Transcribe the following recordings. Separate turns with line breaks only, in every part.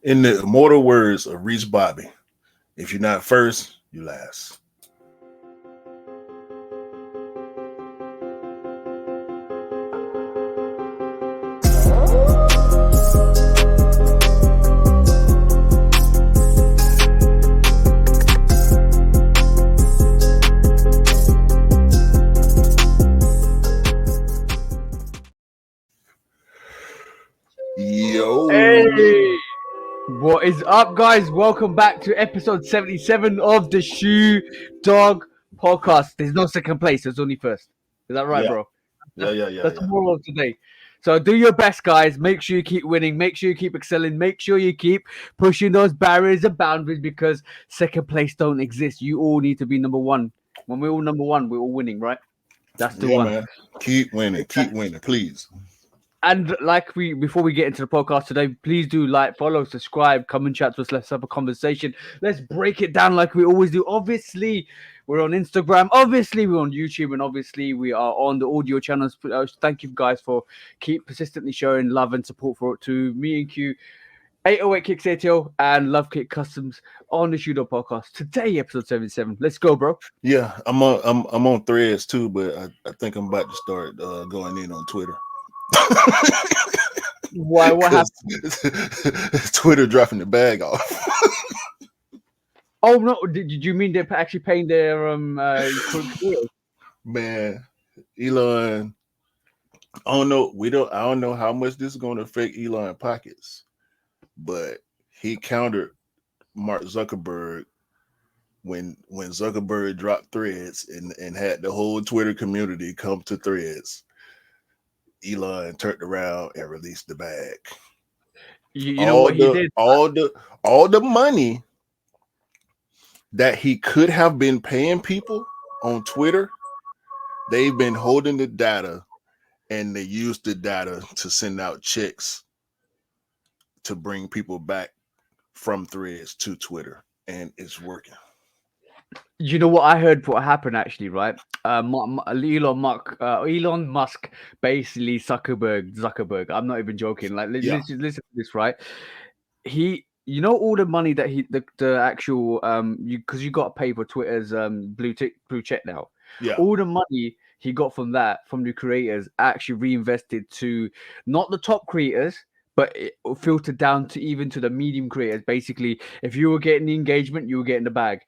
In the immortal words of Reese Bobby, if you're not first, you last. Yo.
Hey, what is up, guys? Welcome back to episode 77 of the Shoe Dog Podcast. There's no second place, there's only first. Is that right,
Yeah.
bro?
Yeah.
That's the moral of today. So do your best, guys. Make sure you keep winning. Make sure you keep excelling. Make sure you keep pushing those barriers and boundaries because second place don't exist. You all need to be number one. When we're all number one, we're all winning, right? That's the
Yeah,
one.
man. Keep winning, please.
And before we get into the podcast today, please do like, follow, subscribe, come and chat to us. Let's have a conversation. Let's break it down like we always do. Obviously, we're on Instagram. Obviously, we're on YouTube, and obviously, we are on the audio channels. Thank you guys for keep persistently showing love and support for it to me and Q. 808 Kicks ATO and Love Kick Customs on the Shoe Dog Podcast. Today, episode 77. Let's go, bro.
Yeah, I'm on Threads too, but I think I'm about to start going in on Twitter.
Why? What happened?
Twitter dropping the bag off.
Oh no! Did you mean they're actually paying their careers?
Man, Elon. I don't know how much this is going to affect Elon pockets, but he countered Mark Zuckerberg when Zuckerberg dropped Threads and had the whole Twitter community come to Threads. Elon turned around and released the bag.
You know what he did?
All the money that he could have been paying people on Twitter, they've been holding the data, and they used the data to send out checks to bring people back from Threads to Twitter, and it's working.
You know what I heard? What happened actually, right? Elon Musk, basically Zuckerberg. I'm not even joking. Like, listen to this, right? You know, all the money that the actual because you got to pay for Twitter's blue check now.
Yeah,
all the money he got from the creators actually reinvested to not the top creators, but it filtered down to even to the medium creators. Basically, if you were getting the engagement, you were getting the bag.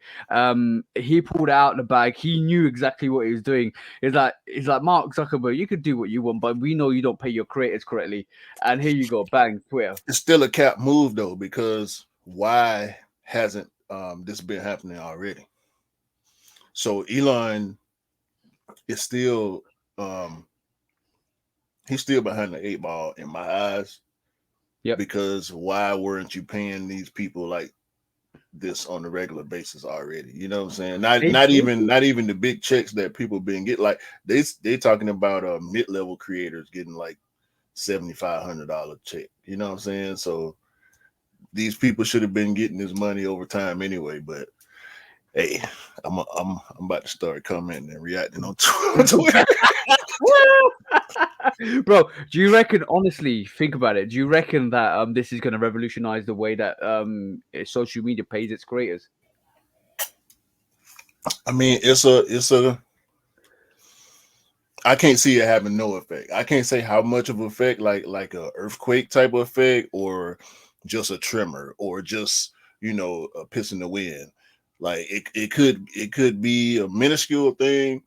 He pulled out the bag. He knew exactly what he was doing. He's like Mark Zuckerberg, you could do what you want, but we know you don't pay your creators correctly. And here you go, bang, Twitter.
it's still a cap move though, because why hasn't this been happening already? So Elon is still he's still behind the 8 ball in my eyes.
Yep.
Because why weren't you paying these people like this on a regular basis already? You know what I'm saying? Not even the big checks that people been getting. Like they talking about mid-level creators getting like $7,500 check. You know what I'm saying? So these people should have been getting this money over time anyway. But hey, I'm about to start commenting and reacting on Twitter.
Bro, do you reckon, honestly, think about it, do you reckon that this is going to revolutionize the way that social media pays its creators?
I mean, it's a I can't see it having no effect. I can't say how much of an effect, like a earthquake type of effect, or just a tremor, or just a piss in the wind. Like it could be a minuscule thing,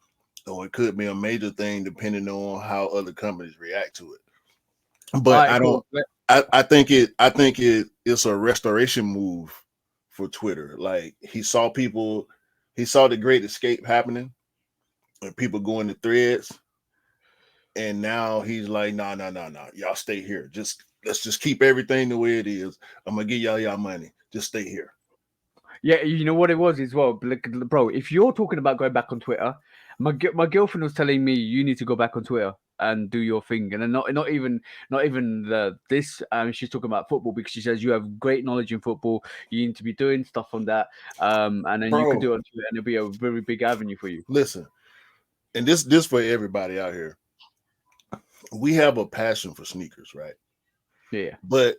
or it could be a major thing depending on how other companies react to it. But I think it's a restoration move for Twitter. Like he saw the Great Escape happening and people going to Threads, and now he's like, no, y'all stay here. Let's just keep everything the way it is. I'm gonna give y'all money. Just stay here.
Yeah, you know what it was as well, bro. If you're talking about going back on Twitter, my girlfriend was telling me you need to go back on Twitter and do your thing, and then not even this. She's talking about football because she says you have great knowledge in football. You need to be doing stuff on that, and then you could do it on Twitter, and it'll be a very big avenue for you.
Listen, and this for everybody out here. We have a passion for sneakers, right?
Yeah.
But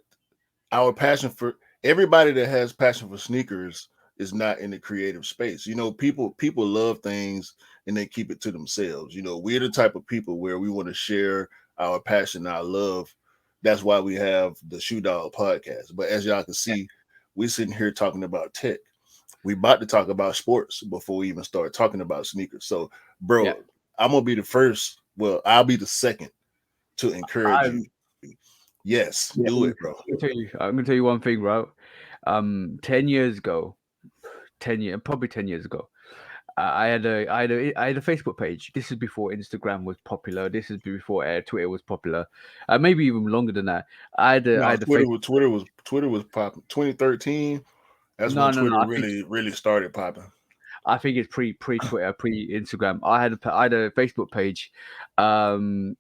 our passion for everybody that has passion for sneakers is not in the creative space. You know, people love things and they keep it to themselves. You know, we're the type of people where we want to share our passion, our love. That's why we have the Shoe Dog podcast. But as y'all can
Yeah,
see, we're sitting here talking about tech. We about to talk about sports before we even start talking about sneakers. So,
yeah.
bro, I'm gonna be the first. Well, I'll be the second to encourage you.
I'm
Yes,
yeah.
do it, bro.
I'm gonna tell you one thing, bro. 10 years ago, 10 year, probably 10 years ago. I had a Facebook page. This is before Instagram was popular. This is before Twitter was popular. Maybe even longer than that. I
No,
had a Facebook.
Twitter was popping. 2013. That's when
No.
Twitter really started popping.
I think it's pre Twitter, pre Instagram. I had a Facebook page, and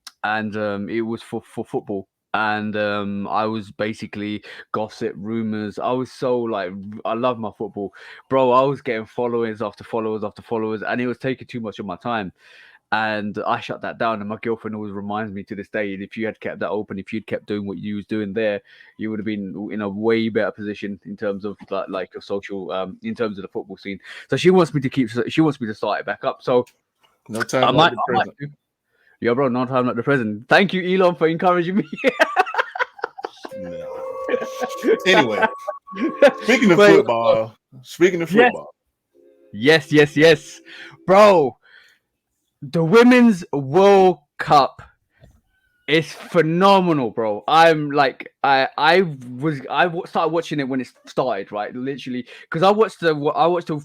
it was for football. And I was basically gossip, rumors. I was so like, I love my football, bro. I was getting followers after followers after followers, and it was taking too much of my time. And I shut that down. And my girlfriend always reminds me to this day, if you had kept that open, if you'd kept doing what you was doing there, you would have been in a way better position in terms of like your social, in terms of the football scene. So she wants me to keep, she wants me to start it back up. So
No time like the
I might
present.
do. Yeah, bro, no time like the present. Thank you, Elon, for encouraging me.
No. Anyway, speaking of
But
football, speaking of
yes,
football,
yes, bro. The Women's World Cup is phenomenal, bro. I'm like, started watching it when it started, right? Literally, because I watched the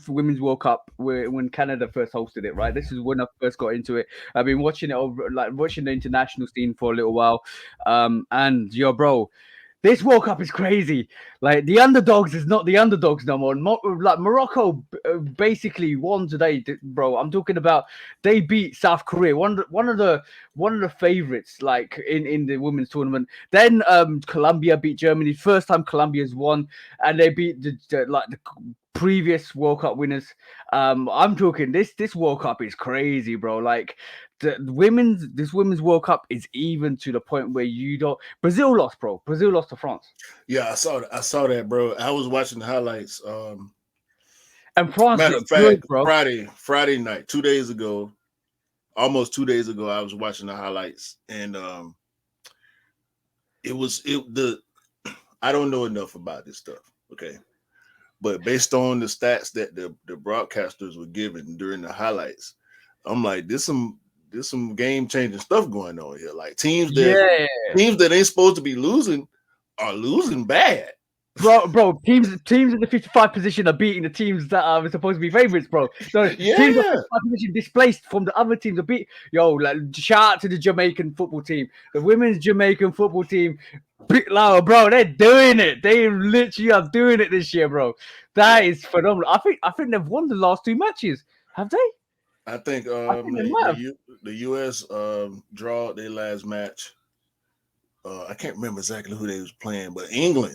Women's World Cup when Canada first hosted it, right? This is when I first got into it. I've been watching it over, like watching the international scene for a little while. And yo, bro, this World Cup is crazy. Like the underdogs is not the underdogs no more. Like Morocco basically won today, bro. I'm talking about they beat South Korea, one of the favorites, like in the women's tournament. Then Colombia beat Germany. First time Colombia's won, and they beat the previous World Cup winners. I'm talking this World Cup is crazy, bro. Like this women's World Cup is even to the point where you don't. Brazil lost, bro. Brazil lost to France,
yeah, I saw that, bro. I was watching the highlights.
and France
Matter of
looked good,
fact,
bro.
Friday night, 2 days ago, almost 2 days ago, I was watching the highlights, and it was it the I don't know enough about this stuff, okay, but based on the stats that the broadcasters were giving during the highlights, I'm like, there's some game changing stuff going on here. Like
Yeah,
teams that ain't supposed to be losing are losing bad.
bro. Teams in the 55 position are beating the teams that are supposed to be favorites, bro. So teams in
Yeah,
55 position displaced from the other teams are beat. Yo, like shout out to the Jamaican football team, the women's Jamaican football team. Bro, they're doing it. They literally are doing it this year, bro. That
yeah.
is phenomenal. I think they've won the last two matches. Have they?
I think
I think they might have.
the U.S. Draw their last match. I can't remember exactly who they was playing, but England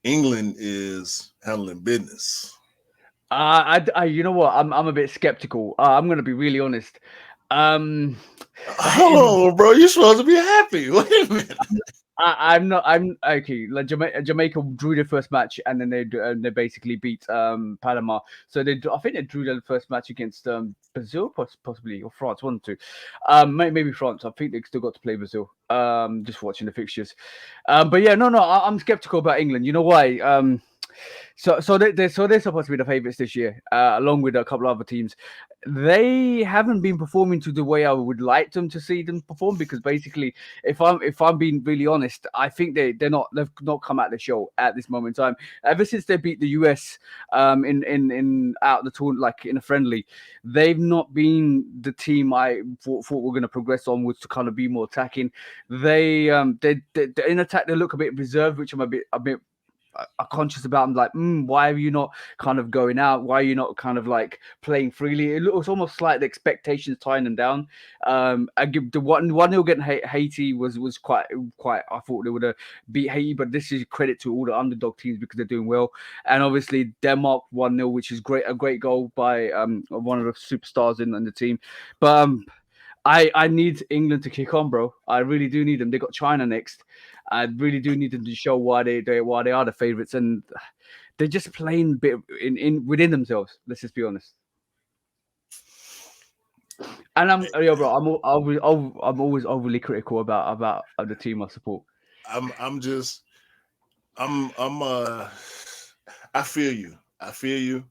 is handling business.
You know what? I'm a bit skeptical. I'm gonna be really honest. Um,
Hold on, bro. You're supposed to be happy. Wait a minute.
I'm not. I'm okay. Like Jamaica drew their first match, and then they basically beat Panama. So I think they drew their first match against Brazil, possibly, or France. One or two, maybe France. I think they still got to play Brazil. Just watching the fixtures. But yeah, no. I'm skeptical about England. You know why? So they're supposed to be the favourites this year, along with a couple of other teams. They haven't been performing to the way I would like them to see them perform because basically, if I'm being really honest, I think they've not come out the show at this moment in time. Ever since they beat the US in out the tournament, like in a friendly, they've not been the team I thought were going to progress onwards to kind of be more attacking. They in attack they look a bit reserved, which I'm a bit are conscious about. I'm like, why are you not kind of going out? Why are you not kind of like playing freely? It looks almost like the expectations tying them down. I give the one nil getting Haiti was quite. I thought they would have beat Haiti, but this is credit to all the underdog teams because they're doing well. And obviously Denmark 1-0, which is a great goal by one of the superstars in the team. But I need England to kick on, bro. I really do need them. They got China next. I really do need them to show why they are the favorites, and they're just playing a bit in within themselves. Let's just be honest. And bro, I'm always overly critical about the team I support.
I'm just I'm I feel you. I feel you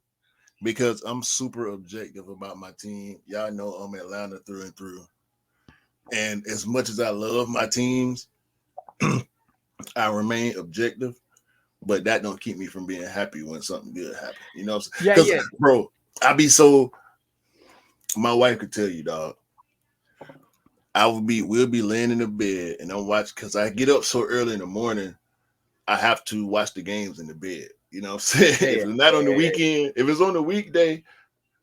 because I'm super objective about my team. Y'all know I'm Atlanta through and through. And as much as I love my teams, I remain objective, but that don't keep me from being happy when something good happens. You know,
Yeah,
because
yeah.
bro, I be so. My wife could tell you, dog. We'll be laying in the bed and I'm watching because I get up so early in the morning. I have to watch the games in the bed. You know what I'm saying?
Yeah,
If
yeah,
it's not on the
yeah,
weekend, if it's on the weekday,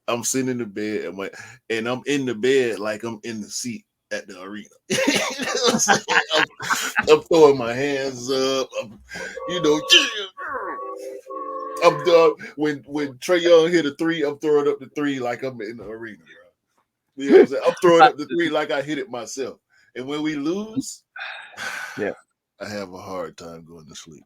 I'm sitting in the bed and I'm in the bed like I'm in the seat at the arena. You know what I'm saying? I'm throwing my hands up. You know, I'm done. When Trey Young hit a three, I'm throwing up the three like I'm in the arena, bro. You know what I'm saying? I'm throwing up the three like I hit it myself. And when we lose,
yeah.
I have a hard time going to sleep.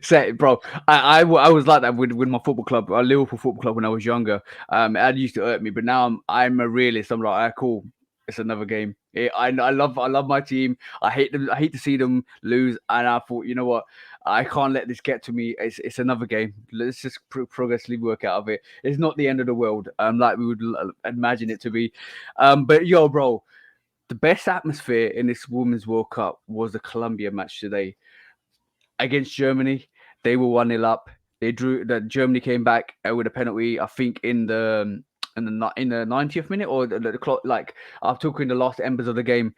Say, bro, I was like that with my football club, Liverpool football club when I was younger. It used to hurt me, but now I'm a realist. I'm like, ah, cool, it's another game. I love my team. I hate them. I hate to see them lose. And I thought, you know what, I can't let this get to me. It's another game. Let's just progressively work out of it. It's not the end of the world. Like we would imagine it to be. But yo, bro, the best atmosphere in this Women's World Cup was the Colombia match today against Germany. They were 1-0 up. They drew. That Germany came back with a penalty. I think in the 90th minute or the clock. Like I'm talking the last embers of the game,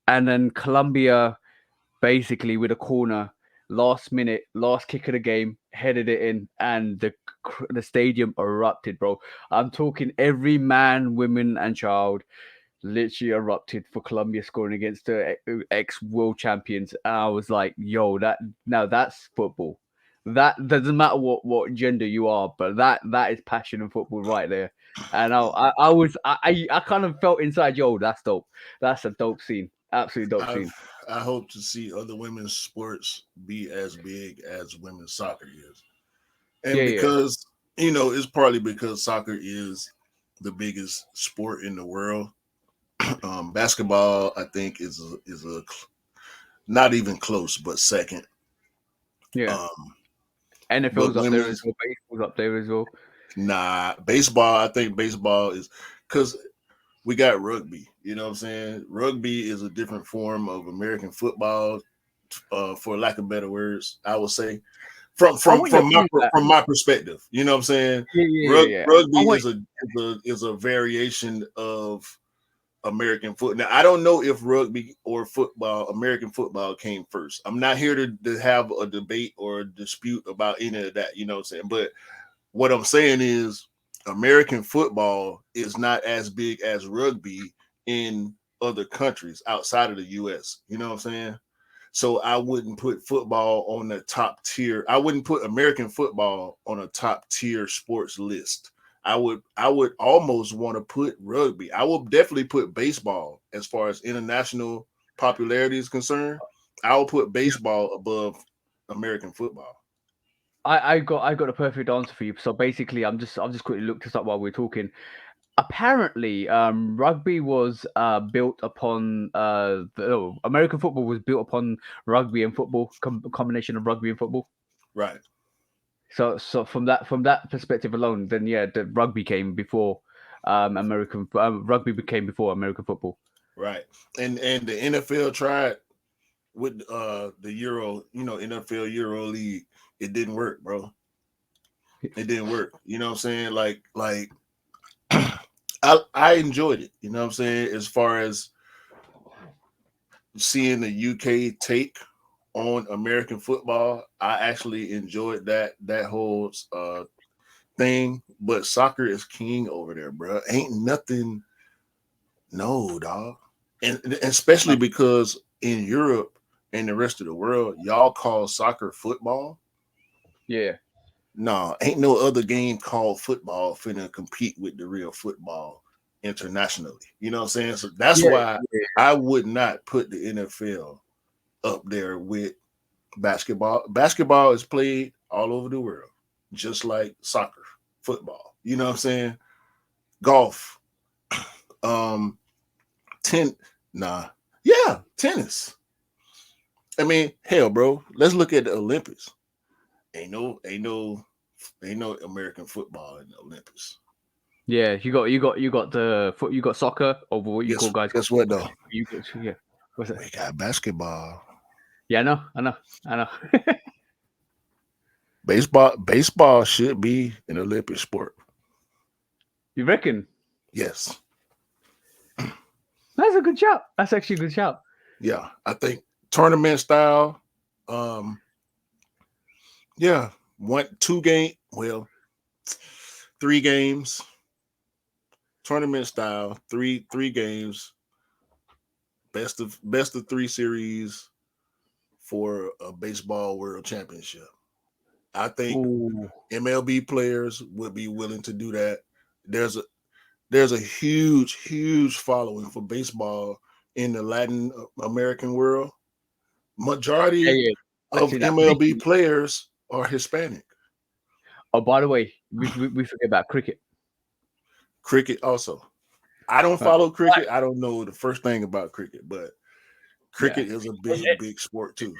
and then Colombia basically with a corner, last minute, last kick of the game, headed it in, and the stadium erupted, bro. I'm talking every man, women, and child literally erupted for Colombia scoring against the ex world champions. And I was like, yo, that's football. That doesn't matter what gender you are, but that is passion in football right there. And I kind of felt inside, yo, that's dope. That's a dope scene. Absolutely dope
I
scene.
I hope to see other women's sports be as big as women's soccer is.
Yeah,
And
yeah,
because, it's partly because soccer is the biggest sport in the world. Basketball, I think, is a not even close, but second.
yeah.
Um,
NFL's
but
up there as
women's
well. Baseball's up there as well.
nah, baseball. I think baseball is because we got rugby. You know what I'm saying? Rugby is a different form of American football, for lack of better words. I would say from
I
from
want your
from my
opinion on that.
from my perspective. You know what I'm saying?
Yeah, yeah, yeah, yeah. I
Rugby
want.
is a variation of American foot. Now I don't know if rugby or football, American football came first. I'm not here to have a debate or a dispute about any of that. You know what I'm saying? But what I'm saying is American football is not as big as rugby in other countries outside of the US. You know what I'm saying? So I wouldn't put football on the top tier. I wouldn't put American football on a top tier sports list. I would almost want to put rugby. I will definitely put baseball as far as international popularity is concerned. I will put baseball above American football.
I got a perfect answer for you. So basically, I've just quickly looked this up while we're talking. Apparently, rugby was built upon American football was built upon rugby and football combination of rugby and football.
Right.
So from that perspective alone, then yeah, the rugby came before American rugby became before American football.
Right. And the NFL tried with the Euro, NFL Euro League. It didn't work, bro. It didn't work. You know what I'm saying? Like I enjoyed it, you know what I'm saying, as far as seeing the UK take on American football. I actually enjoyed that whole thing, but soccer is king over there, bro. Ain't nothing. No, dog. And especially because in Europe and the rest of the world, y'all call soccer football.
Yeah,
No, ain't no other game called football finna compete with the real football internationally. You know what I'm saying? So that's
yeah,
why
yeah.
I would not put the NFL up there with basketball. Basketball is played all over the world, just like soccer, football. You know what I'm saying? Golf, um, ten, nah, yeah, tennis. I mean, hell, bro. Let's look at the Olympics. Ain't no, ain't no, ain't no American football in the Olympics.
Yeah, you got the foot, you got soccer, or what you
Guess
call guys call
guess what
football.
though?
You got, yeah. What's it?
We got basketball.
Yeah, I know.
Baseball should be an Olympic sport.
You reckon?
Yes.
That's a good shout. That's actually a good shout.
Yeah. I think tournament style. Um, yeah. 2 game. Well, 3 games. Tournament style. Three games. Best of 3 series for a baseball world championship. I think
Ooh.
MLB players would be willing to do that. There's a there's a huge following for baseball in the Latin American world.
Yeah,
Majority
yeah. I've
of
seen that.
MLB players are Hispanic.
Oh, by the way, we forget about cricket.
Cricket also. I don't
Right.
follow cricket. I don't know the first thing about cricket, but
Yeah.
cricket is a big sport too.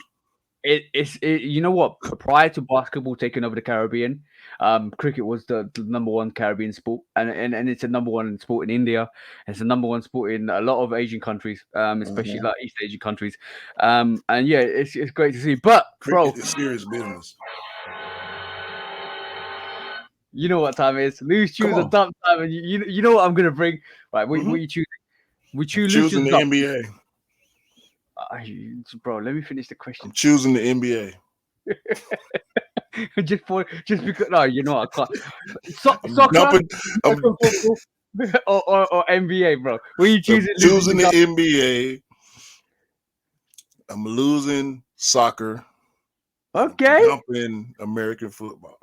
You know what? Prior to basketball taking over the Caribbean, cricket was the number one Caribbean sport, and it's a number one sport in India. It's a number one sport in a lot of Asian countries, especially
Mhm.
like East Asian countries. And yeah, it's great to see. But bro,
Cricket is serious business.
you know what time it is? Loose
Come
chews are
on.
dump time, and you know what I'm gonna bring. Right, what
Hmm.
you choose? We
I'm
choose loose chews
choosing
or
the
dump.
NBA.
Bro, let me finish the
I'm
question.
choosing the NBA.
just because no, you know I can't.
I'm
Soccer,
dumping. I'm
American football, or NBA, bro. What you
I'm
choosing, losing
choosing
and
the
dump?
NBA. I'm losing soccer, and I'm
Okay.
dumping American football.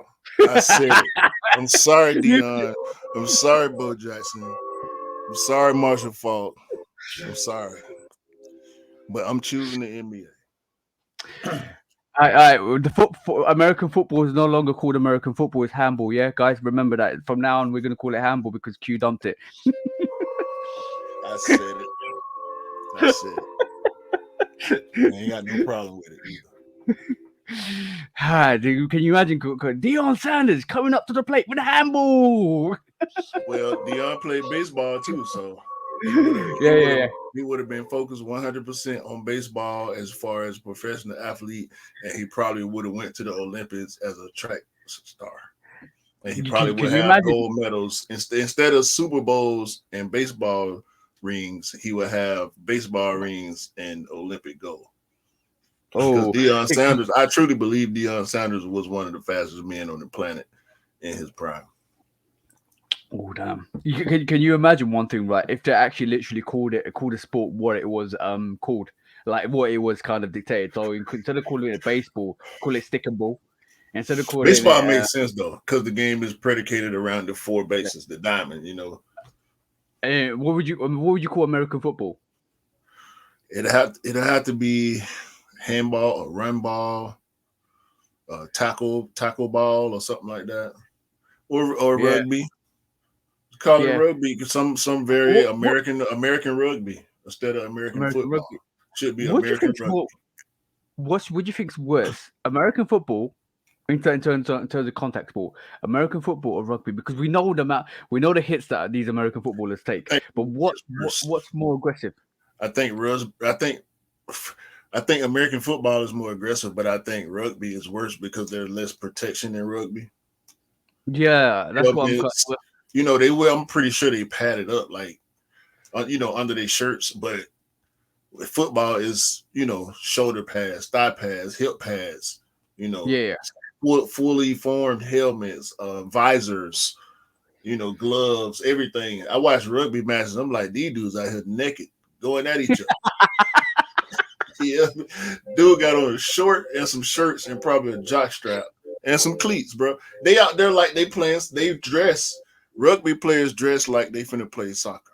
I said it. I'm sorry, Dion. I'm sorry, Bo Jackson. I'm sorry, Marshall Falk. I'm sorry, but I'm choosing the NBA.
The American football is no longer called American football. It's handball. Yeah, guys, remember that. From now on, we're gonna call it handball because Q dumped it.
I said it. I said it. I ain't got no problem with it either.
Dude, can you imagine Deion Sanders coming up to the plate with a handball?
Well, Dion played baseball too, so he would have he
Yeah,
would
yeah,
have
yeah.
he would have been focused 100% on baseball as far as professional athlete, and he probably would have went to the Olympics as a track star, and he probably
Can
would
you
have
imagine?
gold medals instead of Super Bowls and baseball rings. He would have baseball rings and Olympic gold. Because
Oh,
Deion Sanders, I truly believe Deion Sanders was one of the fastest men on the planet in his prime.
oh damn! Can you imagine one thing, right? If they actually literally called a sport what it was called, like what it was kind of dictated. So instead of calling it baseball, call it stick and ball. Instead of calling
Baseball
it
makes sense though, because the game is predicated around the four
yeah.
bases, the diamond.
What would you call American football?
It'd have to be handball or run ball, tackle ball or something like that, or
Yeah,
rugby. Call it
yeah.
rugby. Some very
What
American rugby instead of American
American
football.
rugby?
Should be
What do you
American
think's
rugby.
more? What do you think's worse? American football in terms of contact sport, American football or rugby? Because we know the hits that these American footballers take.
I think
But what
it's
what
worse.
what's more aggressive?
I think rug. I think American football is more aggressive, but I think rugby is worse because there's less protection in rugby.
Yeah, that's what I'm.
Helmets, they will. I'm pretty sure they pad it up like under their shirts, but with football is shoulder pads, thigh pads, hip pads, you know,
Yeah,
fully formed helmets, visors, gloves, everything. I watch rugby matches. I'm like, these dudes out here naked, going at each other. Yeah, dude got on a short and some shirts and probably a jock strap and some cleats, bro. They out there like they playing. They dress. Rugby players dress like they finna play soccer,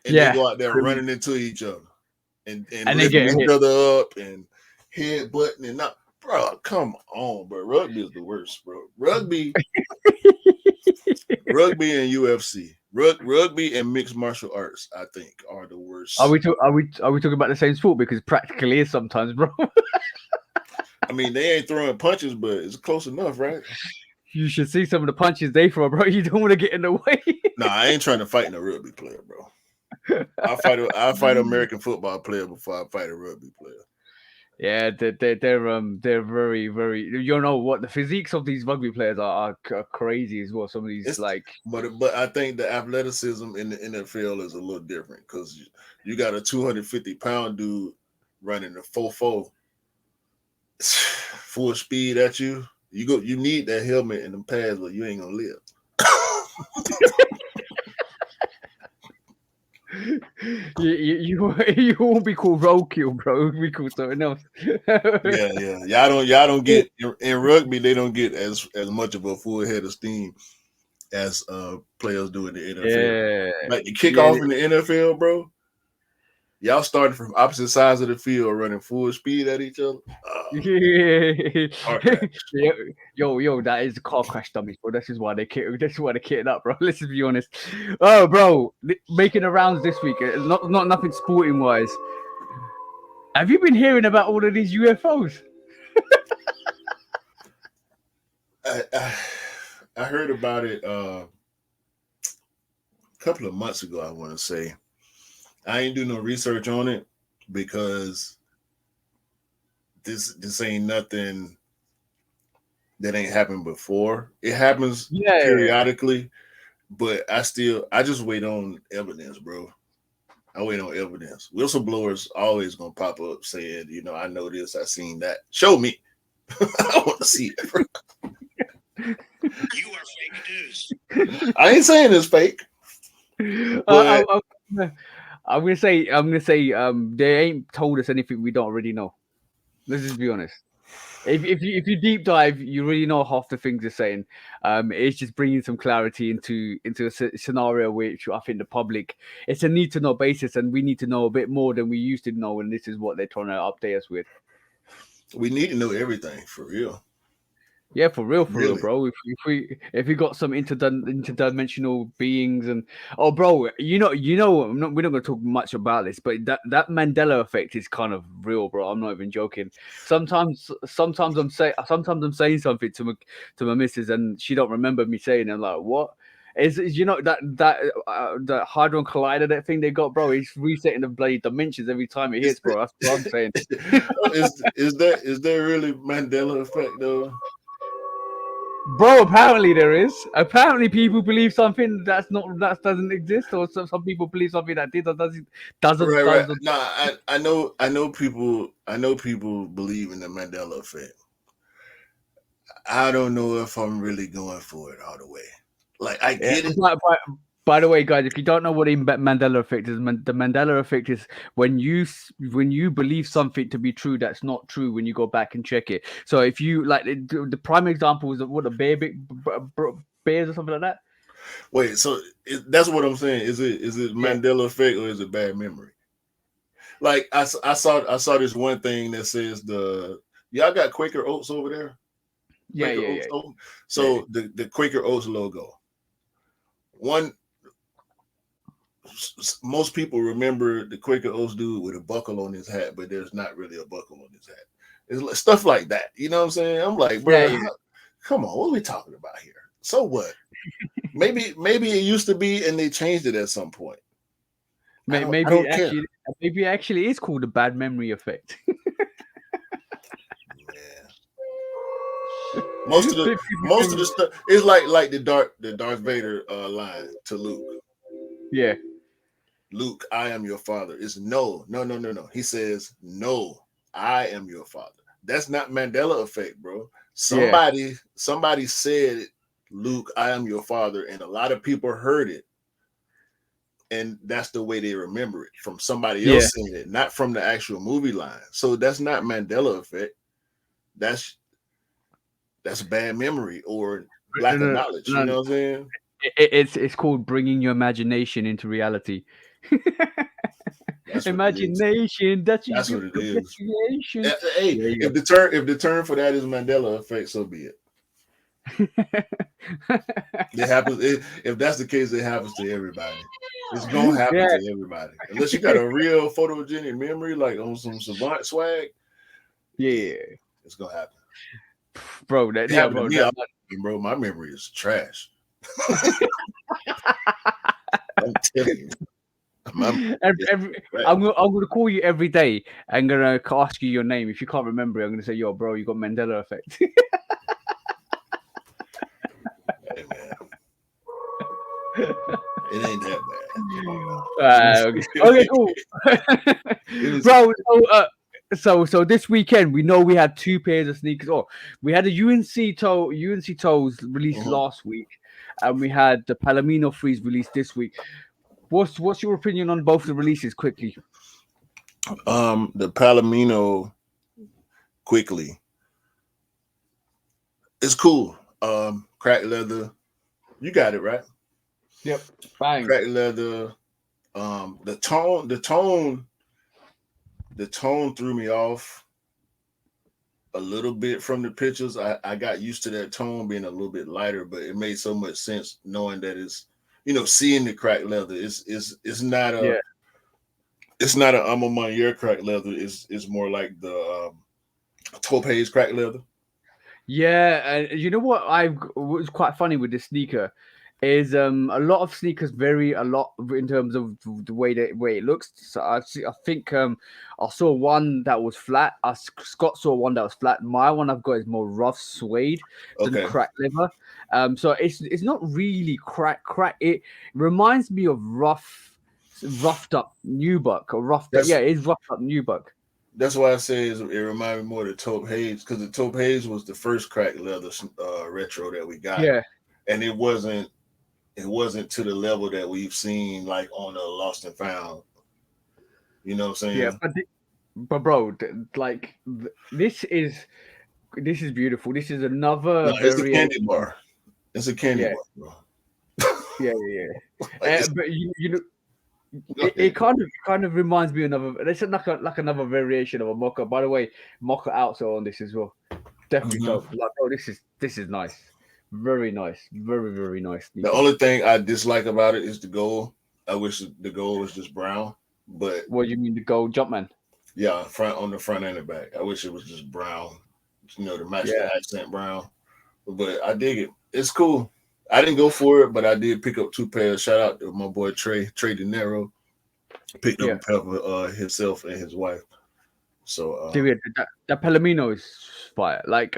and they
yeah.
go out there running into each other and
and they
lifting
get
each
hit.
other up and headbutting and not. Bro, come on, bro. Rugby is the worst, bro. Rugby and UFC, rugby and mixed martial arts, I think, are the
Are
worst.
we are we talking about the same sport? Because practically is sometimes, bro.
I mean, they ain't throwing punches, but it's close enough, right?
You should see some of the punches they throw, bro. You don't want to get in the way.
Nah, I ain't trying to fight no rugby player, bro. I fight an American football player before I fight a rugby player.
Yeah, they're very very. You know what, the physiques of these rugby players are crazy as well. Some of these
It's
like
but I think the athleticism in the NFL is a little different because you got a 250-pound dude running a 4-4 full speed at you. You need that helmet and the pads, but you ain't gonna live.
you won't be called roadkill, bro. You'll be called something else.
Yeah. Y'all don't get in rugby. They don't get as much of a full head of steam as players do in the NFL.
Yeah,
Like the
yeah,
kickoff in the NFL, bro. Y'all starting from opposite sides of the field, running full speed at each other.
yeah.
Car crash.
Yo, that is a car crash dummies, bro. This is why this is why they're kitting up, bro. Let's just be honest. Oh, bro, making the rounds this week. Not nothing sporting wise. Have you been hearing about all of these UFOs?
I heard about it a couple of months ago. I want to say I ain't do no research on it because this ain't nothing that ain't happened before. It happens
Yeah.
periodically, but I just wait on evidence, bro. I wait on evidence. Whistleblowers always gonna pop up saying, I know this, I seen that. Show me. I want to see it, bro.
You are fake news.
I ain't saying it's fake, but
I'm gonna say, they ain't told us anything we don't already know. Let's just be honest. If you deep dive, you really know half the things they're saying. It's just bringing some clarity into a scenario which I think the public, it's a need to know basis, and we need to know a bit more than we used to know, and this is what they're trying to update us with.
we need to know everything for real.
Yeah, for real,
Really.
bro. If we got some interdimensional beings, and oh, bro, we're not gonna talk much about this, but that Mandela effect is kind of real, bro. I'm not even joking. Sometimes I'm saying something to my missus, and she don't remember me saying. I'm like, what? Is that hadron collider, that thing they got, bro? It's resetting the bloody dimensions every time it
Is
hits, bro. That's what I'm saying.
is there really Mandela effect though?
Bro, apparently there is. Apparently, people believe something that doesn't exist, or some people believe something that did or doesn't
Right.
does.
Nah, I know people believe in the Mandela effect. I don't know if I'm really going for it all the way. Like I
Yeah.
get it.
By the way, guys, if you don't know what the Mandela effect is, the Mandela effect is when you believe something to be true that's not true when you go back and check it. So if you like the prime example is what, the bears or something like that.
Wait, so that's what I'm saying. Is it
Yeah,
Mandela effect or is it bad memory? Like I saw this one thing that says y'all got Quaker Oats over there.
yeah,
Quaker
yeah,
Oats.
yeah,
Oh,
yeah.
so the Quaker Oats logo. One Most people remember the Quaker Oats dude with a buckle on his hat, but there's not really a buckle on his hat. It's like stuff like that. You know what I'm saying? I'm like,
Yeah,
bro,
yeah.
come on, what are we talking about here? So what? Maybe it used to be, and they changed it at some point. I
May-
don't I
Maybe
don't
it
care,
actually, maybe it actually is called a bad memory effect.
man. Most of the stuff is like the Darth Vader line to Luke.
Yeah,
Luke, I am your father. It's no, no, no, no, no. He says, no, I am your father. That's not Mandela effect, bro.
yeah,
Somebody said, Luke, I am your father, and a lot of people heard it, and that's the way they remember it from somebody
yeah.
else saying it, not from the actual movie line. So that's not Mandela effect. That's that's bad memory or
No,
lack of
no,
knowledge. You
no.
know what I'm saying?
It's called bringing your imagination into reality.
That's what it is.
Imagination. That's
That's
your
what it is.
imagination.
Hey,
There you
if the term for that is Mandela effect, so be it.
go.
It happens. If that's the case, it happens to everybody. It's gonna happen
Yeah,
to everybody, unless you got a real photogenic memory, like on some savant swag. Yeah,
yeah,
it's gonna happen.
bro. That
It
yeah,
happened to
bro.
me. Bro, my memory is trash. I'm telling you, my memory is trash.
I'm gonna call you every day. I'm gonna ask you your name. If you can't remember it, I'm gonna say, "Yo, bro, you got Mandela effect."
Hey man, it ain't that bad. Come on now.
Okay. Okay, cool.
It was
Bro, so this weekend we know we had two pairs of sneakers. Oh, we had a UNC toes released
Mhm.
last week, and we had the Palamino freeze released this week. What's your opinion on both the releases quickly?
The Palomino quickly. It's cool. Cracked leather. You got it right.
Yep. Bang.
Cracked leather. The tone threw me off a little bit from the pictures. I got used to that tone being a little bit lighter, but it made so much sense knowing that it's, seeing the cracked leather. It's not a
Yeah.
it's not an Amamanier cracked leather. It's more like the Topaz cracked leather.
Yeah, and you know what was quite funny with this sneaker is a lot of sneakers vary a lot in terms of the way it looks. So I think I saw one that was flat. Scott saw one that was flat. My one I've got is more rough suede than
Okay.
cracked leather. So it's not really crack. It reminds me of roughed up Nubuck or roughed up.
That's
Yeah, it's roughed up Nubuck.
that's why I say it reminded me more of the Taupe Haze, because the Taupe Haze was the first cracked leather retro that we got,
Yeah.
and it wasn't to the level that we've seen like on the Lost and Found. You know what I'm
Yeah,
saying?
but bro, like this is beautiful. This is another
No, it's a
variation.
candy bar. It's a candy
Yeah,
bar, bro.
yeah.
Like,
But you know,
go ahead.
it kind of reminds me of another. It's like another variation of a mocha. By the way, mocha outsole on this as well. Definitely
Mhm.
dope. Like, oh, this is nice. Very nice. Very nice
The
sneaker.
only thing I dislike about it is the gold. I wish the gold was just brown, but
What do you mean the gold Jumpman?
yeah, front on the front and the back. I wish it was just brown, to match the
Yeah,
accent brown. But I dig it. It's cool. I didn't go for it, but I did pick up two pairs. Shout out to my boy Trey De Niro. Picked up a
yeah.
pair for himself and his wife. So
Dude, that Palomino is fire. Like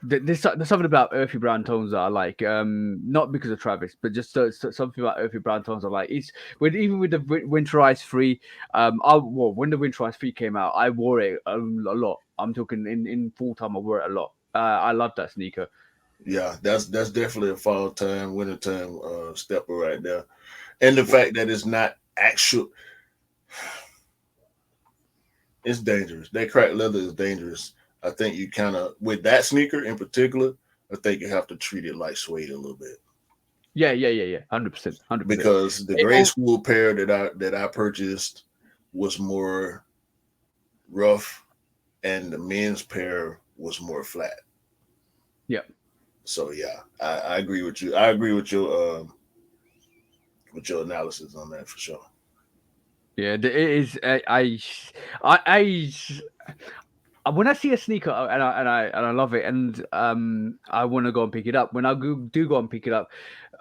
there's something about earthy brown tones that I like. Not because of Travis, but just something about earthy brown tones I like. It's even with the Winterize 3. When the Winterize 3 came out, I wore it a lot. I'm talking in full time. I wore it a lot. I love that sneaker.
yeah, that's definitely a fall time, winter time stepper right there. And the fact that it's not actual, it's dangerous. That cracked leather is dangerous. I think you kind of, with that sneaker in particular, I think you have to treat it like suede a little bit,
Yeah. 100%, 100%.
because the grade school pair that I purchased was more rough, and the men's pair was more flat.
Yeah.
So yeah, I agree with you. I agree with your analysis on that for sure.
Yeah, it is. I when I see a sneaker and I love it, and I want to go and pick it up. When do go and pick it up,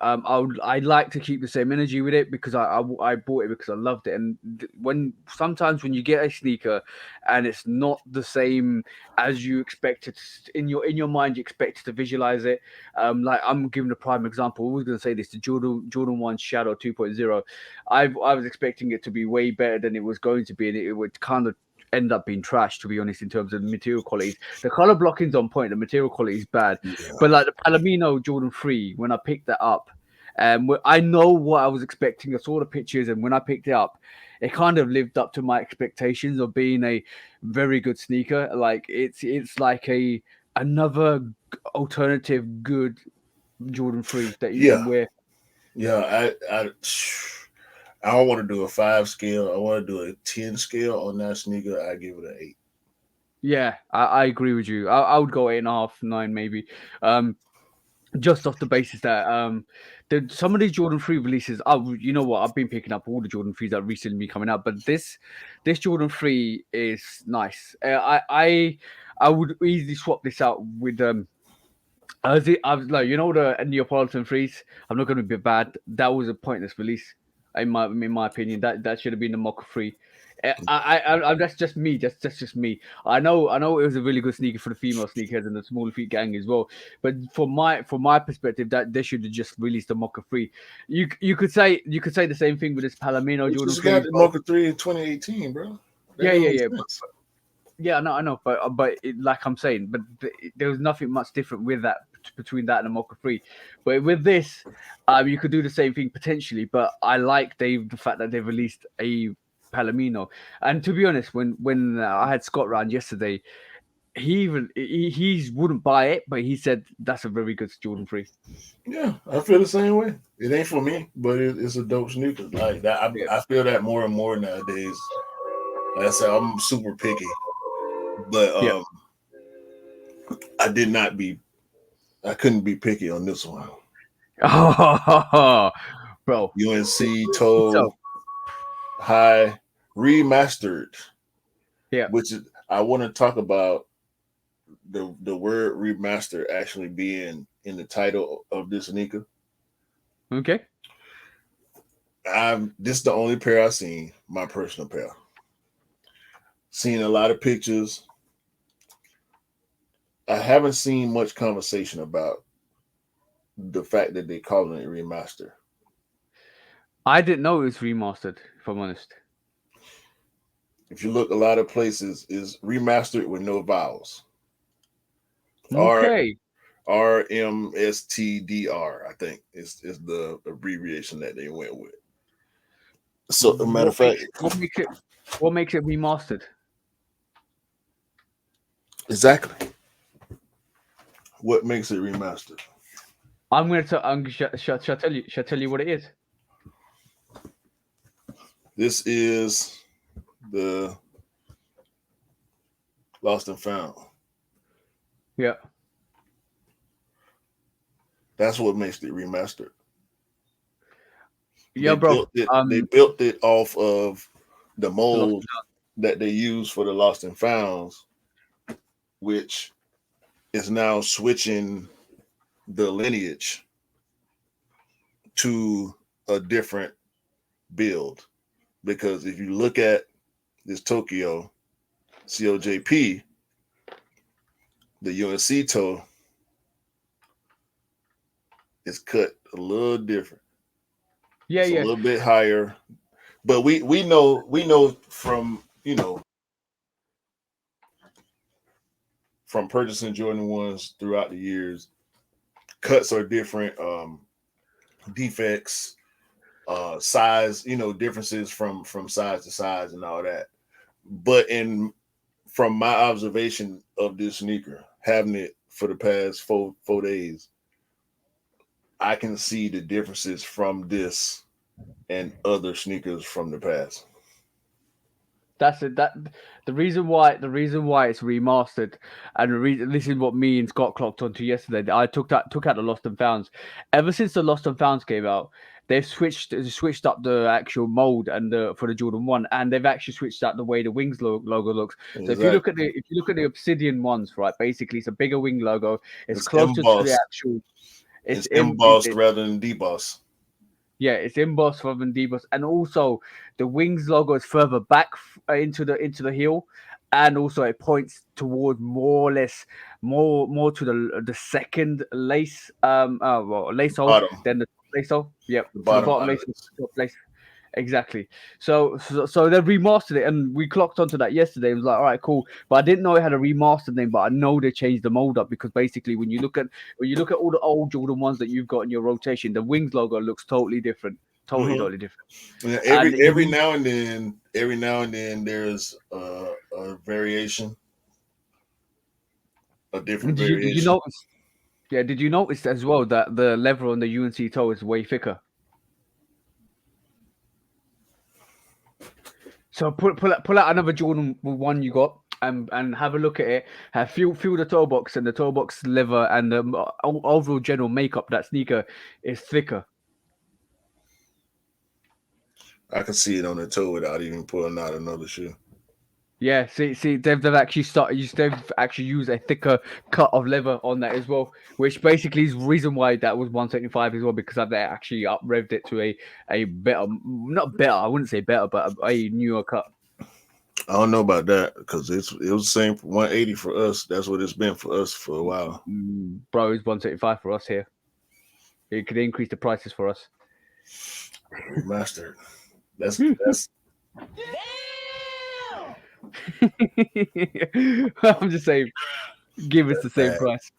I like to keep the same energy with it, because I bought it because I loved it. And when sometimes when you get a sneaker and it's not the same as you expect it, in your mind you expect to visualize it. Like I'm giving a prime example. I was going to say this: the Jordan 1 Shadow 2.0. I was expecting it to be way better than it was going to be, and it would kind of end up being trash, to be honest, in terms of material qualities. The color blocking's on point, the material quality is bad.
Yeah,
But like the Palamino Jordan 3, when I picked that up, I know what I was expecting. I saw the pictures, and when I picked it up, it kind of lived up to my expectations of being a very good sneaker. Like it's like another alternative good Jordan 3 that you
yeah,
can wear.
yeah. I don't want to do a 5 scale. I want to do a 10 scale on that sneaker. I give it an 8.
Yeah, I agree with you. I would go 8.5, 9 maybe. Just off the basis that some of these Jordan 3 releases, you know what, I've been picking up all the Jordan 3s that recently been coming out, but this Jordan 3 is nice. I would easily swap this out with I was like, you know, the Neapolitan freeze. I'm not going to be bad. That was a pointless release, in my opinion. That should have been the Mocha free. That's just me. That's just me. I know it was a really good sneaker for the female sneakers and the smaller feet gang as well. But from my perspective, that they should have just released the Mocha free. You could say the same thing with this Palomino
We
Jordan
just
free
got
as
the
well.
Mocha 3 in 2018, bro. That
Yeah,
don't
yeah,
make
yeah.
sense.
Yeah, I know, but like I'm saying, but there was nothing much different with that between that and the Mocha Free. But with this, you could do the same thing potentially. But I like the fact that they've released a Palomino. And to be honest, when I had Scott round yesterday, he wouldn't buy it, but he said that's a very good Jordan Free.
Yeah, I feel the same way. It ain't for me, but it's a dope sneaker. Like that,
Yeah.
I feel that more and more nowadays. Like I said, I'm super picky, but
Yeah.
I did not be. I couldn't be picky on this one.
Oh, bro.
UNC
So
Toe High Remastered,
yeah.
which is I want to talk about the word remaster actually being in the title of this sneaker.
Okay.
This is the only pair I've seen, my personal pair. Seen a lot of pictures. I haven't seen much conversation about the fact that they calling it remaster.
I didn't know it was remastered. If I'm honest.
If you look, a lot of places is remastered with no vowels. R
Okay.
RMSTDR, I think is the abbreviation that they went with. So, a matter
What
of
makes
fact,
what makes it what makes it remastered?
exactly what makes it remastered.
I'm gonna tell. Shall I tell you? Shall I tell you what it is?
This is the Lost and Found.
Yeah.
That's what makes it remastered.
Yeah, bro.
They built it off of the
Lost.
mold that they use for the Lost and Founds, which is now switching the lineage to a different build. Because if you look at this Tokyo COJP, the UNC toe is cut a little different.
Yeah,
It's a
yeah.
little bit higher, but we know from purchasing Jordan ones throughout the years, cuts are different, defects, size, differences from size to size and all that. But from my observation of this sneaker, having it for the past four days, I can see the differences from this and other sneakers from the past.
That's it. The reason why it's remastered, and this is what me and Scott clocked onto yesterday. I took out the Lost and Founds. Ever since the Lost and Founds came out, they've switched up the actual mold and for the Jordan 1, and they've actually switched out the way the wings logo looks. So
Exactly.
if you look at the Obsidian ones, right, basically it's a bigger wing logo. It's
It's
closer to the
embossed.
actual. It's
It's embossed
it,
rather than debossed.
Yeah, it's embossed rather than debossed, and also the wings logo is further back into the heel, and also it points toward more or less more to the second lace lace hole
Bottom.
than the top lace hole. Yep,
The
to the
bottom
bottom lace hole,
eyelets.
top lace. Exactly. So they remastered it, and we clocked onto that yesterday. It was like, all right, cool. But I didn't know it had a remastered name. But I know they changed the mold up because basically, when you look at all the old Jordan ones that you've got in your rotation, the wings logo looks totally different. Totally,
Hmm.
totally different.
Yeah,
And
every now and then, there's a variation, a different
did you
variation.
notice? Yeah, did you notice as well that the leather on the UNC toe is way thicker? So pull out another Jordan one you got, and have a look at it. Feel the toe box, and the toe box leather, and the overall general makeup. That sneaker is thicker.
I can see it on the toe without even pulling out another shoe.
Yeah, see, they've actually they've actually used a thicker cut of leather on that as well, which basically is the reason why that was 175 as well, because they actually up revved it to a better, not better, I wouldn't say better, but a newer cut.
I don't know about that because it was the same for 180 for us. That's what it's been for us for a while.
Bro, it's 175 for us here. It could increase the prices for us.
Remastered. That's
I'm just saying, give us the same
bad.
price.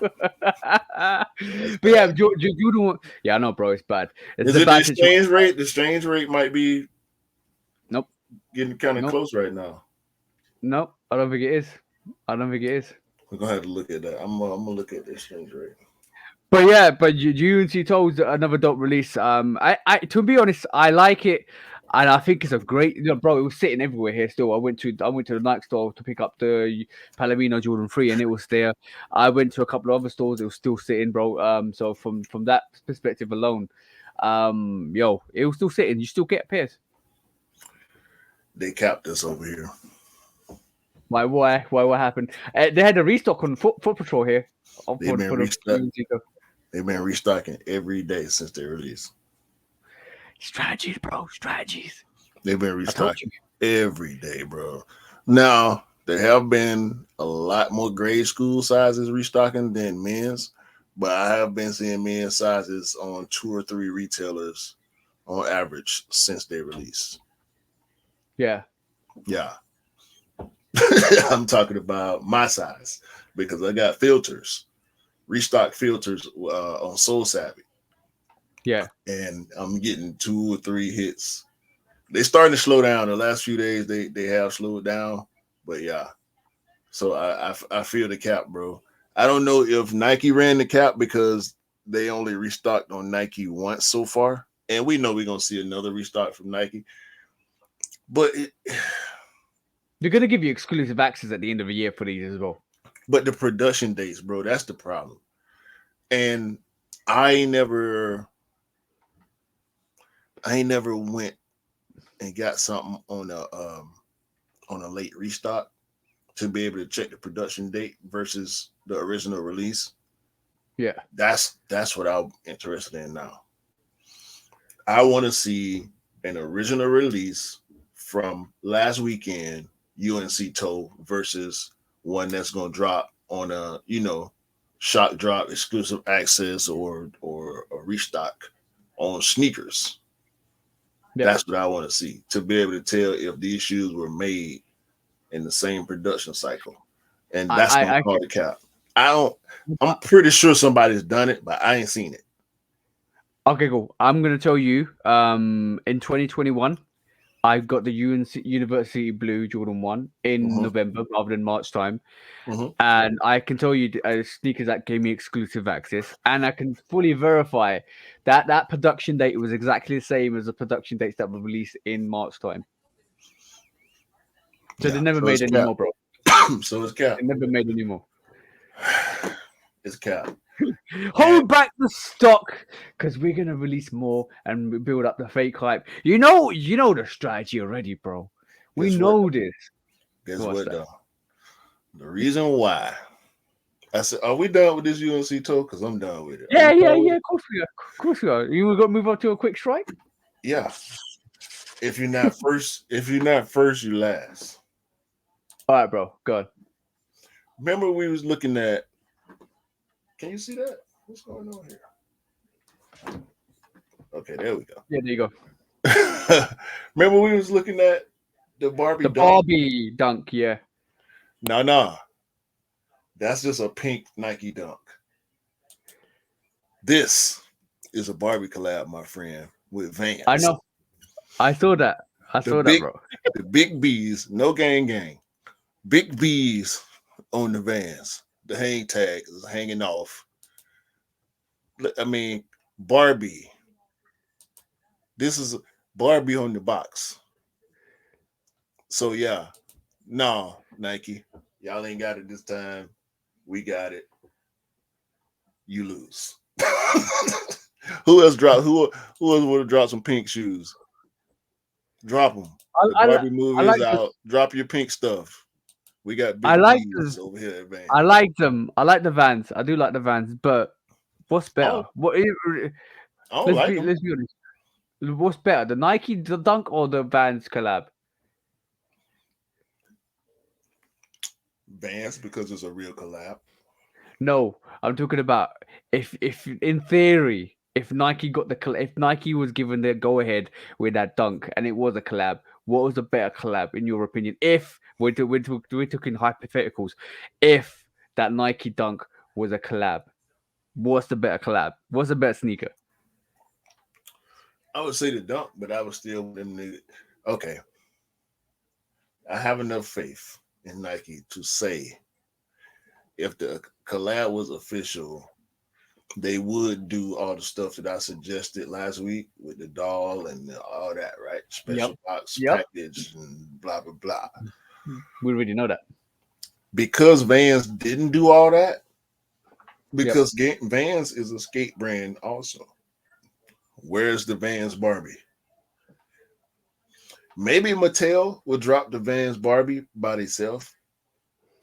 That's
But yeah,
bad.
you don't want. Yeah, I know, bro. It's bad. It's
Is
a
it the
bad situation.
exchange rate? The exchange rate might be
Nope.
getting kind of
Nope.
close right now.
Nope. I don't think it is. I don't think it is.
We're gonna have to look at that. I'm gonna look at the exchange rate.
But yeah, but UNC told another dope release. I to be honest, I like it, and I think it's a great. Bro, it was sitting everywhere here. Still, I went to the Nike store to pick up the Palamino Jordan 3, and it was there. I went to a couple of other stores. It was still sitting, bro. So from that perspective alone, yo, it was still sitting. You still get pairs.
They capped us over here.
Why? What happened? They had a restock on Foot Patrol here.
They've been
For the
restock.
UNC stuff.
They've been restocking every day since they released.
Strategies, bro. Strategies.
They've been
I told you.
restocking every day, bro. Now there have been a lot more grade school sizes restocking than men's, but I have been seeing men's sizes on 2 or 3 retailers on average since they released.
Yeah.
Yeah. I'm talking about my size because I got filters, restock filters on Soul Savvy,
Yeah.
and I'm getting 2 or 3 hits. They starting to slow down. The last few days they have slowed down, but yeah. So I feel the cap, bro. I don't know if Nike ran the cap because they only restocked on Nike once so far, and we know we're gonna see another restock from Nike. But
They're gonna give you exclusive access at the end of the year for these as well.
but the production dates, bro, that's the problem. And I ain't never went and got something on a late restock to be able to check the production date versus the original release.
Yeah.
That's what I'm interested in now. I want to see an original release from last weekend UNC toe versus one that's going to drop on a shock drop exclusive access or a restock on sneakers.
Yeah.
That's what I want to see to be able to tell if these shoes were made in the same production cycle, and that's gonna call the cap. I'm pretty sure somebody's done it, but I ain't seen it.
Okay, cool. I'm gonna tell you. In 2021, I got the UNC University Blue Jordan 1 in November rather than March time, and I can tell you sneakers that gave me exclusive access, and I can fully verify that production date was exactly the same as the production dates that were released in March time. So they never made any more, bro.
So it's cap.
They never made any more.
It's cap.
Hold back the stock because we're gonna release more and build up the fake hype. You know the strategy already, bro. We know this.
Guess what, though? The reason why I said, "Are we done with this UNC talk?" Because I'm done with it.
Yeah. Of course we are. Of course we are. You got to move up to a quick strike.
Yeah. If you're not first, you last.
All right, bro. Go on.
Remember, we was looking at. Can you see that? What's going on here? Okay, there we go.
Yeah, there you go.
Remember, we was looking at the Barbie.
The Barbie dunk. Yeah.
No. That's just a pink Nike dunk. This is a Barbie collab, my friend, with Vans.
I know. I saw that. Bro.
The big B's, no gang. Big B's on the Vans. The hang tag is hanging off. I mean, Barbie. This is Barbie on the box. So yeah, no, Nike, y'all ain't got it this time. We got it. You lose. Who else dropped? Who else would have dropped some pink shoes? Drop them. The
I, I,
Barbie
I
movie is
like the
out. Drop your pink stuff. We got
I
big
like
G's
the
over here at
I
Vans.
like them. I like the Vans. I do like the Vans, but what's better?
Oh, I don't like them.
Let's be honest. What's better, the Nike the Dunk or the Vans collab?
Vans because it's a real collab.
No, I'm talking about if in theory, if Nike was given the go ahead with that Dunk and it was a collab, what was a better collab in your opinion? If we're talking hypotheticals, if that Nike Dunk was a collab, what's the better collab? What's the better sneaker?
I would say the dunk, but I would still want them to. Okay, I have enough faith in Nike to say if the collab was official, they would do all the stuff that I suggested last week with the doll and all that, right?
Yep.
Special box
Yep.
package and blah blah blah.
We already know that.
Because Vans didn't do all that,
Yep.
because Vans is a skate brand also. Where's the Vans Barbie? Maybe Mattel will drop the Vans Barbie by itself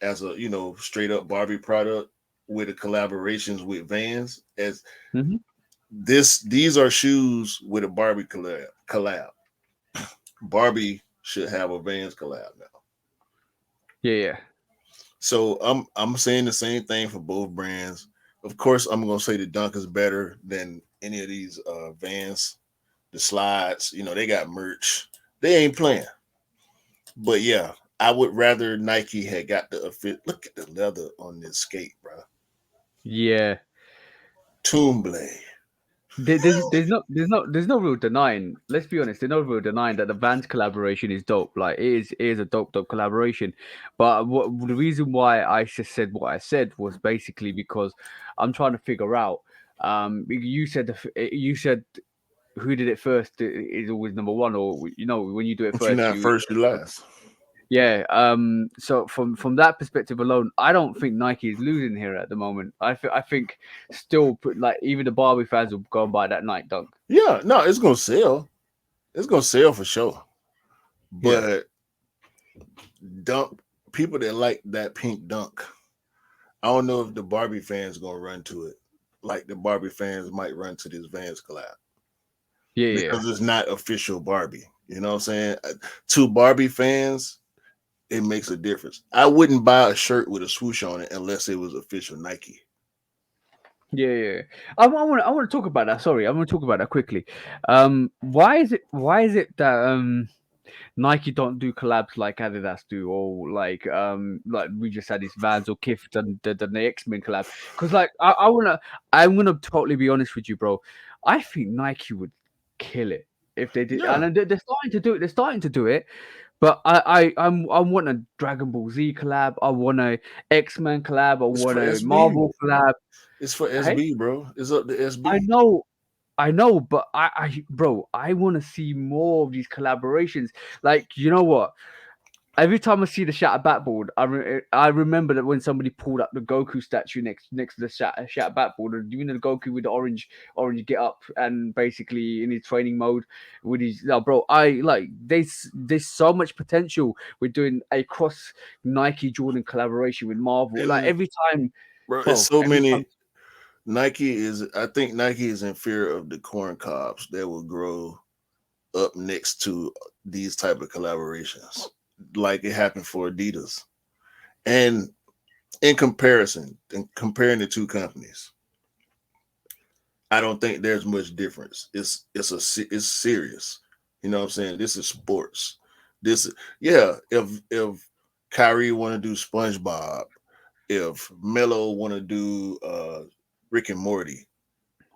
as a straight up Barbie product with the collaborations with Vans. As
Hmm.
these are shoes with a Barbie collab. Barbie should have a Vans collab now.
Yeah, yeah.
So I'm saying the same thing for both brands. Of course, I'm gonna say the Dunk is better than any of these Vans. The slides, they got merch. They ain't playing. But yeah, I would rather Nike had got the fit. Look at the leather on this skate, bro.
Yeah.
Tomb Blade.
There's no real denying. Let's be honest, there's no real denying that the Vans collaboration is dope. Like it is a dope collaboration. But the reason why I just said what I said was basically because I'm trying to figure out. You said you said who did it first is always number one, or when you do it
If you're
first,
not first, you last.
yeah. So from that perspective alone, I don't think Nike is losing here at the moment. I think still like even the Barbie fans will go and buy that Nike Dunk.
Yeah, no, it's gonna sell. It's gonna sell for sure.
Yeah.
But dunk people that like that pink dunk. I don't know if the Barbie fans gonna run to it. Like the Barbie fans might run to this Vans collab
Yeah, yeah.
because it's not official Barbie. You know what I'm saying? To Barbie fans, it makes a difference. I wouldn't buy a shirt with a swoosh on it unless it was official Nike.
Yeah, yeah. I want to talk about that. Sorry, I want to talk about that quickly. Why is it that Nike don't do collabs like Adidas do, or like we just had this Vans or Kith and the X-Men collab? Because like I'm gonna totally be honest with you, bro. I think Nike would kill it if they did,
Yeah,
and they're starting to do it. They're starting to do it. But I want a Dragon Ball Z collab. I want a X-Men collab. I
it's
want
for
a
SB.
Marvel collab.
It's for
Hey,
SB, bro. It's up to
I
SB.
know, I know, but bro, I want to see more of these collaborations. Like, you know what? Every time I see the Shatter Backboard, I remember that when somebody pulled up the Goku statue next to the Shatter Backboard, and you know the Goku with the orange get up and basically in his training mode with his bro. I like there's so much potential with doing a cross Nike Jordan collaboration with Marvel. Like
And
every time,
bro, it's
bro,
so
every
many.
time.
I think Nike is in fear of the corn cobs that will grow up next to these type of collaborations, like it happened for Adidas. And in comparing the two companies, I don't think there's much difference. It's serious. You know what I'm saying? This is sports. This yeah. If Kyrie want to do SpongeBob, if Melo want to do Rick and Morty,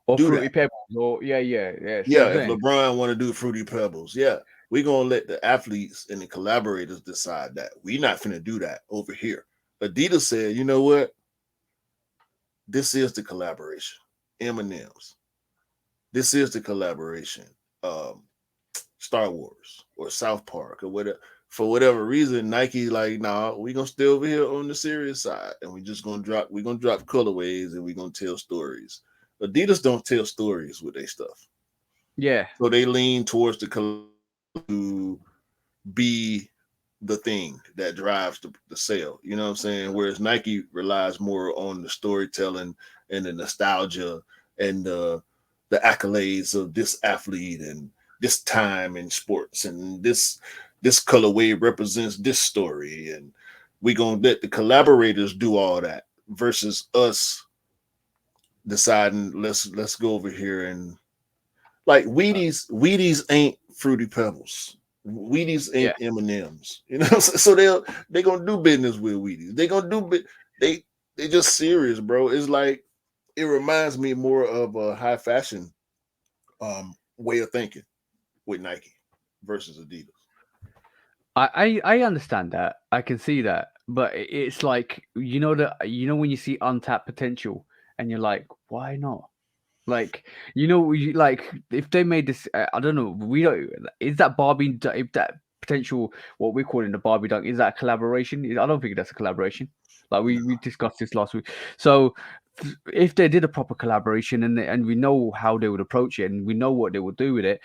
Or
do
Fruity
that.
Pebbles, or yeah. See what
Yeah,
I'm
if
saying?
LeBron want to do Fruity Pebbles, yeah, we're gonna let the athletes and the collaborators decide that. We're not gonna do that over here. Adidas said, you know what? This is the collaboration. M&M's. This is the collaboration. Um, Star Wars or South Park or whatever. for whatever reason, Nike like, nah, we gonna stay over here on the serious side, and we gonna drop colorways, and we gonna tell stories. Adidas don't tell stories with their stuff,
Yeah,
so they lean towards the to be the thing that drives the sale. You know what I'm saying? Whereas Nike relies more on the storytelling and the nostalgia and the accolades of this athlete and this time in sports and this colorway represents this story, and we gonna let the collaborators do all that versus us deciding let's go over here and like Wheaties ain't Fruity Pebbles. Wheaties
yeah.
ain't M&Ms. You know, so they gonna do business with Wheaties. They gonna do they just serious, bro. It's like it reminds me more of a high fashion way of thinking with Nike versus Adidas.
I understand that. I can see that, but it's like when you see untapped potential, and you're like, why not? Like like if they made this, I don't know. We don't. Is that If that potential, what we're calling the Barbie dunk, is that a collaboration? I don't think that's a collaboration. Like we discussed this last week. So if they did a proper collaboration, and we know how they would approach it, and we know what they would do with it,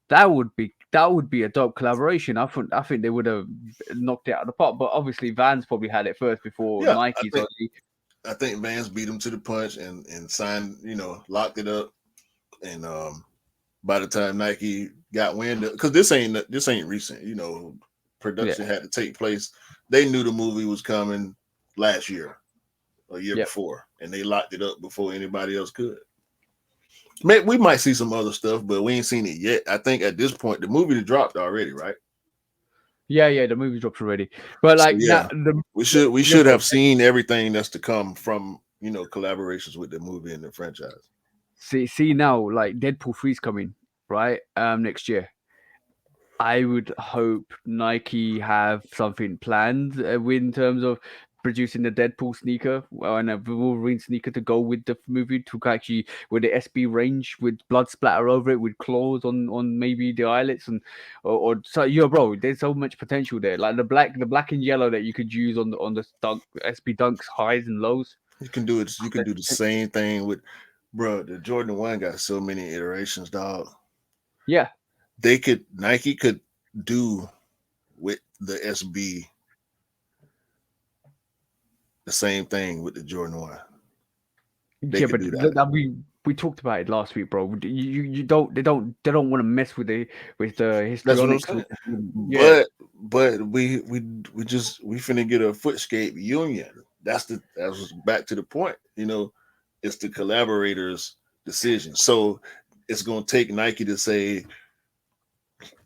that would be a dope collaboration. I think they would have knocked it out of the park. But obviously, Vans probably had it first before
Yeah,
Nike. So
I think Vans beat them to the punch and signed, locked it up. And by the time Nike got wind, because this ain't recent,
yeah,
production had to take place. They knew the movie was coming last year, a year
yep.
before, and they locked it up before anybody else could. We might see some other stuff, but we ain't seen it yet. I think at this point, the movie dropped already, right?
Yeah, the movie dropped already. But
So
like now,
yeah, we
yeah,
should
bro.
have seen everything that's to come from collaborations with the movie and the franchise.
See now, like Deadpool 3's coming, right? Next year. I would hope Nike have something planned in terms of producing the Deadpool sneaker and a Wolverine sneaker to go with the movie to actually with the SB range with blood splatter over it with claws on maybe the eyelets or so bro. There's so much potential there. Like the black and yellow that you could use on the dunk SB dunks highs and lows.
You can do it. You can do the same thing with, bro. The Jordan 1 got so many iterations, dog.
Yeah,
Nike could do with the SB the same thing with the Jordan 1. They
yeah,
could
but
do that.
we talked about it last week, bro. You don't they don't want to mess with the
That's what I'm
histrionics.
saying.
Yeah,
But we finna get a footscape union. That's back to the point. It's the collaborators' decision. So it's gonna take Nike to say,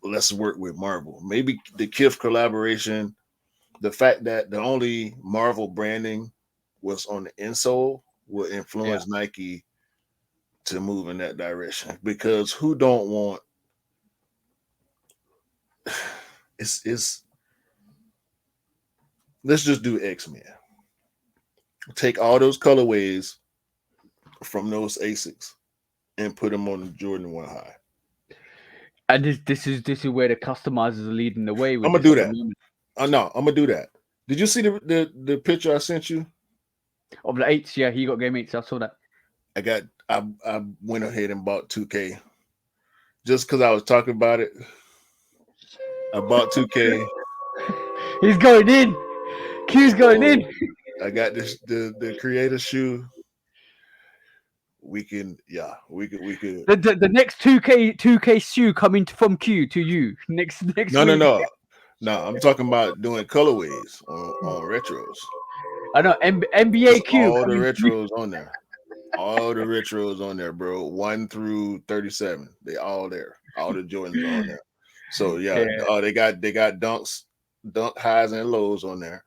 let's work with Marvel. Maybe the Kith collaboration, the fact that the only Marvel branding was on the insole will
yeah.
influence Nike to move in that direction. Because who don't want it's let's just do X-Men. Take all those colorways from those ASICs and put them on the Jordan 1 high.
And this is where the customizers are leading the way
I'm
with
gonna
this
do
at the
that.
moment.
No, I'm gonna do that. Did you see the picture I sent you?
Of the eights, yeah, he got game eights. I saw that.
I went ahead and bought 2K just because I was talking about it. I bought 2K.
He's going in. Q's going
So
in.
I got the creator shoe. We could.
The next 2K shoe coming from Q to you next
No, no,
week.
no. No, I'm talking about doing colorways on retros.
I know
There's
NBA Q
all the
coming to you.
retros on there. All the retros on there, bro. 1 through 37. They all there. All the Jordans on there. So yeah,
Yeah,
they got dunk highs and lows on there.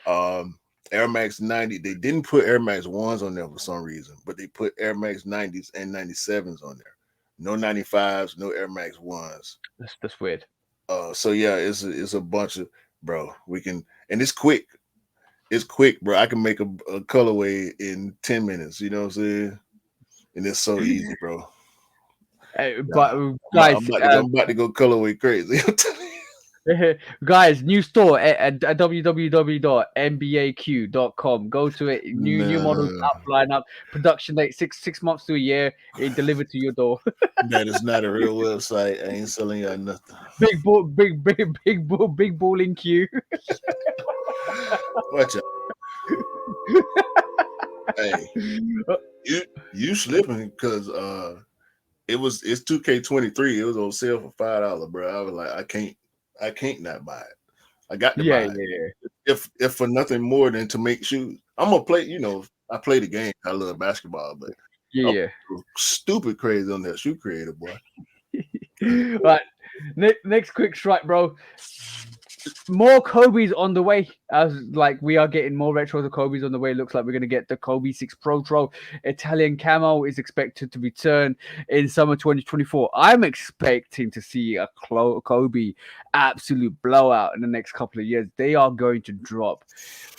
Um Air Max 90. They didn't put Air Max 1s on there for some reason, but they put Air Max 90s and 97s on there. No 95s, no Air Max 1s.
that's weird.
So yeah, it's a bunch of, bro. We can, and it's quick. It's quick, bro. I can make a colorway in 10 minutes. You know what I'm saying? And it's so easy, bro. Yeah.
But guys,
I'm about to go colorway crazy. I'm telling you.
Guys, new store at www.mbaq.com. Go to it. New models
Nah,
up, line up. Production date six months to a year. It delivered to your door.
that is not a real website. I ain't selling y'all nothing.
Big ball in queue.
Watch out. Hey, you slipping because it's 2K23. It was on sale for $5, bro. I was like, I can't not buy it. I got to
Yeah,
buy it. If for nothing more than to make shoes. I'm gonna play, I play the game. I love basketball, but I'm
yeah.
stupid crazy on that shoe creator, boy.
Right. Next quick strike, bro. More Kobe's on the way. As like we are getting more retros of Kobe's on the way. Looks like we're gonna get the Kobe 6 Pro Italian camo is expected to return in summer 2024. I'm expecting to see a Kobe absolute blowout in the next couple of years. They are going to drop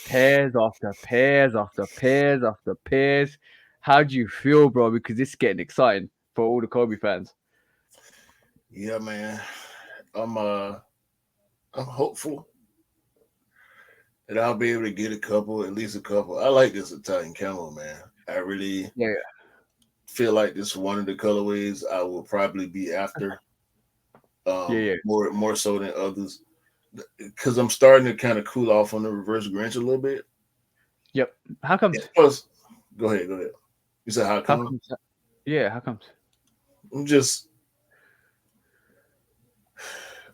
pairs after pairs after pairs after pairs. How do you feel, bro? Because it's getting exciting for all the Kobe fans.
Yeah, man. I'm uh I'm hopeful that I'll be able to get at least a couple. I like this Italian camo, man. I really
Yeah,
feel like this is one of the colorways I will probably be after,
yeah.
more so than others, because I'm starting to kind of cool off on the reverse Grinch a little bit.
Yep. How
And
comes?
plus, go ahead. You said how
How
come?
comes? Yeah, how comes?
I'm just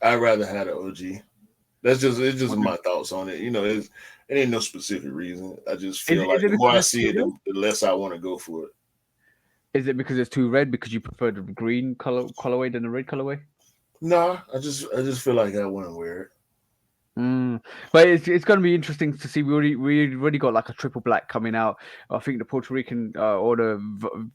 I'd rather have the OG. It's just my thoughts on it. It ain't no specific reason. I just feel
Is
like
it
the more
because
I
it's
see
too
it,
red?
the less I want to go for it.
Is it because it's too red? Because you prefer the green colorway than the red colorway?
Nah, I just feel like I want to wear it.
Mm. But it's going to be interesting to see. We already got like a triple black coming out. I think the Puerto Rican or the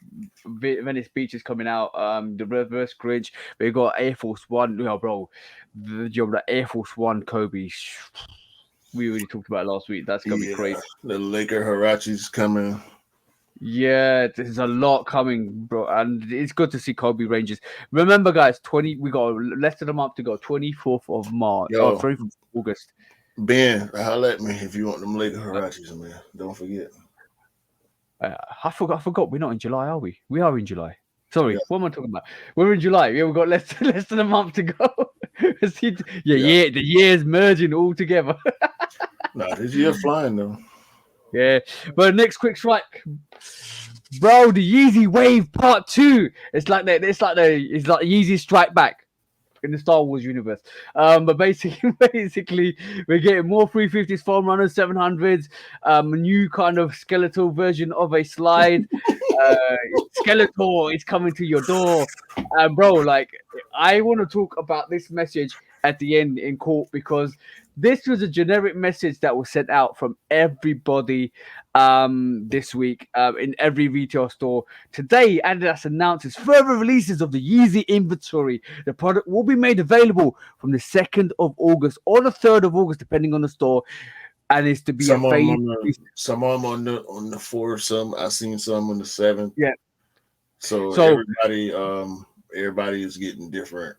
Venice Beach is coming out. The reverse Grinch. We got Air Force One. Yeah, bro, the Air Force One Kobe. We already talked about it last week. That's gonna be
Yeah,
crazy.
the Laker Harachi's coming.
Yeah, there's a lot coming, bro, and it's good to see Kobe Rangers. Remember, guys, we got less than a month to go. 24th of March, or
Yo,
24th of August.
Ben, holla at me if you want them Laker Harachis, man. Don't forget.
I forgot. We're not in July, are we? We are in July.
Yeah,
Sorry, what am I talking about? We're in July. Yeah, we've got less than a month to go.
yeah.
The year's merging all together.
Nah, this year flying though.
Yeah, but next quick strike, bro. The Yeezy Wave Part 2. It's like that. It's like Yeezy Strike Back in the Star Wars universe. But basically, we're getting more 350s, foam runners, 700s, a new kind of skeletal version of a slide. Uh, Skeletor is coming to your door, and bro, like I want to talk about this message at the end in court because this was a generic message that was sent out from everybody this week in every retail store. Today, Adidas announces further releases of the Yeezy inventory. The product will be made available from the 2nd of August or the 3rd of August, depending on the store, and is to be a
Some of them
phase.
on some of them on the fourth. Some I seen some on the seventh.
Yeah.
So
So
everybody is getting different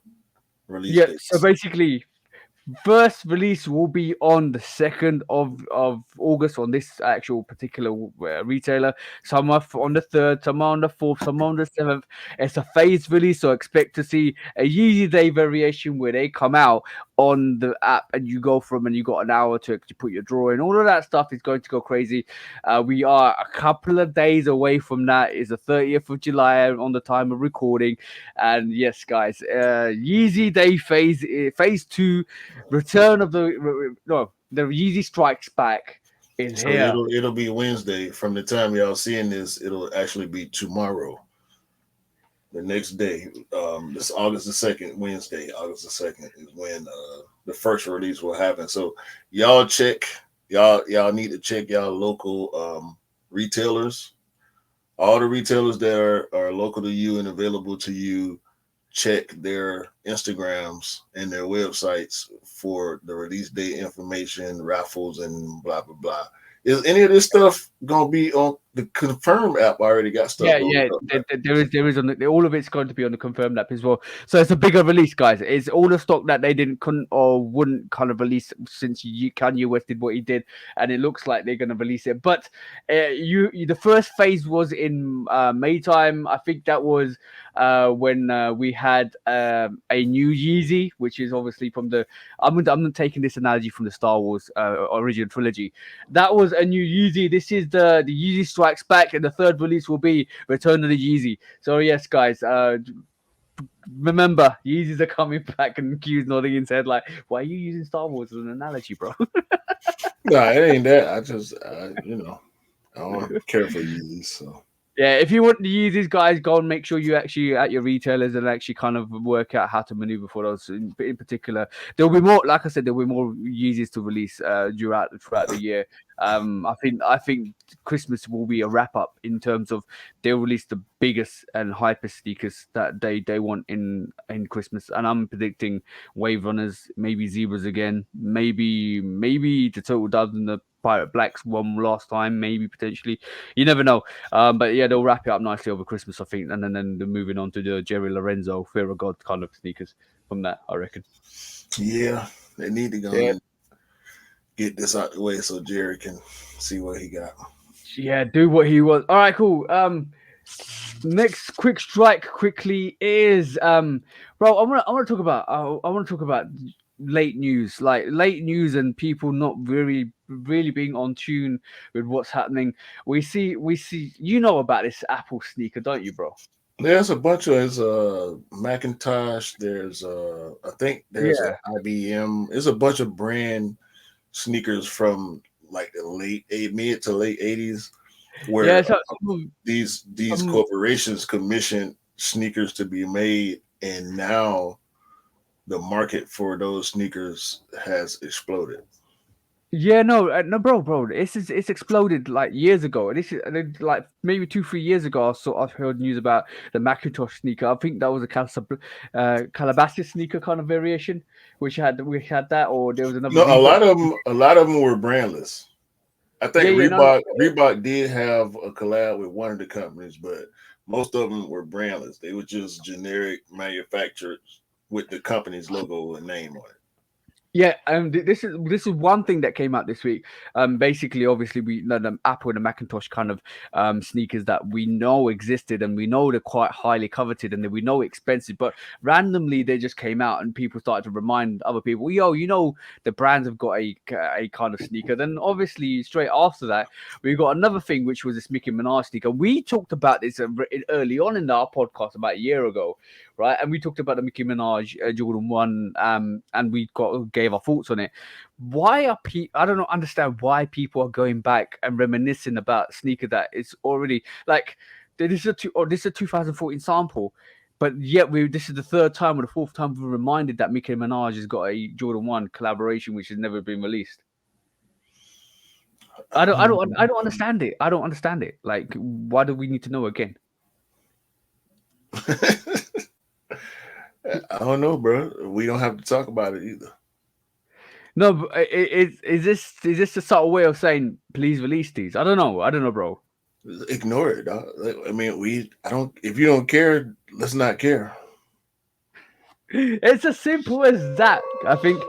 release
yeah. So
dates.
basically, first release will be on the 2nd of August on this actual particular retailer. Some are on the 3rd, some are on the 4th, some are on the 7th. It's a phased release, so expect to see a Yeezy Day variation where they come out on the app and you go from and you got an hour to put your draw in. All of that stuff is going to go crazy. We are a couple of days away from that. It's the 30th of July on the time of recording. And yes, guys, Yeezy Day phase 2. Return of the Yeezy Strikes Back is
So
here.
it'll be Wednesday. From the time y'all seeing this, it'll actually be tomorrow. The next day, this August the 2nd, Wednesday, August the 2nd is when the first release will happen. So y'all check, y'all need to check y'all local retailers. All the retailers that are local to you and available to you, check their Instagrams and their websites for the release date information, raffles, and blah blah blah. Is any of this stuff gonna be on the Confirm app. Already got stuff
Yeah,
loaded
yeah,
up. Right?
there is on all of it's going to be on the confirmed app as well. So it's a bigger release, guys. It's all the stock that they couldn't or wouldn't kind of release since Kanye West did what he did, and it looks like they're going to release it. But the first phase was in May time. I think that was when we had a new Yeezy, which is obviously from the. I'm taking this analogy from the Star Wars original trilogy. That was a new Yeezy. This is the Yeezy Strikes Back, and the third release will be Return of the Yeezy. So yes, guys, remember Yeezys are coming back, and Q's nodding his head like, "Why are you using Star Wars as an analogy, bro?"
No, it ain't that. I just, I don't care for Yeezys. So
Yeah, if you want to use these guys, go and make sure you actually at your retailers and actually kind of work out how to maneuver for those. In particular, there'll be more. Like I said, there'll be more Yeezys to release throughout the year. I think Christmas will be a wrap up in terms of they'll release the biggest and hypest sneakers that they want in Christmas, and I'm predicting Wave Runners, maybe Zebras again, maybe the Total Dubs and the Pirate Blacks one last time, maybe potentially. You never know. But yeah, they'll wrap it up nicely over Christmas, I think, and then they're moving on to the Jerry Lorenzo Fear of God kind of sneakers from that, I reckon.
yeah, they need to go
Yeah,
and get this out the way so Jerry can see what he got.
yeah, do what he was. All right, cool. Next quick strike quickly is bro. I want to talk about late news, like late news, and people not really being on tune with what's happening. We see. You know about this Apple sneaker, don't you, bro?
There's a bunch of there's Macintosh. There's I think there's a
Yeah.
IBM. There's a bunch of brand sneakers from like the mid to late '80s
Yeah.
where
So
these
some
corporations commission sneakers to be made, and now the market for those sneakers has exploded.
Yeah, no, no, bro. It's exploded like years ago. This is like maybe 2 3 years ago. I've heard news about the Macintosh sneaker. I think that was a Calabasas sneaker kind of variation, which we had that, or there was another
No,
Reebok.
a lot of them were brandless. I
Yeah,
think
yeah, no,
Reebok did have a collab with one of the companies, but most of them were brandless. They were just generic manufactured with the company's logo and name on it.
yeah, this is one thing that came out this week. Basically, obviously, we know the Apple and the Macintosh kind of sneakers that we know existed, and we know they're quite highly coveted, and that we know expensive. But randomly, they just came out, and people started to remind other people, "Yo, the brands have got a kind of sneaker." Then, obviously, straight after that, we got another thing, which was this Mickey Minaj sneaker. We talked about this early on in our podcast about a year ago, right? And we talked about the Nicki Minaj Jordan 1, and we gave our thoughts on it. Why are I don't know, understand why people are going back and reminiscing about a sneaker that is already like this is a 2014 sample. But yet this is the third time or the fourth time we're reminded that Nicki Minaj has got a Jordan 1 collaboration which has never been released. I don't understand it. I don't understand it. Like, why do we need to know again?
I don't know, bro. We don't have to talk about it either.
No, but is this a subtle way of saying please release these? I don't know, bro.
Ignore it. Dog. I mean, I don't. If you don't care, let's not care.
It's as simple as that. I think.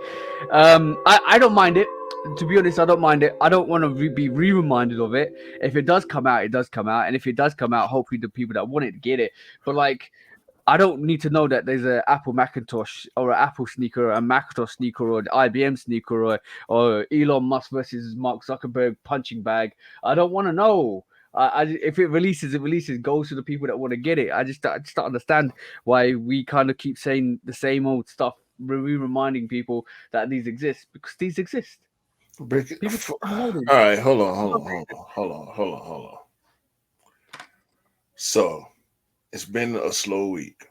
I don't mind it. To be honest, I don't mind it. I don't want to be reminded of it. If it does come out, it does come out, and if it does come out, hopefully the people that want it get it. But like, I don't need to know that there's an Apple Macintosh or an Apple sneaker, or a Macintosh sneaker, or an IBM sneaker, or Elon Musk versus Mark Zuckerberg punching bag. I don't want to know. If it releases, it releases. Goes to the people that want to get it. I just don't understand why we kind of keep saying the same old stuff, reminding people that these exist because these exist.
Break it.
People don't know
All
them.
right, hold on. So it's been a slow week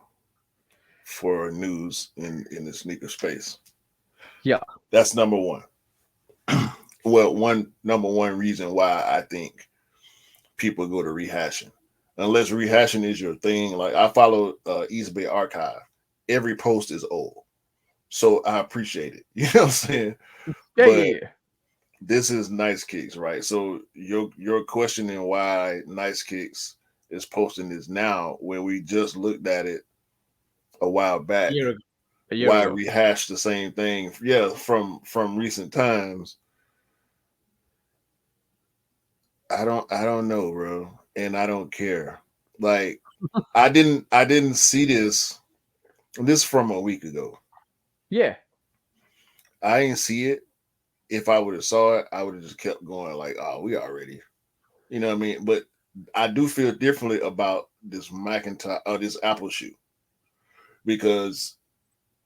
for news in the sneaker space.
Yeah,
That's number one. Well, number one reason why I think people go to rehashing, unless rehashing is your thing. Like I follow East Bay Archive. Every post is old, so I appreciate it. You know what I'm saying?
yeah,
But
yeah, yeah.
this is Nice Kicks, right? So you're questioning why Nice Kicks is posting this now when we just looked at it a while
A
back.
year ago. A year
Why
ago.
rehash the same thing? Yeah, from recent times. I don't know, bro, and I don't care. Like I didn't see this. This from a week ago.
Yeah.
I didn't see it. If I would have saw it, I would have just kept going. Like, oh, we already, you know what I mean. But I do feel differently about this Macintosh or this Apple shoe because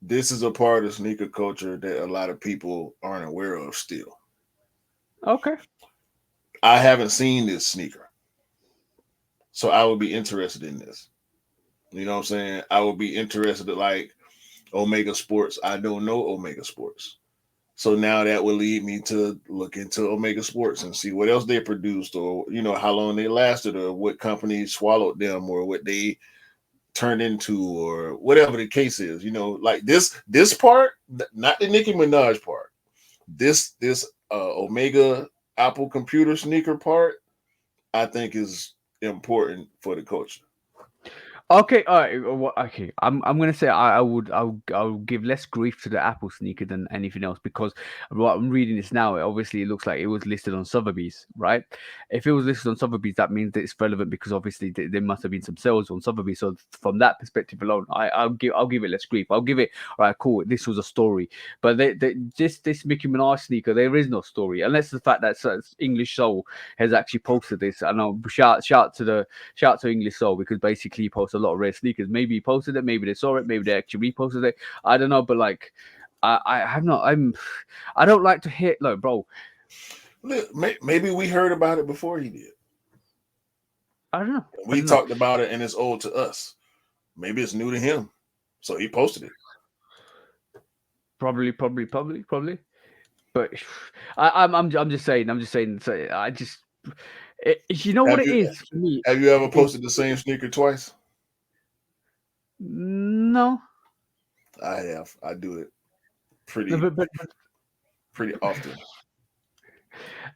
this is a part of sneaker culture that a lot of people aren't aware of still.
Okay.
I haven't seen this sneaker, so I would be interested in this. You know what I'm saying? I would be interested in like Omega Sports. I don't know Omega Sports. So now that will lead me to look into Omega Sports and see what else they produced or how long they lasted or what companies swallowed them or what they turned into or whatever the case is. Like this part, not the Nicki Minaj part. This Omega Apple computer sneaker part, I think is important for the culture.
Okay, all right. Okay, I'm gonna say I'll give less grief to the Apple sneaker than anything else because what I'm reading this now, obviously it looks like it was listed on Sotheby's, right? If it was listed on Sotheby's, that means that it's relevant because obviously there must have been some sales on Sotheby's. So from that perspective alone, I'll give it less grief. I'll give it all right. Cool. This was a story, but this Mickey Minaj sneaker, there is no story unless the fact that English Soul has actually posted this. I know shout to English Soul because basically he posts a lot of rare sneakers. Maybe he posted it, maybe they saw it, maybe they actually reposted it. I don't know, but like I have not. I don't like to hit. Look, bro.
Maybe we heard about it before he did.
I don't know. I
We
don't know.
talked about it and it's old to us. Maybe it's new to him. So he posted it.
Probably. But I'm just saying. I'm just saying. So I just. You know what
Have
it
you
is for me.
have you ever
It's
posted the same sneaker twice?
no,
I have. I do it
no,
pretty
but
pretty often.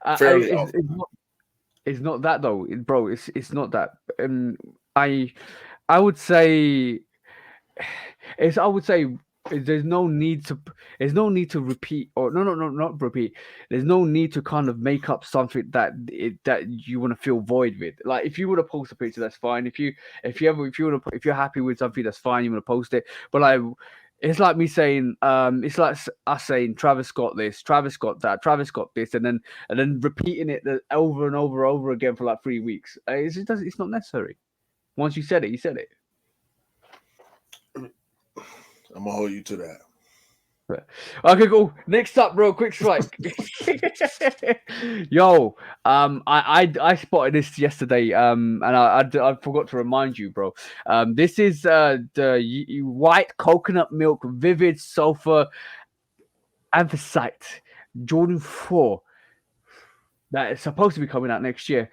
I
Fairly often.
it's not that though, bro. It's not that. I I would say it's I would say there's no need to repeat or no not repeat. There's no need to kind of make up something that you want to feel void with. Like if you want to post a picture, that's fine. If you're happy with something, that's fine. You want to post it, but like. It's like me saying, it's like us saying Travis got this, Travis got that, Travis got this, and then repeating it over and over again for like 3 weeks. It's not necessary. Once you said it, you said it.
I'm gonna hold you to that.
Right. Okay, cool. Next up, bro, quick strike. Yo, I spotted this yesterday, and I forgot to remind you, bro. This is the white coconut milk vivid sulfur anthracite Jordan 4 that is supposed to be coming out next year.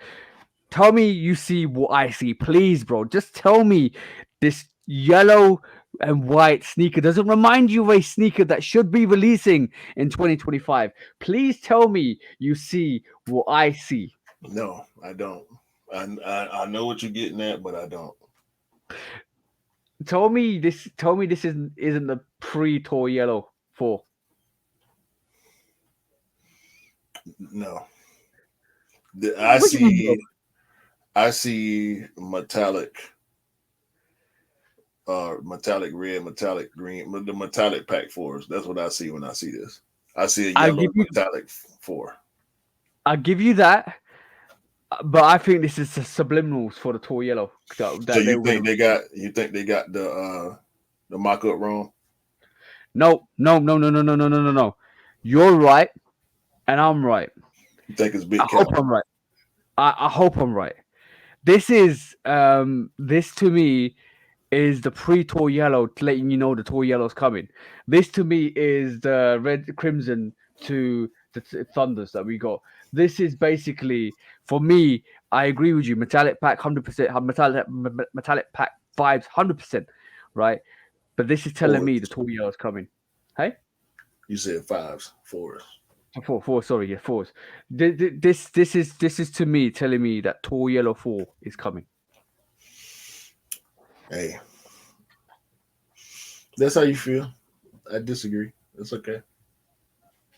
Tell me you see what I see, please, bro. Just tell me this yellow and white sneaker doesn't remind you of a sneaker that should be releasing in 2025. Please tell me you see what I see.
No, I don't. I know what you're getting at, but I don't.
Tell me this isn't the pre-tour yellow 4.
No. I
What do you mean, bro?
see I see metallic red, metallic green, the metallic pack fours. That's what I see when I see this. I see a
I
yellow
give you
metallic four.
I give you that, but I think this is the subliminals for the tour yellow
So
that they were gonna.
you think they got the mock up wrong?
No, no, no, no, no, no, no, no, no, no. You're right, and I'm right.
You think it's
I
big
hope
cap?
I'm right. I hope I'm right. This to me is the pre-tour yellow to letting you know the tour yellow's coming. This to me is the red crimson to the thunders that we got. This is basically for me. I agree with you. Metallic pack, 100%. Metallic pack vibes, 100%. Right, but this is telling
Fours.
me the tour yellow's coming. Hey,
You said fives, fours.
Four. Sorry, yeah, fours. This is to me telling me that tall yellow 4 is coming.
Hey, that's how you feel. I disagree. It's okay.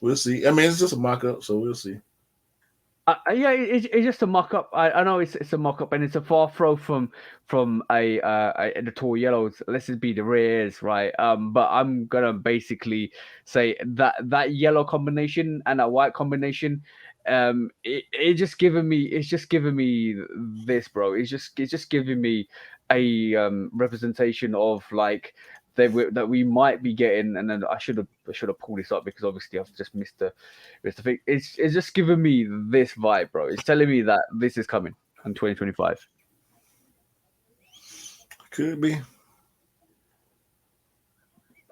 We'll see. I mean, it's just a mock up, so we'll see.
Yeah, it's just a mock up. I know it's a mock up, and it's a far throw from the tall yellows. Let's just be the rares, right? But I'm gonna basically say that yellow combination and that white combination, it's just giving me this, bro. It's just giving me a representation of like that we might be getting, and then I should have pulled this up because obviously I've just missed the thing. It's just giving me this vibe, bro. It's telling me that this is coming in 2025.
Could be.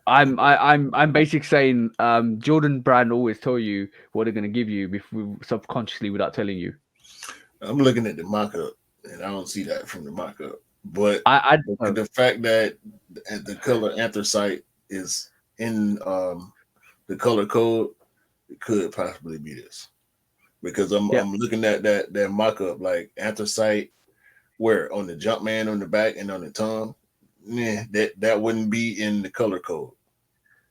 I'm basically saying Jordan Brand always tell you what they're gonna give you before, subconsciously without telling you.
I'm looking at the mock up, and I don't see that from the mock up. But
I
the fact that the color anthracite is in the color code, it could possibly be this. Because
yeah.
I'm looking at that mock up like anthracite where on the Jumpman on the back and on the tongue, that wouldn't be in the color code.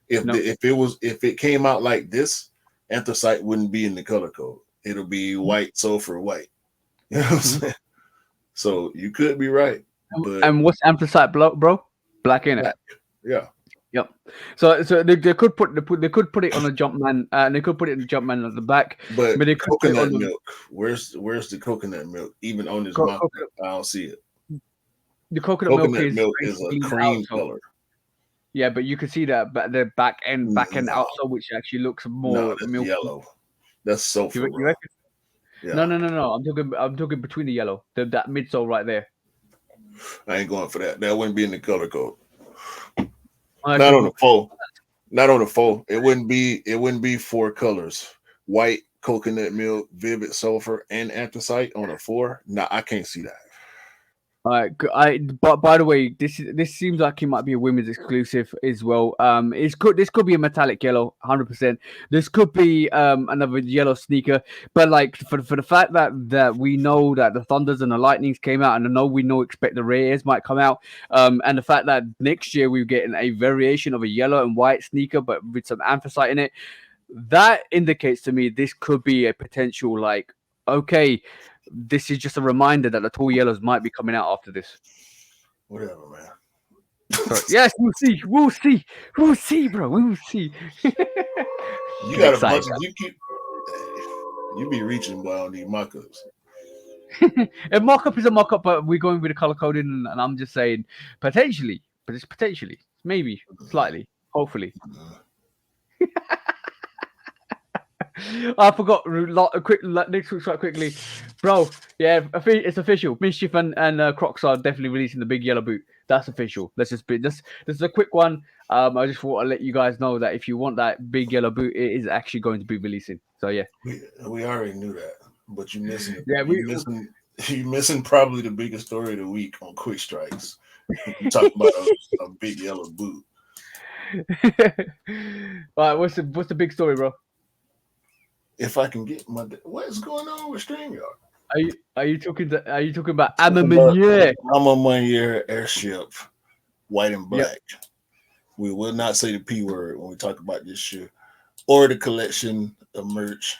No.
If it came out like this, anthracite wouldn't be in the color code. It'll be white sulfur white. You know what I'm saying? So you could be right, but
And what's anthracite, bro? Black in it.
black. Yeah.
Yep. So they could put it on a Jumpman, and they could put it in the Jumpman at the back,
But
but they could put it
coconut
on the
milk, where's the coconut milk? Even on this
co-
mock
coconut,
up, I don't see it.
the coconut milk
Coconut
is
milk is a
basically the
cream
outsole.
color.
Yeah, but you can see that the back end
No,
outsole, which actually looks
no,
more
that's
milky.
yellow. That's sulfur,
You
bro.
reckon? No,
Yeah,
no, no, no. I'm talking between the yellow, that midsole right there.
I ain't going for that. That wouldn't be in the color code.
Okay,
Not on the
cool.
four. Not on the four. It wouldn't be. It wouldn't be four colors: white, coconut milk, vivid sulfur, and anthracite on a four. Nah, I can't see that.
But by the way, this seems like it might be a women's exclusive as well. This could be a metallic yellow, 100%. This could be another yellow sneaker, but like for the fact that we know that the Thunders and the Lightnings came out, and I know we know expect the Rares might come out, and the fact that next year we're getting a variation of a yellow and white sneaker, but with some anthracite in it, that indicates to me this could be a potential like, okay, this is just a reminder that the tall yellows might be coming out after this.
Whatever, man.
So yes, we'll see, bro, we'll see.
You
Get
got a
excited.
bunch of you keep. You be reaching boy on these mock-ups.
A mock-up is a mock-up, but we're going with the color coding, and I'm just saying potentially, but it's potentially, maybe, slightly, hopefully. I forgot. A quick next week's quite quickly, bro. Yeah, it's official. Mischief and Crocs are definitely releasing the big yellow boot. That's official. Let's just be this. This is a quick one. I just thought I'd let you guys know that if you want that big yellow boot, it is actually going to be releasing. So yeah,
We already knew that, but you missing
yeah,
you missing probably the biggest story of the week on Quick Strikes. You talk about a big yellow boot.
All right, what's the big story, bro?
If I can get my what's going on with StreamYard?
Are you talking about
Talking
Amma
about
Meunier?
I'm a 1 year airship, white and
Yep.
black. We will not say the P word when we talk about this shit. Or the collection of merch.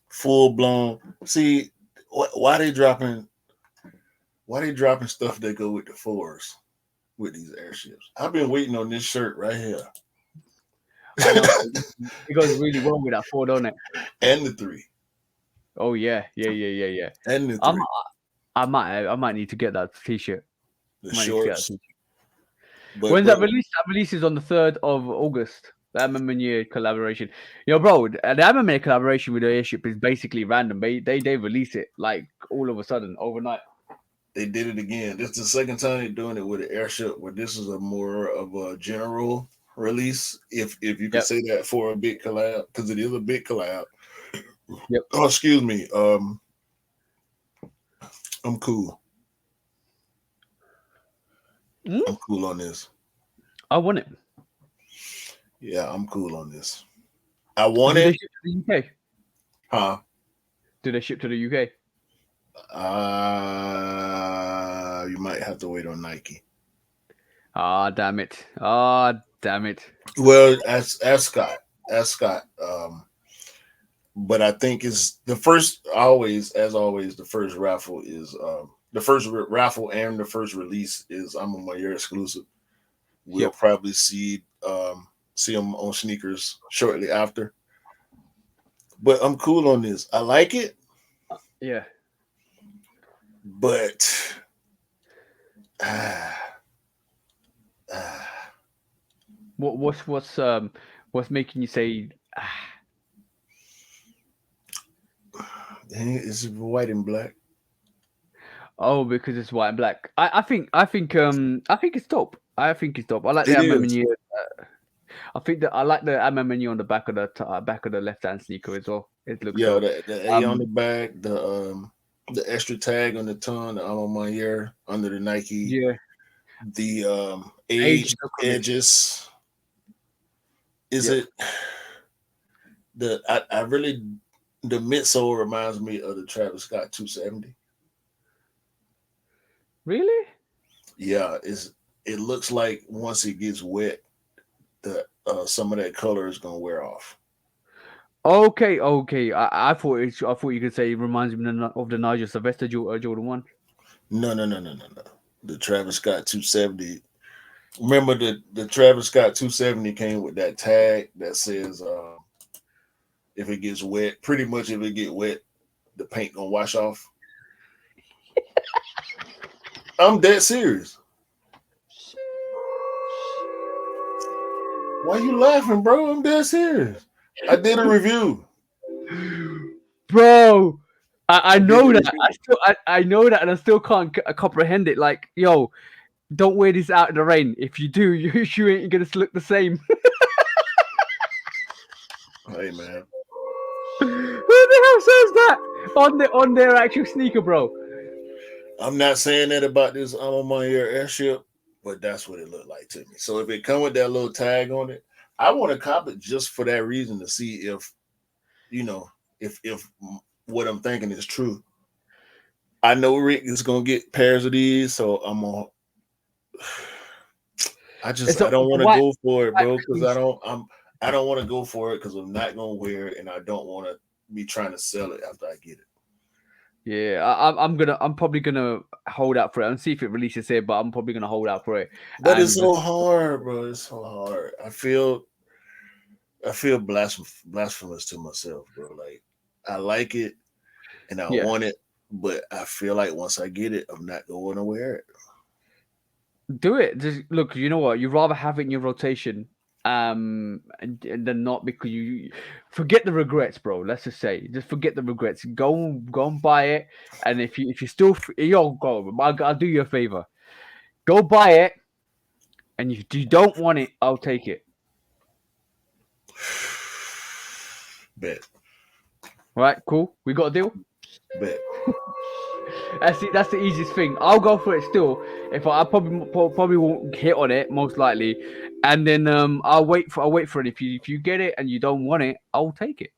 Full blown. See, why they dropping stuff that go with the fours with these airships? I've been waiting on this shirt right here.
I know it goes really well with that 4, don't it?
And the 3.
Oh yeah.
And the 3.
I might need to get that t-shirt.
The
I might need to get that
shorts.
t-shirt.
But
When's that released? That releases on the 3rd of August. The MMA collaboration. Yo, bro, the MMA collaboration with the airship is basically random. They release it like all of a sudden overnight.
they did it again. This is the second time they're doing it with an airship where this is a more of a general release, if you could
Yep.
say that for a big collab, because it is a big collab.
Yep.
Oh, excuse me. I'm cool. I'm cool on this.
I want it.
Yeah, I'm cool on this. I want
Do they
it.
ship to the UK?
Huh?
Do they ship to the UK?
You might have to wait on Nike.
Ah, damn it. Ah, damn it.
Well, as Scott, as Scott. But I think it's the first. Always, as always, the first raffle is the first raffle and the first release is I'm on my year exclusive. We'll
Yep.
probably see them on sneakers shortly after. But I'm cool on this. I like it,
Yeah.
but ah, ah,
What's making you say
it's white and black.
oh, because it's white and black? I think it's dope. I think it's dope. I like the
It
ammo
is.
menu. I think that I like the ammo menu on the back of the left hand sneaker as well. It looks
Yeah,
dope.
the A on the
Um,
back, the extra tag on the tongue, the I'm on my ear under the Nike,
yeah,
the
age
age
look on it.
edges. Is
Yep.
it I really the midsole reminds me of the Travis Scott 270.
Really?
Yeah, it looks like once it gets wet, the some of that color is gonna wear off.
Okay, okay. I thought you could say it reminds me of the Nigel Sylvester Jordan one.
No, no, no, no, no, no. The Travis Scott 270. Remember the Travis Scott 270 came with that tag that says if it gets wet, pretty much if it get wet, the paint gonna wash off. I'm dead serious. Why you laughing, bro? I'm dead serious. I did a review.
Bro, I
I did a
know that.
review.
I know that, and I still can't comprehend it. Like, yo, don't wear this out in the rain. If you do, you ain't gonna look the same.
Hey man,
Who the hell says that on their actual sneaker, bro?
I'm not saying that about this I'm on my ear airship, but that's what it looked like to me. So if it come with that little tag on it, I want to cop it just for that reason to see if you know if what I'm thinking is true. I know Rick is gonna get pairs of these, so I'm gonna.
It's
I
a
don't want to
white
go for it,
white
bro, because
exclusive.
I don't want to go for it because I'm not gonna wear it, and I don't want to be trying to sell it after I get it.
Yeah, I'm probably gonna hold out for it and see if it releases here, but I'm probably gonna hold out for it.
But it's
And
so hard, bro. It's so hard. I feel blasphemous to myself, bro. Like I like it and I
yeah,
want it, but I feel like once I get it, I'm not going to wear it.
do it. Just look, you know what? You'd rather have it in your rotation, and than not because you forget the regrets, bro. Let's just say, just forget the regrets. Go and buy it, and if you still yo go, I'll do you a favor. Go buy it, and if you don't want it, I'll take it.
Bet,
All right, cool. We got a deal.
bet.
That's the easiest thing. I'll go for it still. If I probably won't hit on it, most likely, and then I'll wait for it. If you get it and you don't want it, I'll take it.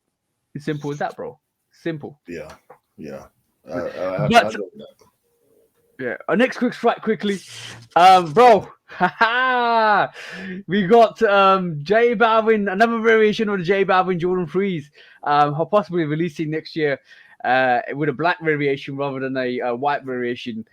It's simple as that, bro. Simple.
Yeah, yeah. I
But
go with that.
yeah, our next quick strike quickly, bro. We got J Balvin, another variation of the J Balvin Jordan Freeze, possibly releasing next year, with a black variation rather than a white variation.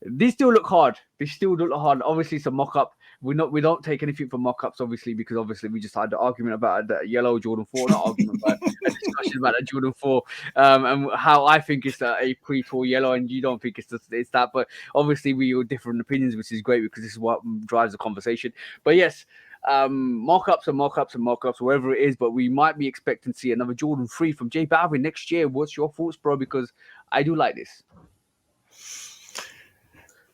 These still look hard. They still look hard. Obviously, it's a mock-up. We don't take anything from mock-ups, obviously, because obviously we just had the argument about the yellow Jordan 4, not argument, but a discussion about the Jordan 4, and how I think it's a pre-tour yellow, and you don't think it's that. But obviously, we have different opinions, which is great because this is what drives the conversation. But yes, mock-ups and mock-ups and mock-ups, wherever it is. But we might be expecting to see another Jordan 3 from J Balvin next year. What's your thoughts, bro? Because I do like this.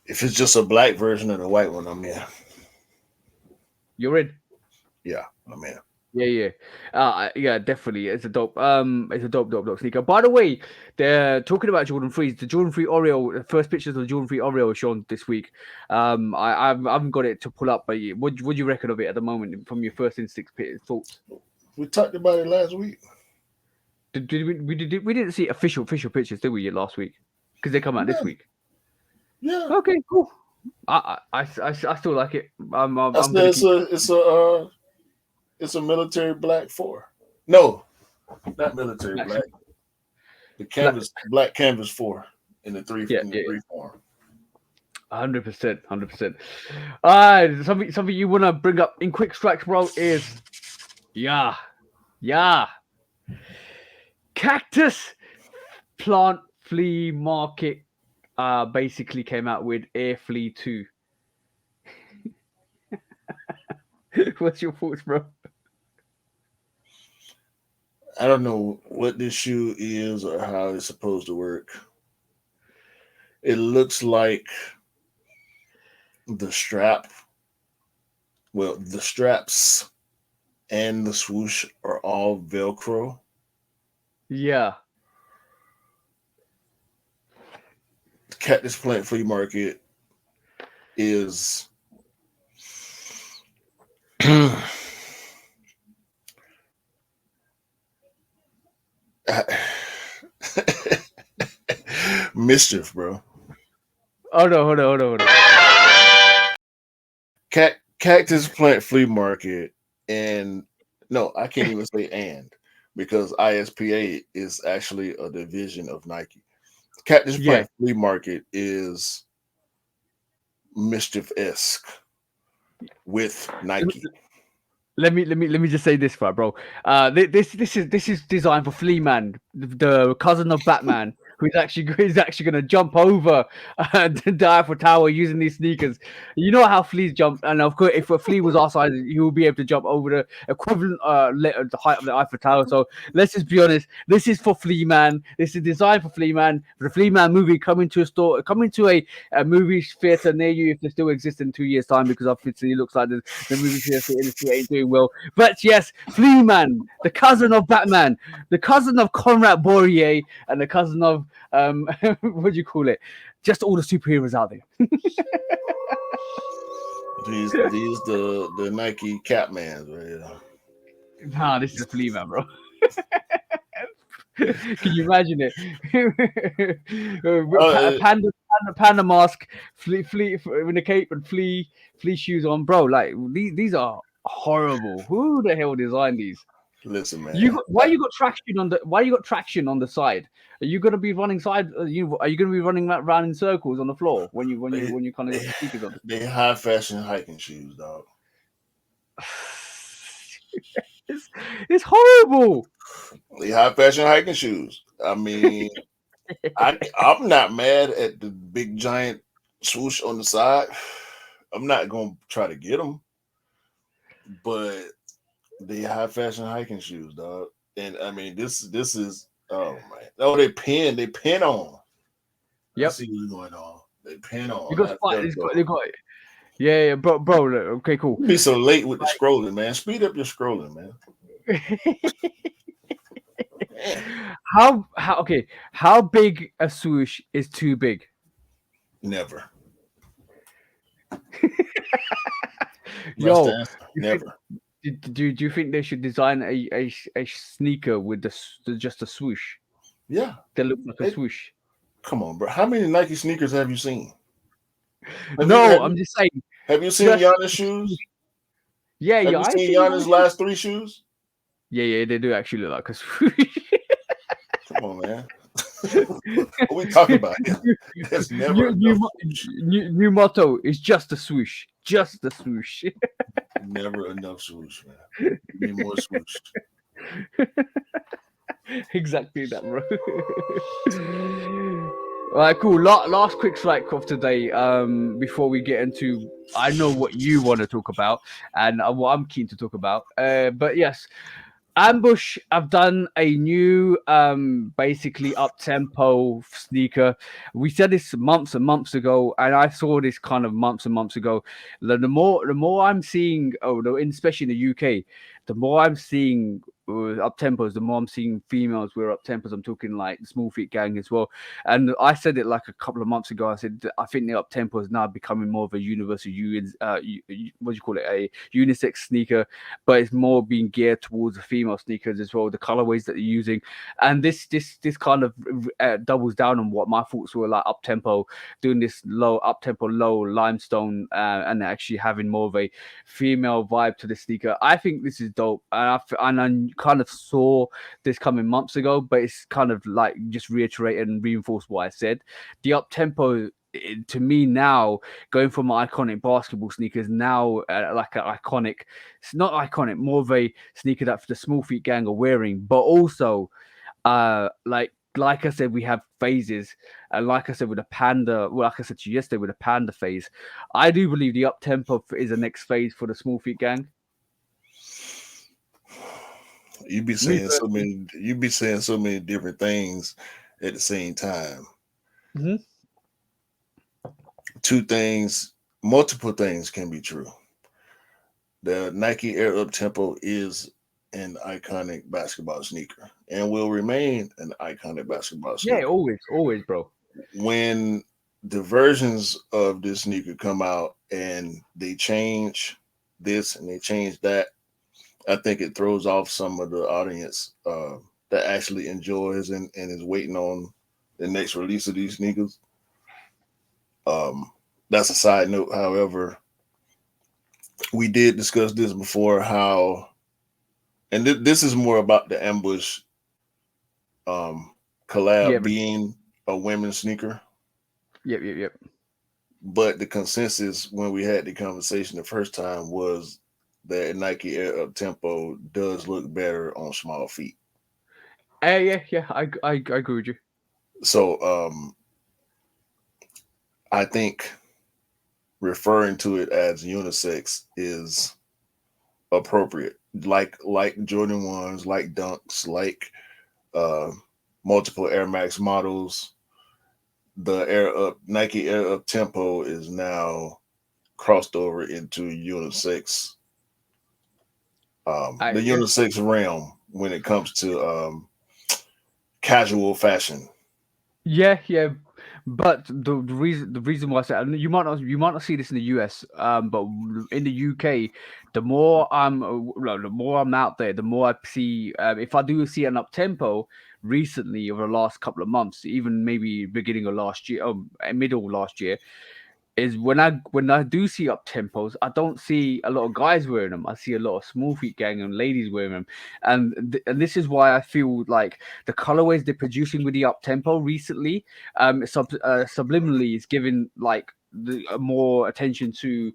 If it's just a black version of the white one, I'm in.
You're in.
Yeah, I'm in.
Yeah, yeah, yeah, definitely. It's a dope sneaker. By the way, they're talking about Jordan 3s. The Jordan 3 Oreo, the first pictures of the Jordan 3 Oreo are shown this week. I haven't got it to pull up, but what do you reckon of it at the moment from your first instinct thoughts?
We talked about it last week.
We didn't see official pictures, did we, last week? Because they come out this
Yeah,
week.
yeah.
Okay, cool. I still like it.
I
I'm
said
gonna keep.
it's a military black 4. No, not military
Black,
black. The
black,
canvas black canvas 4 in the three
yeah,
in the
yeah,
three form.
100%, 100%. Something you wanna bring up in quick strikes, bro, is yeah, yeah, cactus plant flea market. Basically came out with Air Flea 2. What's your thoughts, bro?
I don't know what this shoe is or how it's supposed to work. It looks like the strap, well, the straps and the swoosh are all Velcro.
Yeah.
Cactus Plant Flea Market is mischief, bro.
Oh no, hold on.
Cactus Plant Flea Market, and no, I can't even say and because ISPA is actually a division of Nike. Cactus
Yeah.
Plant Flea Market is mischief esque with Nike.
Let me just say this, right, bro. This is designed for Flea Man, the cousin of Batman, who's actually gonna jump over the Eiffel Tower using these sneakers. You know how fleas jump, and of course, if a flea was our size, he would be able to jump over the equivalent the height of the Eiffel Tower. So let's just be honest. This is for Flea Man. This is designed for Flea Man. For the Flea Man movie coming to a store, coming to a movie theater near you if they still exist in 2 years' time, because obviously it looks like the movie theater industry ain't doing well. But yes, Flea Man, the cousin of Batman, the cousin of Conrad Boyer, and the cousin of what do you call it? Just all the superheroes out there.
These the Nike Catmans right here.
Nah, this is a Flea Man, bro. Can you imagine it?
Uh,
Panda mask, flea with a cape and flea shoes on, bro. Like these are horrible. Who the hell designed these?
Listen,
You
man.
got, why you got traction on the side? Are you gonna be running side? Are you gonna be running around in circles on the floor when you
They,
kind of
they,
got the sneakers on?
they high fashion hiking shoes, dog.
it's it's horrible.
They high fashion hiking shoes. I mean, I'm not mad at the big giant swoosh on the side. I'm not gonna try to get them, but they high fashion hiking shoes, dog. And I mean, this is oh man. Oh, they pin on. I
Yep.
see what's going on. They pin
You
on,
got
not
spike.
Velcro.
They got yeah, bro. Look, okay, cool.
You be so late with the scrolling, man. Speed up your scrolling, man. Man,
How okay? How big a swoosh is too big?
never. That's the
Yo,
answer.
you think,
Never.
do you think they should design a sneaker with just a swoosh
Yeah.
that looks like a
They,
swoosh?
come on, bro. How many Nike sneakers have you seen? Have you
No,
have
I'm
you,
just saying.
have you seen
Just
Giannis shoes?
yeah,
Have
yeah.
you
I
seen
see you.
Giannis' last 3 shoes?
Yeah, they do actually look like a swoosh.
Come on, man. What we talking about here? There's never enough swoosh.
New motto is just a swoosh, just a swoosh.
Never enough swoosh, man. Give me more swoosh.
Exactly that, bro. All right, cool. Last quick strike of today. Before we get into, I know what you want to talk about, and what I'm keen to talk about. But yes, Ambush have done a new basically up tempo sneaker. We said this months and months ago, and I saw this kind of months and months ago. The more I'm seeing, especially in the UK, the more I'm seeing up tempos, the more I'm seeing females wear up tempos. I'm talking like the small feet gang as well. And I said it like a couple of months ago. I said that I think the up tempo is now becoming more of a universal, what do you call it, a unisex sneaker, but it's more being geared towards the female sneakers as well. The colorways that they're using, and this kind of doubles down on what my thoughts were like up tempo, doing this low up tempo, low limestone, and actually having more of a female vibe to the sneaker. I think this is dope, and I kind of saw this coming months ago, but it's kind of like just reiterated and reinforced what I said. The up tempo. To me now, going from iconic basketball sneakers now like an iconic, it's not iconic, more of a sneaker that the small feet gang are wearing, but also like I said, we have phases, and like I said with the panda, well, like I said to you yesterday with the panda phase, I do believe the up tempo is the next phase for the small feet gang.
You be
Me
saying so
personally.
many. You be saying so many different things at the same time.
Mhm.
Two things, multiple things can be true. The Nike Air Up Tempo is an iconic basketball sneaker and will remain an iconic basketball
Yeah,
sneaker.
always, bro.
When the versions of this sneaker come out and they change this and they change that, I think it throws off some of the audience that actually enjoys and is waiting on the next release of these sneakers. Um, that's a side note. However, we did discuss this before how, and this is more about the ambush um,
Yeah,
collab being a women's sneaker.
yep.
But the consensus when we had the conversation the first time was that Nike Air Up Tempo does look better on small feet.
Yeah. I agree with you.
So I think referring to it as unisex is appropriate. Like Jordan ones, like Dunks, like uh, multiple Air Max models. The Air Up Nike Air Up Tempo is now crossed over into unisex, the
Yeah.
unisex realm when it comes to casual fashion.
Yeah. But the reason why I said, and you might not see this in the US, but in the UK, the more I'm out there, the more I see. If I do see an up tempo recently over the last couple of months, even maybe beginning of last year, middle of last year, is when I do see up tempos, I don't see a lot of guys wearing them. I see a lot of small feet gang and ladies wearing them, and this is why I feel like the colorways they're producing with the up tempo recently, subliminally is giving like more attention to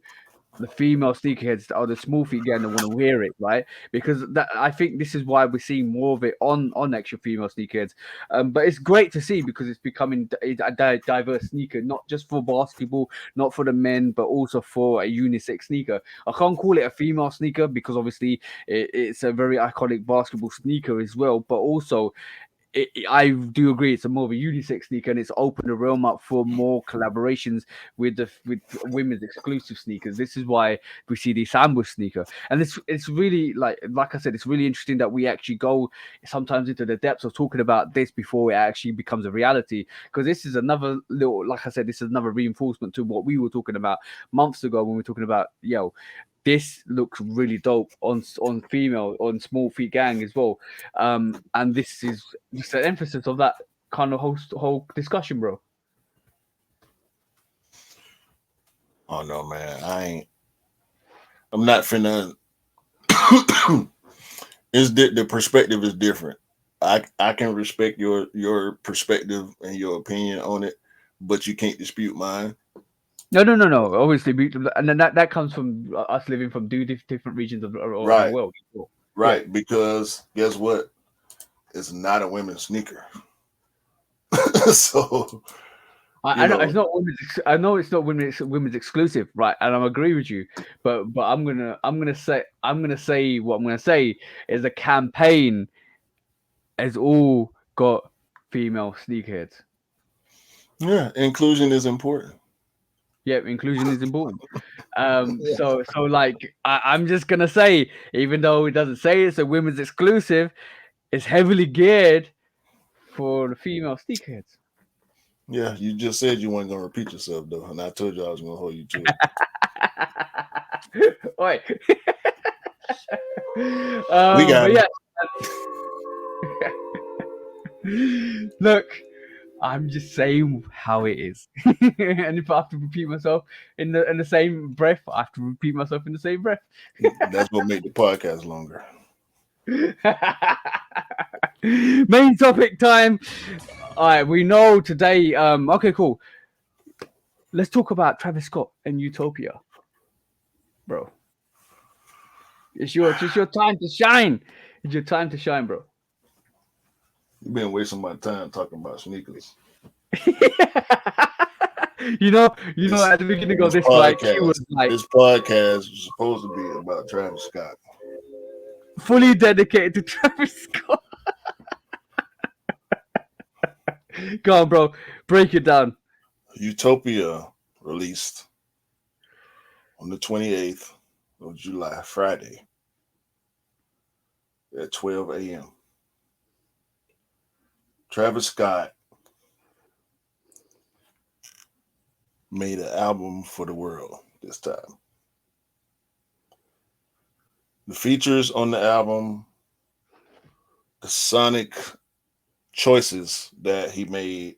the female sneakerheads or the small feet gang that want to wear it, right? Because that I think this is why we're seeing more of it on actual female sneakerheads. But it's great to see because it's becoming a diverse sneaker, not just for basketball, not for the men, but also for a unisex sneaker. I can't call it a female sneaker because obviously it's a very iconic basketball sneaker as well, but also I do agree it's a more of a unisex sneaker and it's opened the realm up for more collaborations with women's exclusive sneakers. This is why we see the ambush sneaker, and it's really like I said, it's really interesting that we actually go sometimes into the depths of talking about this before it actually becomes a reality. Because this is another little, like I said, this is another reinforcement to what we were talking about months ago when we were talking about this looks really dope on female on small feet gang as well, and this is just an emphasis of that kind of whole discussion, bro.
Oh no, man, I ain't. I'm not finna. The perspective is different. I can respect your perspective and your opinion on it, but you can't dispute mine.
No. Obviously, and then that comes from us living from two different regions of the
Right,
world. Yeah,
right. Because guess what? It's not a women's sneaker. So you
I know it's
know,
not women's. I know it's not women's exclusive, right? And I agree with you, but I'm gonna say what I'm gonna say is the campaign has all got female sneakerheads.
yeah, inclusion is important.
Yeah, inclusion is important. So like I'm just gonna say, even though it doesn't say it's a women's exclusive, it's heavily geared for the female sneakerheads.
Yeah, you just said you weren't gonna repeat yourself though, and I told you I was gonna hold you to it.
Oi.
We got
But
him.
yeah, look, I'm just saying how it is. And if I have to repeat myself in the same breath, I have to repeat myself in the same breath.
That's what make the podcast longer.
Main topic time. All right, we know today. Okay, cool. Let's talk about Travis Scott and Utopia, bro. It's your time to shine. It's your time to shine, bro.
You've been wasting my time talking about sneakers.
you know,
This
at the beginning of
this
this, like he
podcast,
was like
this podcast was supposed to be about Travis Scott.
fully dedicated to Travis Scott. Go on, bro. Break it down.
Utopia released on the 28th of July, Friday at 12 a.m. Travis Scott made an album for the world this time. The features on the album, the sonic choices that he made,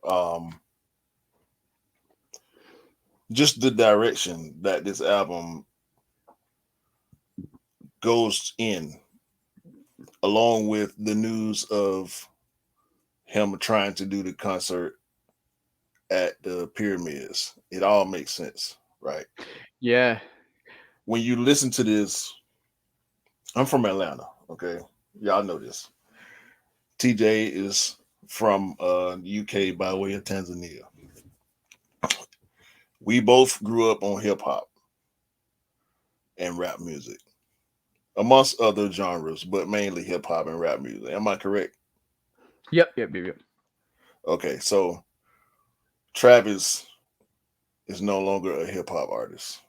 um, just the direction that this album goes in, along with the news of him trying to do the concert at the pyramids. It all makes sense, right?
Yeah.
When you listen to this, I'm from Atlanta, okay? Y'all know this. TJ is from UK by way of Tanzania. We both grew up on hip hop and rap music, amongst other genres, but mainly hip hop and rap music. Am I correct?
Yep.
Okay, so Travis is no longer a hip hop artist.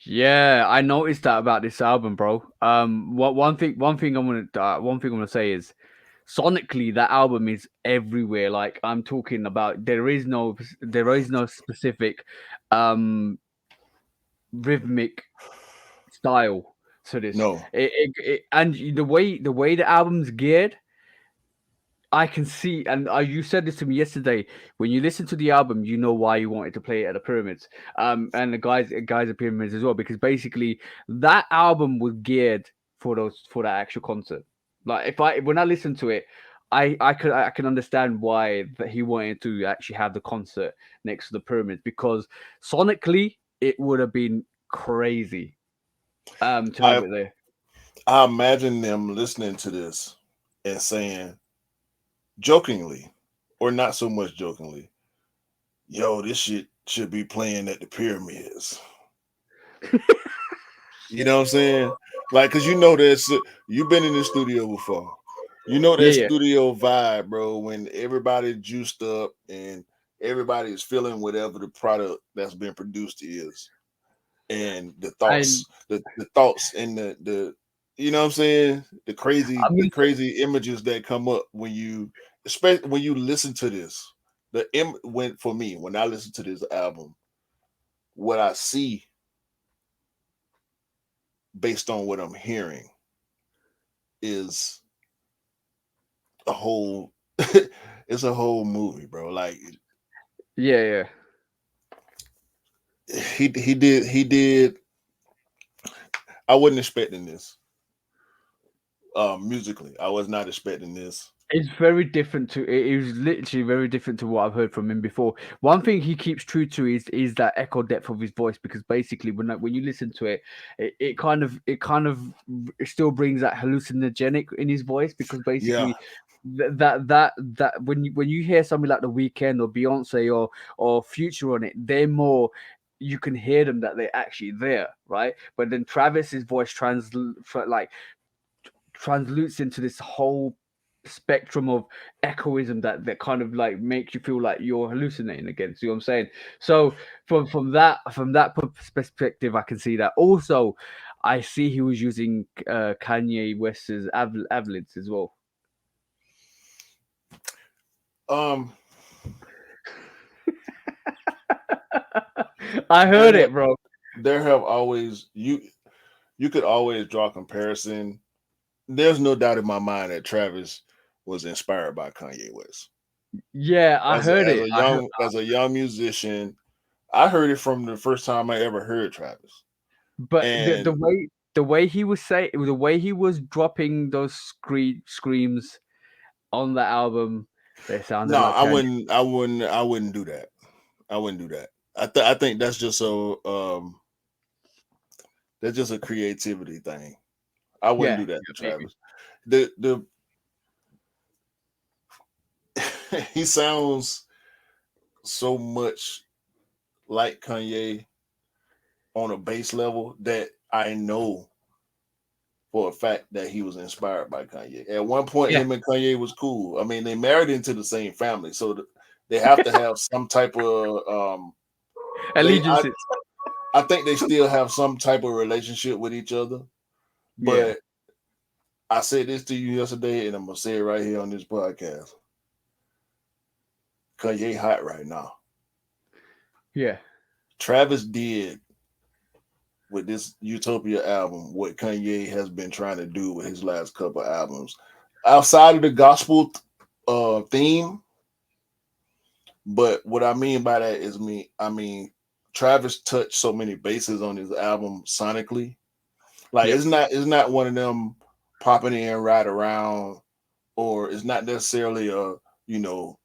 Yeah, I noticed that about this album, bro. One thing I'm gonna say is, sonically, that album is everywhere. Like I'm talking about, there is no specific, um, rhythmic style to this.
No,
And the way the album's geared, I can see, and you said this to me yesterday. When you listen to the album, you know why you wanted to play it at the pyramids, and the guys at pyramids as well, because basically that album was geared for that actual concert. Like when I listen to it, I can understand why that he wanted to actually have the concert next to the pyramids, because sonically it would have been crazy to have
I
it there.
I imagine them listening to this and saying jokingly, or not so much jokingly, "Yo, this shit should be playing at the pyramids." You know what I'm saying? Like, cause you know this. You've been in the studio before. You know
Yeah,
that
yeah.
studio vibe, bro. When everybody juiced up and everybody is feeling whatever the product that's been produced is, and the
And
thoughts, the thoughts and the you know what I'm saying,
I'm
the
gonna say,
crazy images that come up when you, especially when you listen to this. When for me, when I listen to this album, what I see based on what I'm hearing is a whole it's a whole movie, bro. Like
yeah.
he did I wasn't expecting this. Musically, I was not expecting this.
It's very different to it is literally very different to what I've heard from him before. One thing he keeps true to is that echo depth of his voice, because basically when you listen to it, it still brings that hallucinogenic in his voice, because
Yeah,
basically that when you hear something like The Weeknd or Beyonce or Future on it, they're more, you can hear them that they're actually there, right? But then Travis's voice like translutes into this whole spectrum of echoism that kind of like makes you feel like you're hallucinating again. See what I'm saying? So from that perspective, I can see that. Also, I see he was using Kanye West's Avlids as well.
Um,
I
there
heard
have,
it, bro.
there have always you could always draw comparison. There's no doubt in my mind that Travis was inspired by Kanye West.
Yeah, I
As a,
heard
as
it.
a young as a young musician, I heard it from the first time I ever heard Travis.
But
And
the way he was saying, the way he was dropping those screams on the album, they sounded
no,
like Kanye.
I wouldn't do that. I wouldn't do that. I think that's just that's just a creativity thing. I wouldn't
Yeah,
do that to
yeah, maybe.
Travis. The he sounds so much like Kanye on a base level that I know for a fact that he was inspired by Kanye. At one point,
Yeah,
him and Kanye was cool. I mean, they married into the same family, so they have to have some type of they.
allegiances.
I think they still have some type of relationship with each other.
Yeah,
But I said this to you yesterday, and I'm gonna say it right here on this podcast. Kanye hot right now.
yeah,
Travis did with this Utopia album what Kanye has been trying to do with his last couple albums. Outside of the gospel theme, but what I mean by that is I mean Travis touched so many bases on his album sonically. Like
yep.
it's not one of them popping in right around, or it's not necessarily a, you know,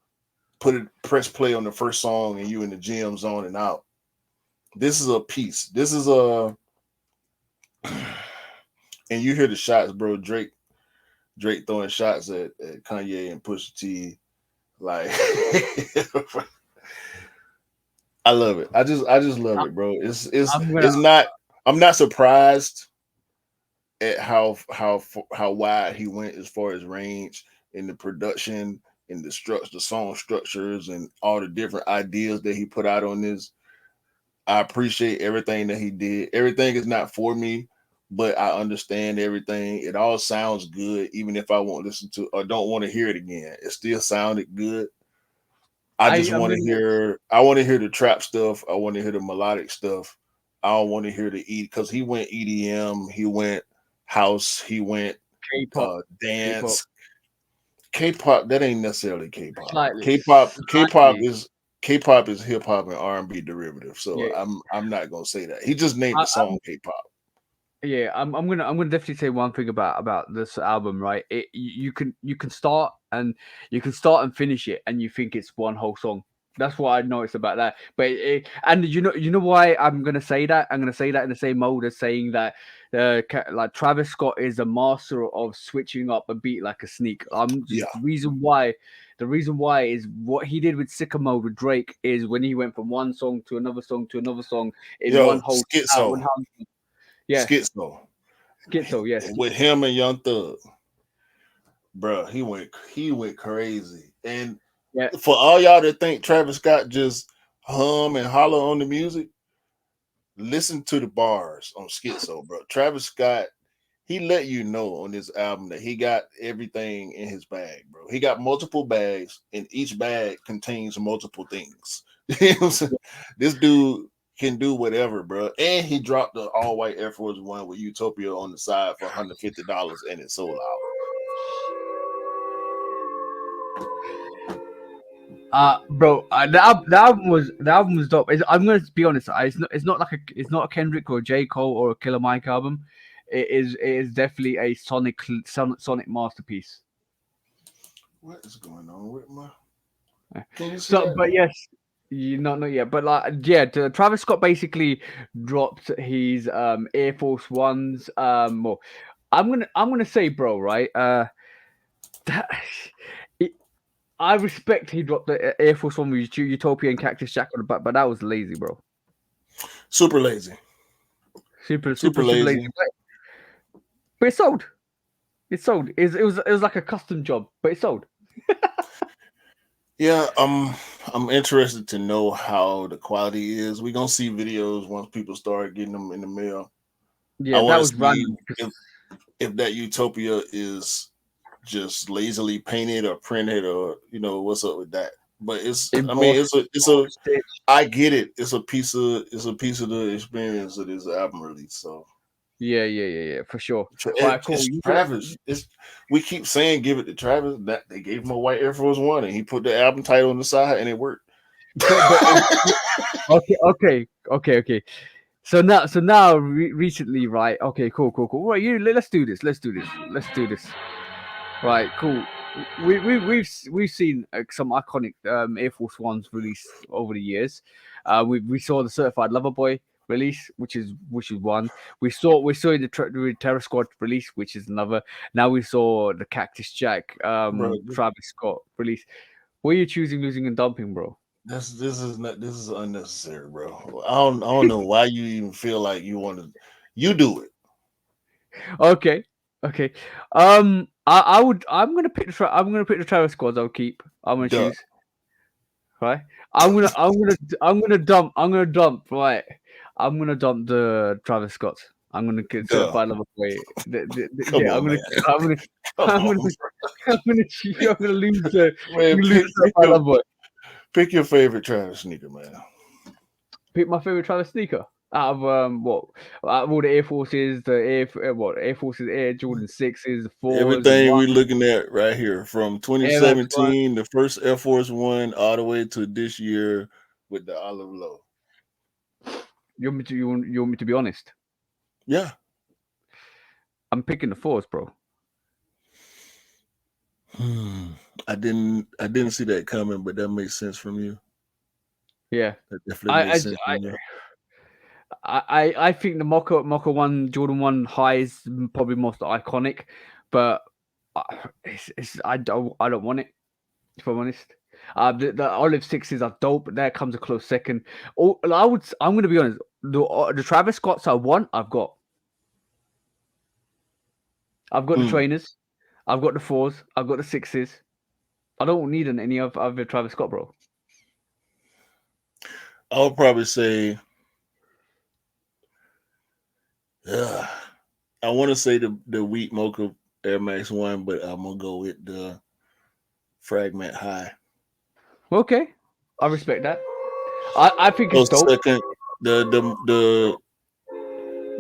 press play on the first song and you in the gym zoning out. This is a piece. This is a and you hear the shots, bro. Drake throwing shots at Kanye and Pusha T. Like I love it. I just love
I,
it, bro.
I'm gonna.
It's not. I'm not surprised at how wide he went as far as range in the production, in the song structures, and all the different ideas that he put out on this. I appreciate everything that he did. Everything is not for me, but I understand everything. It all sounds good, even if I won't listen to or don't want to hear it again. It still sounded good. I just
I'm
want to
gonna.
hear. I want to hear the trap stuff. I want to hear the melodic stuff. I don't want to hear the because he went EDM, he went house, he went
K-pop, K-pop,
dance. K-pop that ain't necessarily K-pop.
slightly,
K-pop
slightly.
is hip hop and R&B derivative. So
Yeah.
I'm not gonna say that. He just named
I,
the song K-pop.
Yeah, I'm gonna definitely say one thing about this album, right? You can start and finish it, and you think it's one whole song. That's what I noticed about that. But and you know why I'm gonna say that? I'm gonna say that in the same mode as saying that like Travis Scott is a master of switching up a beat like a sneak. I'm just
Yeah.
the reason why is what he did with Sycamore with Drake is when he went from one song to another song to another song in one
Yo,
whole out one whole yeah.
Schizo.
Schizo, yes.
With him and Young Thug, bro, he went crazy. And
Yeah.
for all y'all that think Travis Scott just hum and holler on the music, listen to the bars on Schizo, bro. Travis Scott, he let you know on this album that he got everything in his bag, bro. He got multiple bags, and each bag contains multiple things. You know what I'm saying? This dude can do whatever, bro. And he dropped the all white Air Force One with Utopia on the side for $150, and it sold out.
Bro, the album was dope. I'm gonna be honest. It's not a Kendrick or a J Cole or a Killer Mike album. It is definitely a sonic masterpiece.
What is going on with my?
Yeah.
Can you see
So,
that?
but yes, you not yet, but like yeah, Travis Scott basically dropped his Air Force Ones. Well, I'm gonna say, bro, right? That, it, I respect he dropped the Air Force One with Utopia and Cactus Jack on the back, but that was lazy, bro.
Super lazy.
Super,
Super
super, super lazy.
lazy.
But it sold. It's sold. It was like a custom job, but it's sold.
Yeah, I'm interested to know how the quality is. We're gonna see videos once people start getting them in the mail. I
Yeah,
want
that
to
was
see
random. Because,
if that Utopia is just lazily painted or printed, or what's up with that. But I mean,
embossed
it's a
stitch.
I get it. It's a piece of the experience of this album release. So
Yeah, for sure. Right, cool.
It's Travis. We keep saying give it to Travis. That they gave him a white Air Force One, and he put the album title on the side, and it worked.
But okay. So now, recently, right? Okay, cool. Right, let's do this. Let's do this. Right, cool. We've seen some iconic Air Force Ones released over the years. We saw the Certified Lover Boy release, which is one. We saw the Terror Squad release, which is another. Now we saw the Cactus Jack
Bro,
Travis Scott release. What are you choosing, losing, and dumping, bro?
this is unnecessary, bro. I don't know why you even feel like you want to. You do it,
Okay, okay. I'm gonna pick the Travis Squads. I'll keep. I'm gonna
duh,
choose. Right. I'm gonna dump. Right. I'm gonna dump the Travis Scott. I'm gonna get
duh.
certified lover boy.
Come
Yeah. I'm
on,
gonna.
man.
I'm gonna.
Come
I'm gonna.
on,
I'm gonna lose the. I'm
man.
gonna lose the certified lover boy.
Pick your favorite Travis sneaker, man.
Pick my favorite Travis sneaker. Out of what? Out of all the Air Forces, the Air Forces Air Jordan sixes, the fours, the
Everything
one
we looking at right here, from
Air Max one.
2017, the first Air Force One, all the way to this year with the olive low.
You want me to be honest?
Yeah.
I'm picking the fours, bro.
Hmm. I didn't see that coming, but that makes sense from you.
Yeah.
That definitely
I
makes
I
sense
I
from you.
I think the Mocha One Jordan One high is probably most iconic, but uh, I don't want it, if I'm honest. The Olive Sixes are dope, but there comes a close second. Oh, I'm gonna be honest. The Travis Scotts I want, I've got. I've got the
Mm.
trainers, I've got the fours, I've got the sixes. I don't need any of other Travis Scott, bro.
I would probably say, uh, I want to say the Wheat Mocha Air Max One, but I'm gonna go with the Fragment High.
Okay, I respect that. I think it's
So
dope.
second, the the the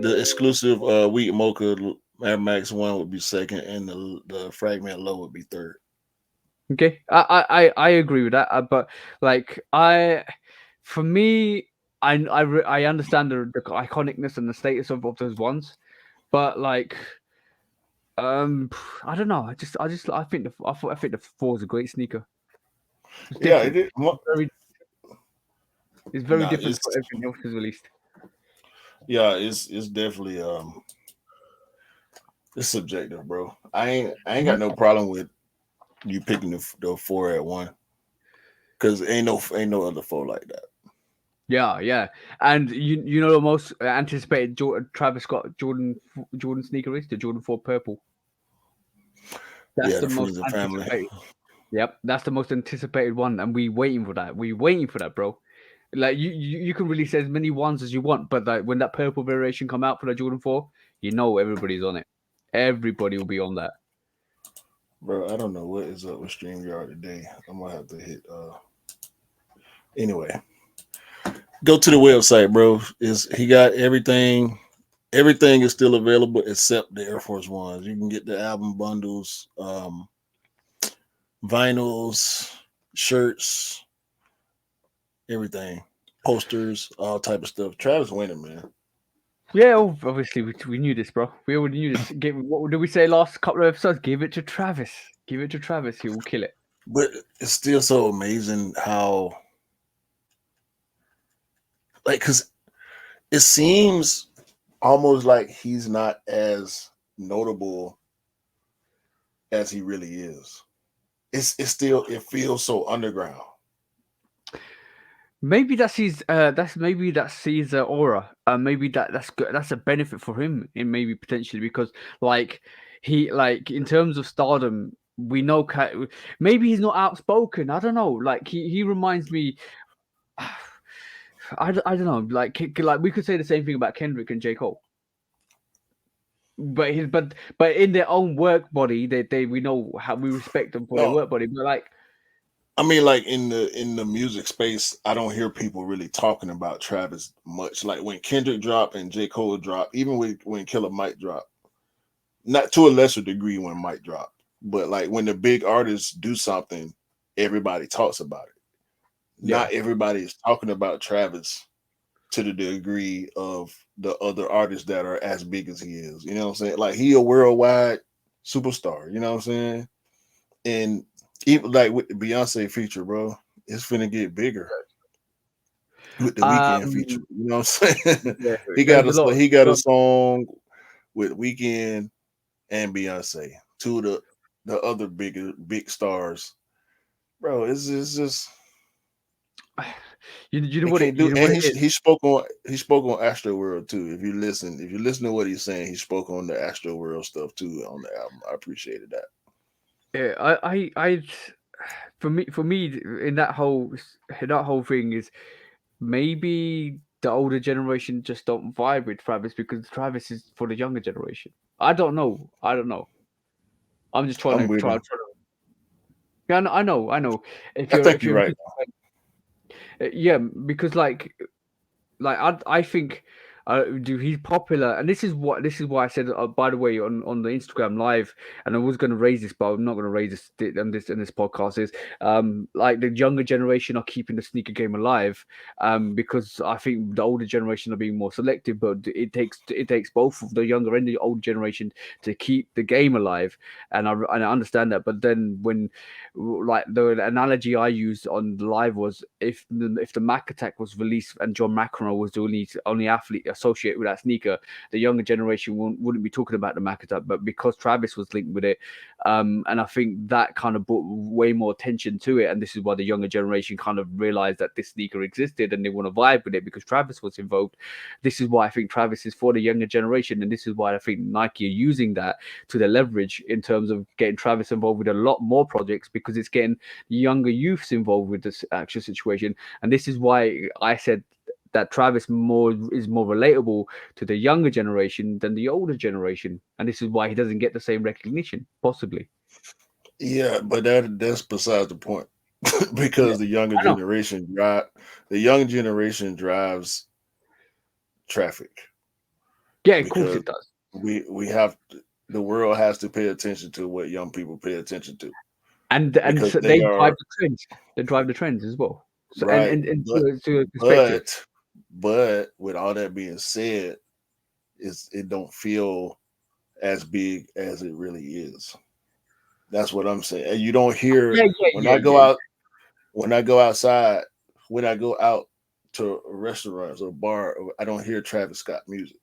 the exclusive Wheat Mocha Air Max One would be second, and the Fragment Low would be third.
Okay, I agree with that. But like for me, I understand the iconicness and the status of those ones, but like I don't know. I think the four is a great sneaker. It's
Yeah,
different. It's very it's very
nah,
different to what everything else is released.
it's definitely it's subjective, bro. I ain't got no problem with you picking the four at one, because ain't no other four like that.
Yeah, and you know the most anticipated Travis Scott Jordan sneaker is the Jordan 4 purple. That's
Yeah,
the
the
most
Freezer family.
anticipated. Yep, that's the most anticipated one, and we waiting for that. We waiting for that, bro. Like you can release as many ones as you want, but like when that purple variation come out for the Jordan 4, you know everybody's on it. Everybody will be on that.
Bro, I don't know what is up with StreamYard today. I'm gonna have to hit anyway. Go to the website, bro. Is he got everything? Everything is still available except the Air Force Ones. You can get the album bundles, vinyls, shirts, everything, posters, all type of stuff. Travis winning, man.
Yeah, obviously we knew this, bro. We already knew this. What did we say last couple of episodes? Give it to Travis. Give it to Travis. He will kill it.
But it's still so amazing how, like, because it seems almost like he's not as notable as he really is. It's still, it feels so underground.
Maybe that's his aura. Maybe that's good. That's a benefit for him, in maybe potentially because like he like in terms of stardom, we know maybe he's not outspoken. I don't know. Like he reminds me. I don't know. Like we could say the same thing about Kendrick and J Cole. But but in their own work body, they we know how we respect them for their
No,
work body. But like
I mean, like in the music space, I don't hear people really talking about Travis much. Like when Kendrick dropped and J. Cole dropped, even when Killer Mike dropped, not to a lesser degree when Mike dropped, but like when the big artists do something, everybody talks about it.
yeah,
Not everybody is talking about Travis to the degree of the other artists that are as big as he is. You know what I'm saying? Like he a worldwide superstar. You know what I'm saying? And even like with the Beyonce feature, bro, it's finna get bigger with the weekend feature.
um,
You know what I'm saying?
yeah,
he got
there's
a
a lot.
he got a song with Weekend and Beyonce, two of the other big stars. Bro, it's just
You know
he
what it
can't do.
you know what
And
it is.
he spoke on Astro World too. If you listen to what he's saying, he spoke on the Astro World stuff too on the album. I appreciated that.
Yeah, for me in that whole thing is maybe the older generation just don't vibe with Travis because Travis is for the younger generation. I don't know. I don't know. I'm just trying
I'm
to
with him.
Yeah, I know.
I think
If
you're
you're
right.
yeah, because like I think dude, he's popular, and this is why I said. By the way, on the Instagram live, and I was going to raise this, but I'm not going to raise this in this podcast. Is like the younger generation are keeping the sneaker game alive, because I think the older generation are being more selective, but it takes both of the younger and the old generation to keep the game alive, and I understand that. But then when like the analogy I used on the live was if the Mac Attack was released and John McEnroe was the only athlete associated with that sneaker, the younger generation wouldn't be talking about the Mac Attack. But because Travis was linked with it, and I think that kind of brought way more attention to it, and this is why the younger generation kind of realized that this sneaker existed and they want to vibe with it because Travis was involved. This is why I think Travis is for the younger generation, and this is why I think Nike are using that to their leverage in terms of getting Travis involved with a lot more projects because it's getting younger youths involved with this actual situation. And this is why I said that Travis more is more relatable to the younger generation than the older generation, and this is why he doesn't get the same recognition, possibly.
Yeah, but that's besides the point.
Yeah,
because
I know.
the young generation drives traffic
Yeah, of course
because
it does.
we have the world has to pay attention to what young people pay attention to
And
because
so
they
they drive
are
the trends. They drive the trends as well. So
right.
and
But
to a perspective.
but but with all that being said, it don't feel as big as it really is. That's what I'm saying. And you don't hear
Yeah, yeah,
when
yeah,
I go
yeah.
out when I go outside, when I go out to restaurants or bar, I don't hear Travis Scott music.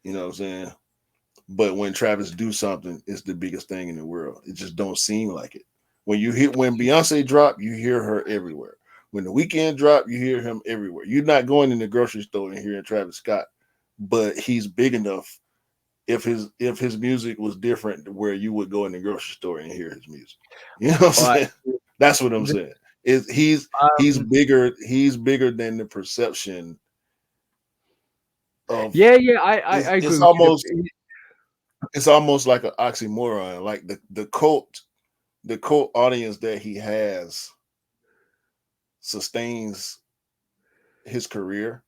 You know what I'm saying? But when Travis do something, it's the biggest thing in the world. It just don't seem like it. When Beyonce drop, you hear her everywhere. When the weekend drop, you hear him everywhere. You're not going in the grocery store and hearing Travis Scott, but he's big enough. If his music was different, where you would go in the grocery store and hear his music. You know what I'm
All right.
saying? That's what I'm saying. Is he's
Um,
bigger. He's bigger than the perception of.
yeah, yeah,
It's,
I agree
it's
with you.
almost it's almost like an oxymoron. Like the cult audience that he has sustains his career,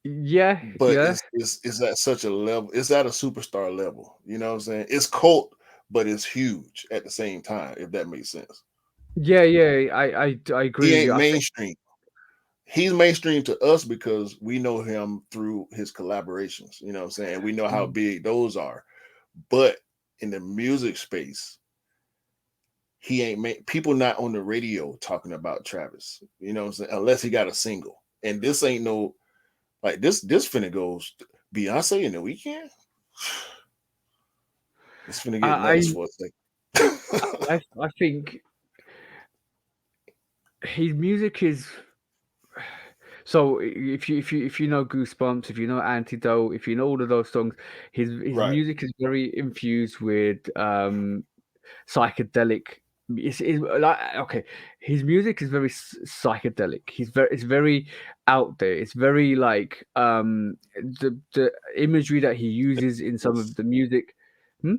Yeah,
but
yeah,
it's at such a level. It's at a superstar level. You know what I'm saying? It's cult, but it's huge at the same time. If that makes sense.
yeah, yeah. I agree
He
with you.
ain't
I think.
mainstream. He's mainstream to us because we know him through his collaborations. You know what I'm saying? We know how big those are. But in the music space, he ain't made people not on the radio talking about Travis. You know what I'm saying? Unless he got a single. And this ain't no like this finna goes Beyonce in the weekend. It's finna get nuts
I
for a second.
I think his music is So if you know Goosebumps, if you know Antidote, if you know all of those songs, his
Right.
music is very infused with psychedelic. It's like okay, his music is very psychedelic. It's very out there. It's very like the imagery that he uses in some of
It's
the music. Hmm?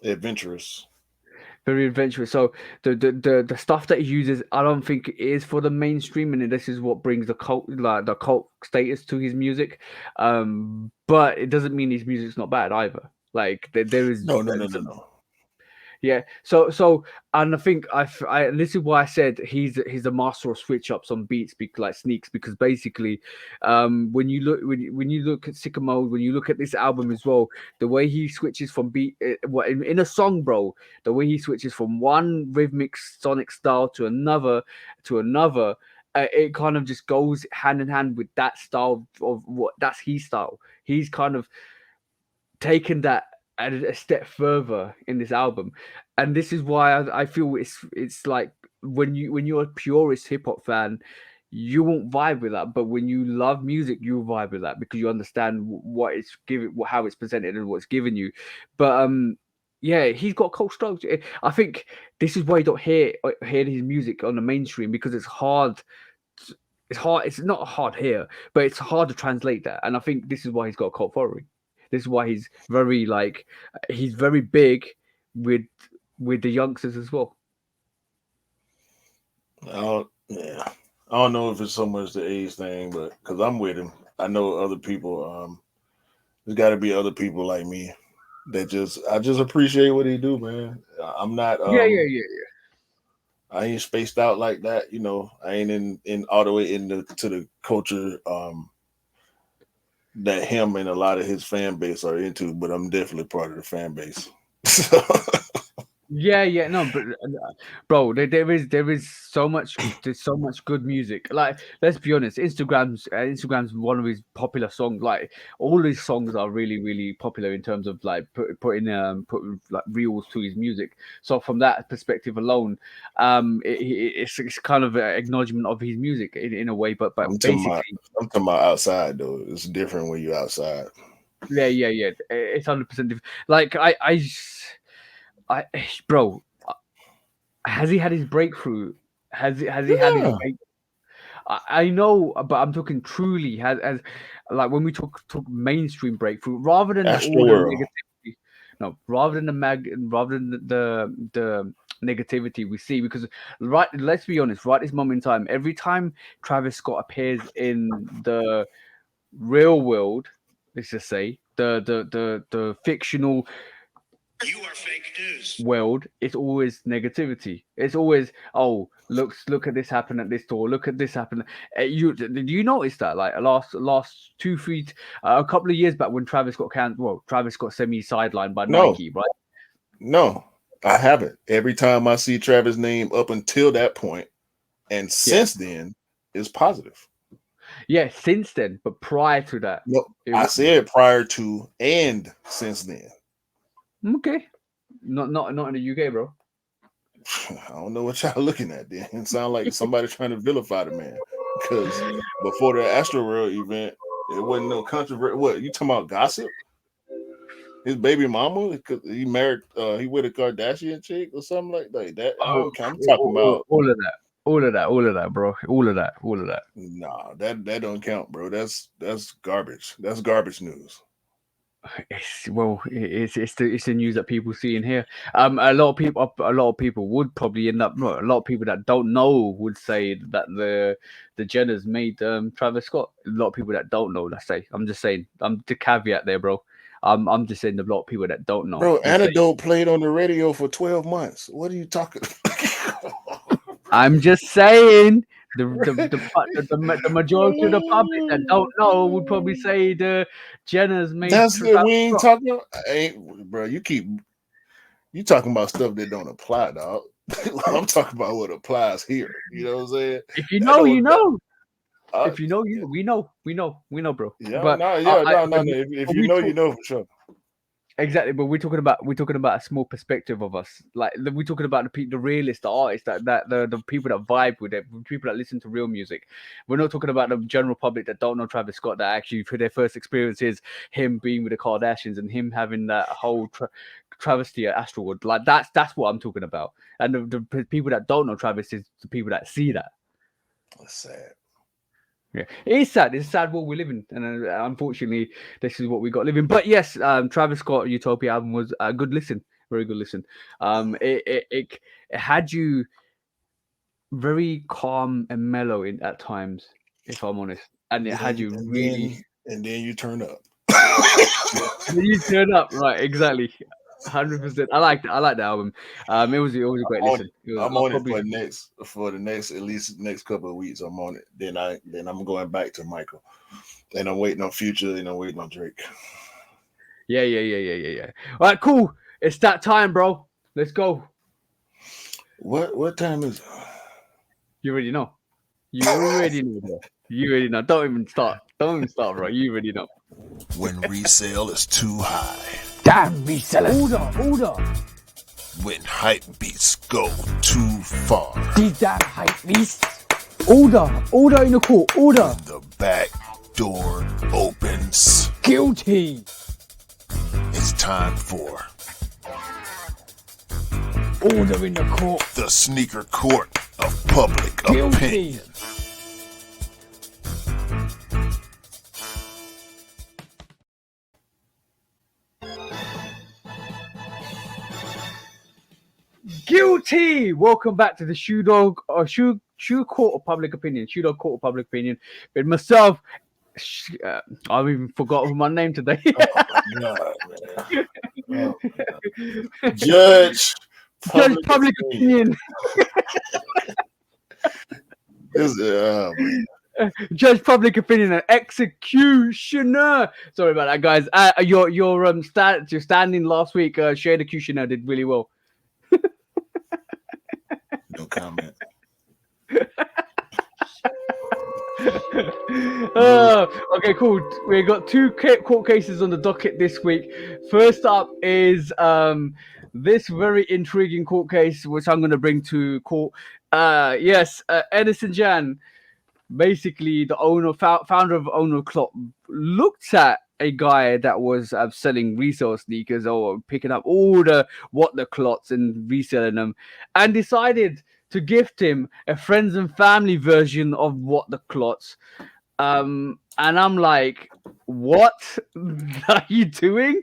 adventurous.
Very adventurous. So the stuff that he uses, I don't think is for the mainstream, and this is what brings the cult status to his music. But it doesn't mean his music's not bad either. Like there is
No, no, no, no, no.
yeah. So and I think and this is why I said he's a master of switch ups on beats, like sneaks, because basically, when you look at Sicko Mode, when you look at this album as well, the way he switches from beat, what in a song, bro, the way he switches from one rhythmic sonic style to another. It kind of just goes hand in hand with that style of what that's his style. He's kind of taken that a step further in this album, and this is why I feel it's like when you're a purist hip hop fan, you won't vibe with that, but when you love music, you vibe with that because you understand what it's giving, how it's presented, and what's given you. But yeah, he's got cold strokes. I think this is why you don't hear his music on the mainstream because it's hard. It's hard. It's not hard here, but it's hard to translate that. And I think this is why he's got a cult following. This is why he's very big with the youngsters as well.
Yeah. I don't know if it's so much the age thing, but because I'm with him, I know other people. There's got to be other people like me that I just appreciate what he do, man. I'm not
Yeah, yeah, yeah,
I ain't spaced out like that, I ain't in all the way to the culture that him and a lot of his fan base are into, but I'm definitely part of the fan base. So,
yeah. No, but bro, there is so much. There's so much good music. Like, let's be honest, Instagram's one of his popular songs. Like, all his songs are really, really popular in terms of like putting like reels to his music. So from that perspective alone, it's kind of an acknowledgement of his music in a way. But
I'm talking about
basically,
I'm talking about outside though. It's different when you're outside.
yeah. It's 100% different. Like I, bro, has he had his breakthrough? Has he had his
Yeah.
break? I know, but I'm talking truly has like when we talk mainstream breakthrough, rather than
Astro
all the
World.
negativity. No, rather than the negativity we see, because right, let's be honest, right this moment in time, every time Travis Scott appears in the real world, let's just say the fictional
You are fake news.
world, it's always negativity. It's always, oh, look at this happen at this store. Look at this happen. Did you notice that? Like last 2 3 a couple of years back when Travis got Travis got semi sidelined by
No,
Nike, right?
no, I haven't. Every time I see Travis' name up until that point, and
Yeah,
since then, is positive.
yeah. Since then, but prior to that,
No,
it
I
was
said prior to and since then.
okay. Not in the UK, bro.
I don't know what y'all looking at. Then it sound like somebody trying to vilify the man because before the Astro World event, it wasn't no controversy. What you talking about? Gossip? His baby mama? 'Cause he married? He with a Kardashian chick or something like that. I
Oh,
don't count. I'm talking about
all of that, all of that, bro. All of that.
nah. That don't count, bro. That's garbage. That's garbage news.
It's the news that people see and hear. A lot of people would probably end up. No, a lot of people that don't know would say that the Jenners made Travis Scott. A lot of people that don't know. Let's say. I'm just saying. I'm the caveat there, bro. I'm just saying a lot of people that don't know
Bro,
would say.
Antidote played on the radio for 12 months. What are you talking
I'm just saying. The majority of the public that don't know would probably say the Jenners made
That's the
Travis
we ain't
Scott.
talking about. Ain't bro, you talking about stuff that don't apply, dog. I'm talking about what applies here. You know what I'm saying?
If you
That
know, you
don't that,
know.
uh,
If you know,
yeah,
we know, bro.
yeah,
But
no, yeah, no, no,
when
no. If
when
you
we
know, you
talk,
know for sure.
Exactly, but we're talking about a small perspective of us. Like we're talking about the realists, the artists, that the people that vibe with it, people that listen to real music. We're not talking about the general public that don't know Travis Scott, that actually for their first experience is him being with the Kardashians and him having that whole travesty at Astroworld. Like that's what I'm talking about. And the people that don't know Travis is the people that see that.
That's sad.
Yeah, it is sad. It's a sad world we live in, and unfortunately, this is what we got living. But yes, Travis Scott Utopia album was a good listen, very good listen. It had you very calm and mellow in at times, if I'm honest, and it had
Then
you
and
really.
then you turn up.
You turn up right, exactly, 100%. I like the album. It was a great
on
listen.
it.
It was,
I'm
I'll
on it
probably.
for the next at least next couple of weeks. I'm on it. Then I'm going back to Michael. And I'm waiting on Future and I'm waiting on Drake.
Yeah. All right, cool. It's that time, bro. Let's go.
What time is it?
You already know. You already know, bro. You already know. Don't even start. Don't even start, bro. You already know.
When resale is too high.
Damn resellers. Order.
When hype beats go too far.
These damn hype beasts. Order in the court. Order.
The back door opens.
Guilty.
It's time for
Order in the court.
the sneaker court of public
Guilty.
opinion.
Guilty. Welcome back to the Shoe Dog or Shoe Court of Public Opinion. Shoe Dog Court of Public Opinion. With myself, I've even forgotten my name today.
God, man. Oh, God. Judge
Public Opinion.
Man.
Judge Public Opinion and Executioner. Sorry about that, guys. Your standing last week, Shade Executioner did really well.
No comment.
Okay, cool. We got two court cases on the docket this week. First up is this very intriguing court case, which I'm going to bring to court. Yes, Edison Jan, basically the founder of Owner Clock, looked at a guy that was selling resale sneakers or picking up all the what the clots and reselling them, and decided to gift him a friends and family version of what the clots. And I'm like, what are you doing?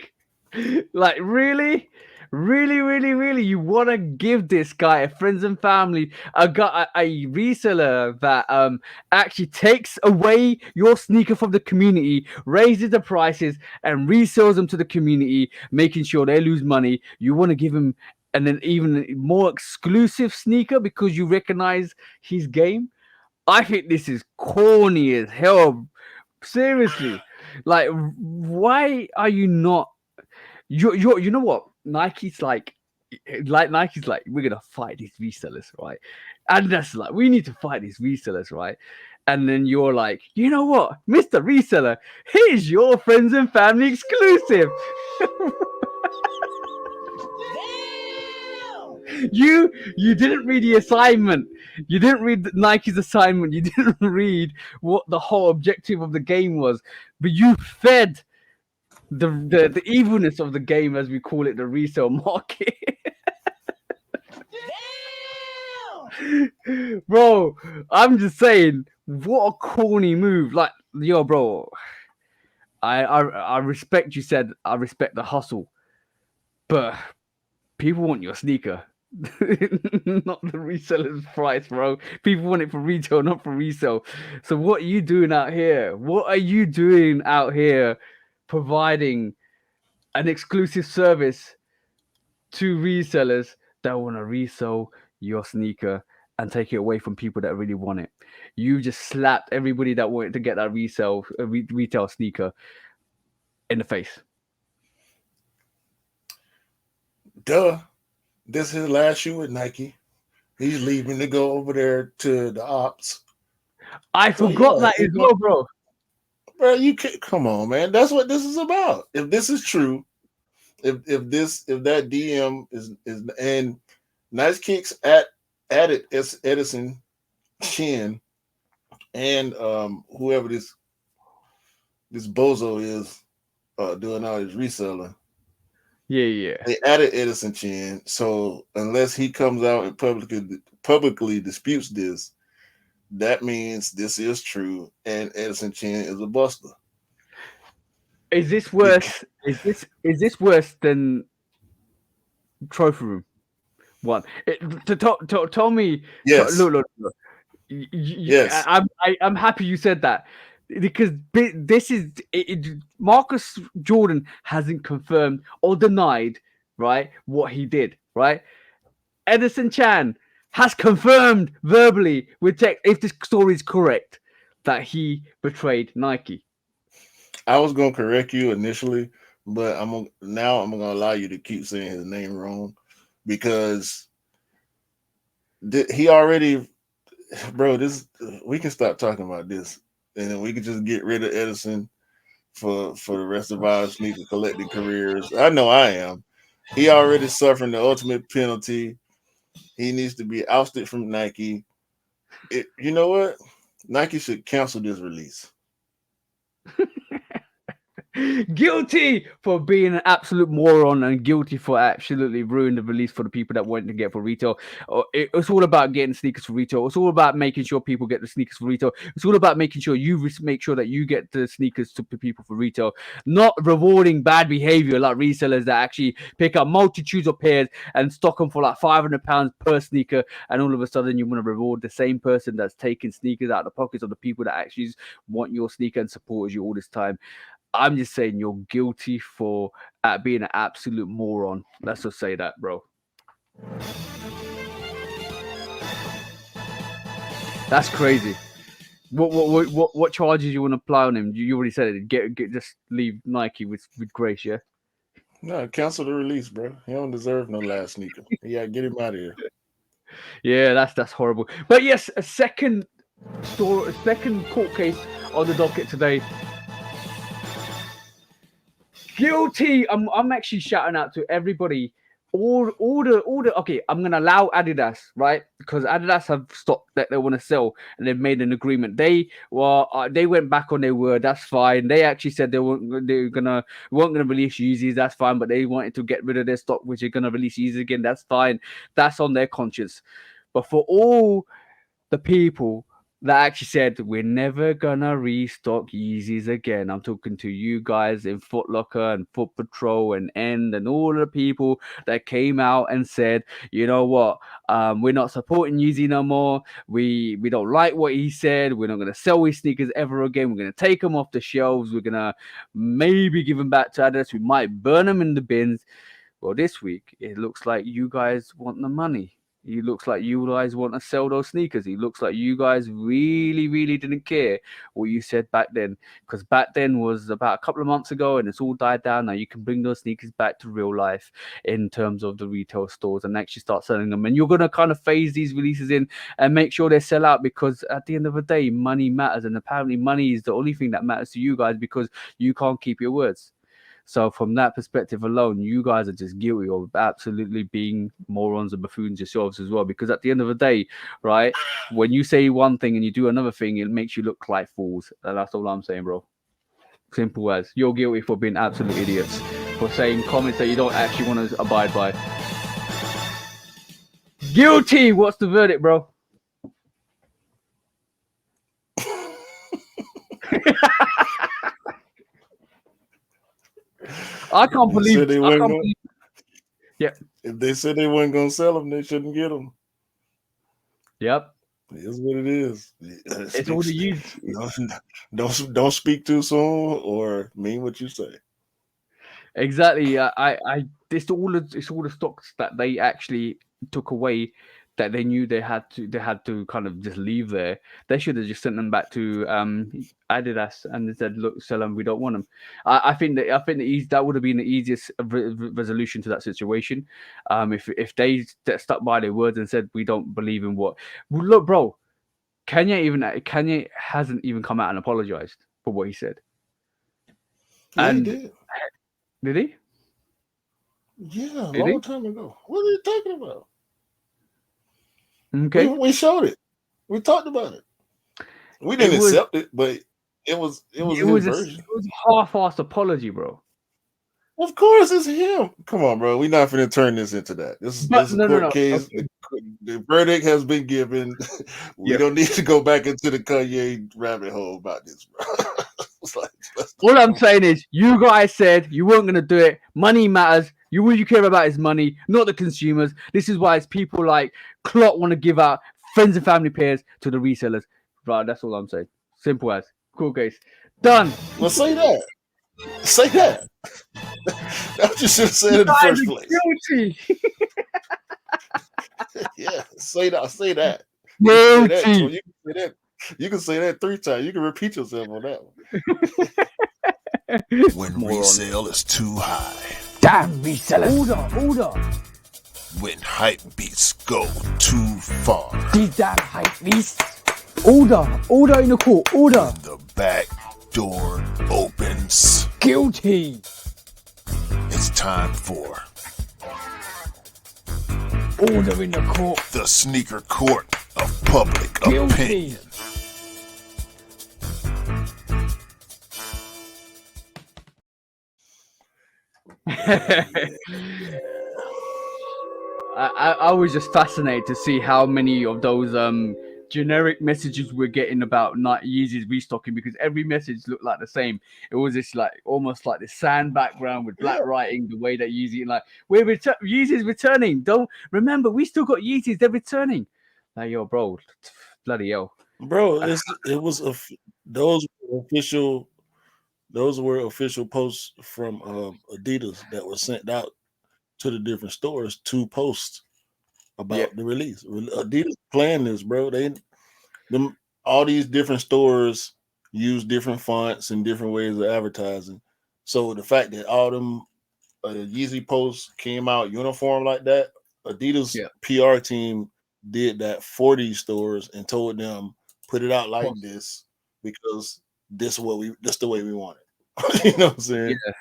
Like, really? Really? You want to give this guy a friends and family, a reseller that actually takes away your sneaker from the community, raises the prices, and resells them to the community, making sure they lose money. You want to give him and then even more exclusive sneaker because you recognize his game. I think this is corny as hell. Seriously, like, why are you not? You know what? Nike's like we're gonna fight these resellers, right? And that's like we need to fight these resellers, right? And then you're like, you know what, Mr. Reseller, here's your friends and family exclusive. You didn't read the assignment. You didn't read Nike's assignment. You didn't read what the whole objective of the game was. But you fed the evilness of the game, as we call it, the resale market. Bro, I'm just saying, what a corny move. Like, yo, bro, I respect you said I respect the hustle, but people want your sneaker. Not the reseller's price, bro. People want it for retail, not for resale. So what are you doing out here? What are you doing out here providing an exclusive service to resellers that want to resell your sneaker and take it away from people that really want it? You just slapped everybody that wanted to get that retail sneaker in the face.
Duh. This is his last shoe with Nike. He's leaving to go over there to the ops.
I forgot that as well, bro.
Bro, you can't come on, man. That's what this is about. If this is true, if that DM is and Nice Kicks added Edison Chin and whoever this bozo is doing all his reselling.
Yeah, yeah.
They added Edison Chin, so unless he comes out and publicly disputes this, that means this is true, and Edison Chin is a buster.
Is this
Bec-
worse? Is this worse than trophy room one? Tell me.
yes,
Look.
yes.
I'm happy you said that because this is Marcus Jordan hasn't confirmed or denied, right, what he did, right? Edison Chan has confirmed verbally with tech, if this story is correct, that he betrayed Nike.
I was gonna correct you initially, but I'm gonna allow you to keep saying his name wrong because he already, bro. This we can stop talking about this, and then we can just get rid of Edison for the rest of our sneaker collecting careers. I know I am. He already suffering the ultimate penalty. He needs to be ousted from Nike. You know what? Nike should cancel this release.
Guilty for being an absolute moron and guilty for absolutely ruining the release for the people that want to get for retail. It's all about getting sneakers for retail. It's all about making sure people get the sneakers for retail. It's all about making sure you make sure that you get the sneakers to people for retail, not rewarding bad behavior like resellers that actually pick up multitudes of pairs and stock them for like £500 per sneaker, and all of a sudden you want to reward the same person that's taking sneakers out of the pockets of the people that actually want your sneaker and supported you all this time. I'm just saying you're guilty for being an absolute moron. Let's just say that, bro. That's crazy. What charges you want to apply on him? You already said it. Just leave Nike with grace, yeah.
No, cancel the release, bro. He don't deserve no last sneaker. Yeah, get him out of here.
Yeah, that's horrible. But yes, a second court case on the docket today. Guilty. I'm actually shouting out to everybody. All the okay, I'm gonna allow Adidas, right? Because Adidas have stopped that they want to sell and they've made an agreement. They went back on their word, that's fine. They actually said weren't gonna release Yeezys, that's fine, but they wanted to get rid of their stock, which are gonna release Yeezys again, that's fine. That's on their conscience. But for all the people that actually said we're never gonna restock Yeezys again. I'm talking to you guys in Foot Locker and Foot Patrol and End and all the people that came out and said, you know what, we're not supporting Yeezy no more. We don't like what he said. We're not gonna sell his sneakers ever again. We're gonna take them off the shelves. We're gonna maybe give them back to others. We might burn them in the bins. Well, this week it looks like you guys want the money. It looks like you guys want to sell those sneakers. It looks like you guys really, really didn't care what you said back then. Because back then was about a couple of months ago and it's all died down. Now you can bring those sneakers back to real life in terms of the retail stores and actually start selling them. And you're going to kind of phase these releases in and make sure they sell out because at the end of the day, money matters. And apparently money is the only thing that matters to you guys because you can't keep your words. So from that perspective alone, you guys are just guilty of absolutely being morons and buffoons yourselves as well. Because at the end of the day, right, when you say one thing and you do another thing, it makes you look like fools. And that's all I'm saying, bro. Simple as. You're guilty for being absolute idiots, for saying comments that you don't actually want to abide by. Guilty! What's the verdict, bro? I can't believe. I can't believe. Yeah.
If they said they weren't gonna sell them, they shouldn't get them.
Yep.
It is what it is.
It's all the use.
Don't speak too soon or mean what you say.
Exactly. It's all the stocks that they actually took away that they knew they had to kind of just leave there. They should have just sent them back to Adidas and they said, look, sell them. We don't want them. I think that would have been the easiest resolution to that situation. If they stuck by their words and said we don't believe in what. Well, look, bro, Kanye hasn't even come out and apologized for what he said.
Yeah, he
And
did.
did he?
Yeah, a
Did he?
long time ago. What are you talking about?
Okay.
We showed it. We talked about it. We
It
didn't
was
accept it, but it was
it
his
was
version.
half-assed apology, bro.
Of course, it's him. Come on, bro. We're not going to turn this into that. This
But
is a
no.
court case.
Okay.
The verdict has been given. We
Yep.
don't need to go back into the Kanye rabbit hole about this, bro. It's like, let's
All
not
I'm
go.
saying is, you guys said you weren't gonna do it. Money matters. All you care about is money, not the consumers. This is why it's people like Clot want to give out friends and family pairs to the resellers. Right, that's all I'm saying. Simple as. Cool case. Done.
Well, say that. Say that. That's what you should have said
You
in the
guys
first place.
are guilty.
Yeah, say that. Say that. You can say that.
Guilty.
You can say that. You can say that 3 times. You can repeat yourself on that one. When
Moron.
resale is too high.
Damn resellers. Order.
When hype beats go too far.
These damn hype beasts. Order in the court. Order.
The back door opens.
Guilty.
It's time for
Order in the court.
the sneaker court of public
Guilty.
opinion.
I was just fascinated to see how many of those generic messages we're getting about not Yeezy's restocking, because every message looked like the same. It was this like almost like the sand background with black writing, the way that Yeezy like Yeezy's returning. Don't remember, we still got Yeezys, they're returning. Like, yo, bro, bloody hell.
Bro, those were official posts from Adidas that were sent out to the different stores to post about the release. Adidas planned this, bro. All these different stores use different fonts and different ways of advertising. So the fact that all them Yeezy posts came out uniform like that, Adidas PR team did that for these stores and told them put it out like this because this the way we want it. You know what I'm saying?
Yeah.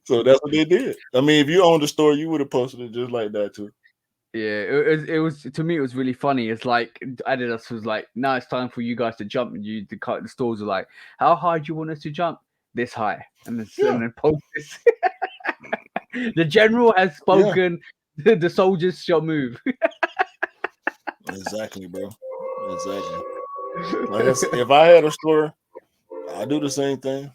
So that's what they did. I mean, if you owned the store, you would have posted it just like that too.
Yeah, it was to me. It was really funny. It's like Adidas was like, "Now it's time for you guys to jump." And the stores were like, "How high do you want us to jump?" This high, and then post this. The general has spoken. The soldiers shall move.
Exactly, bro. Exactly. Like I said, if I had a store, I'd do the same thing.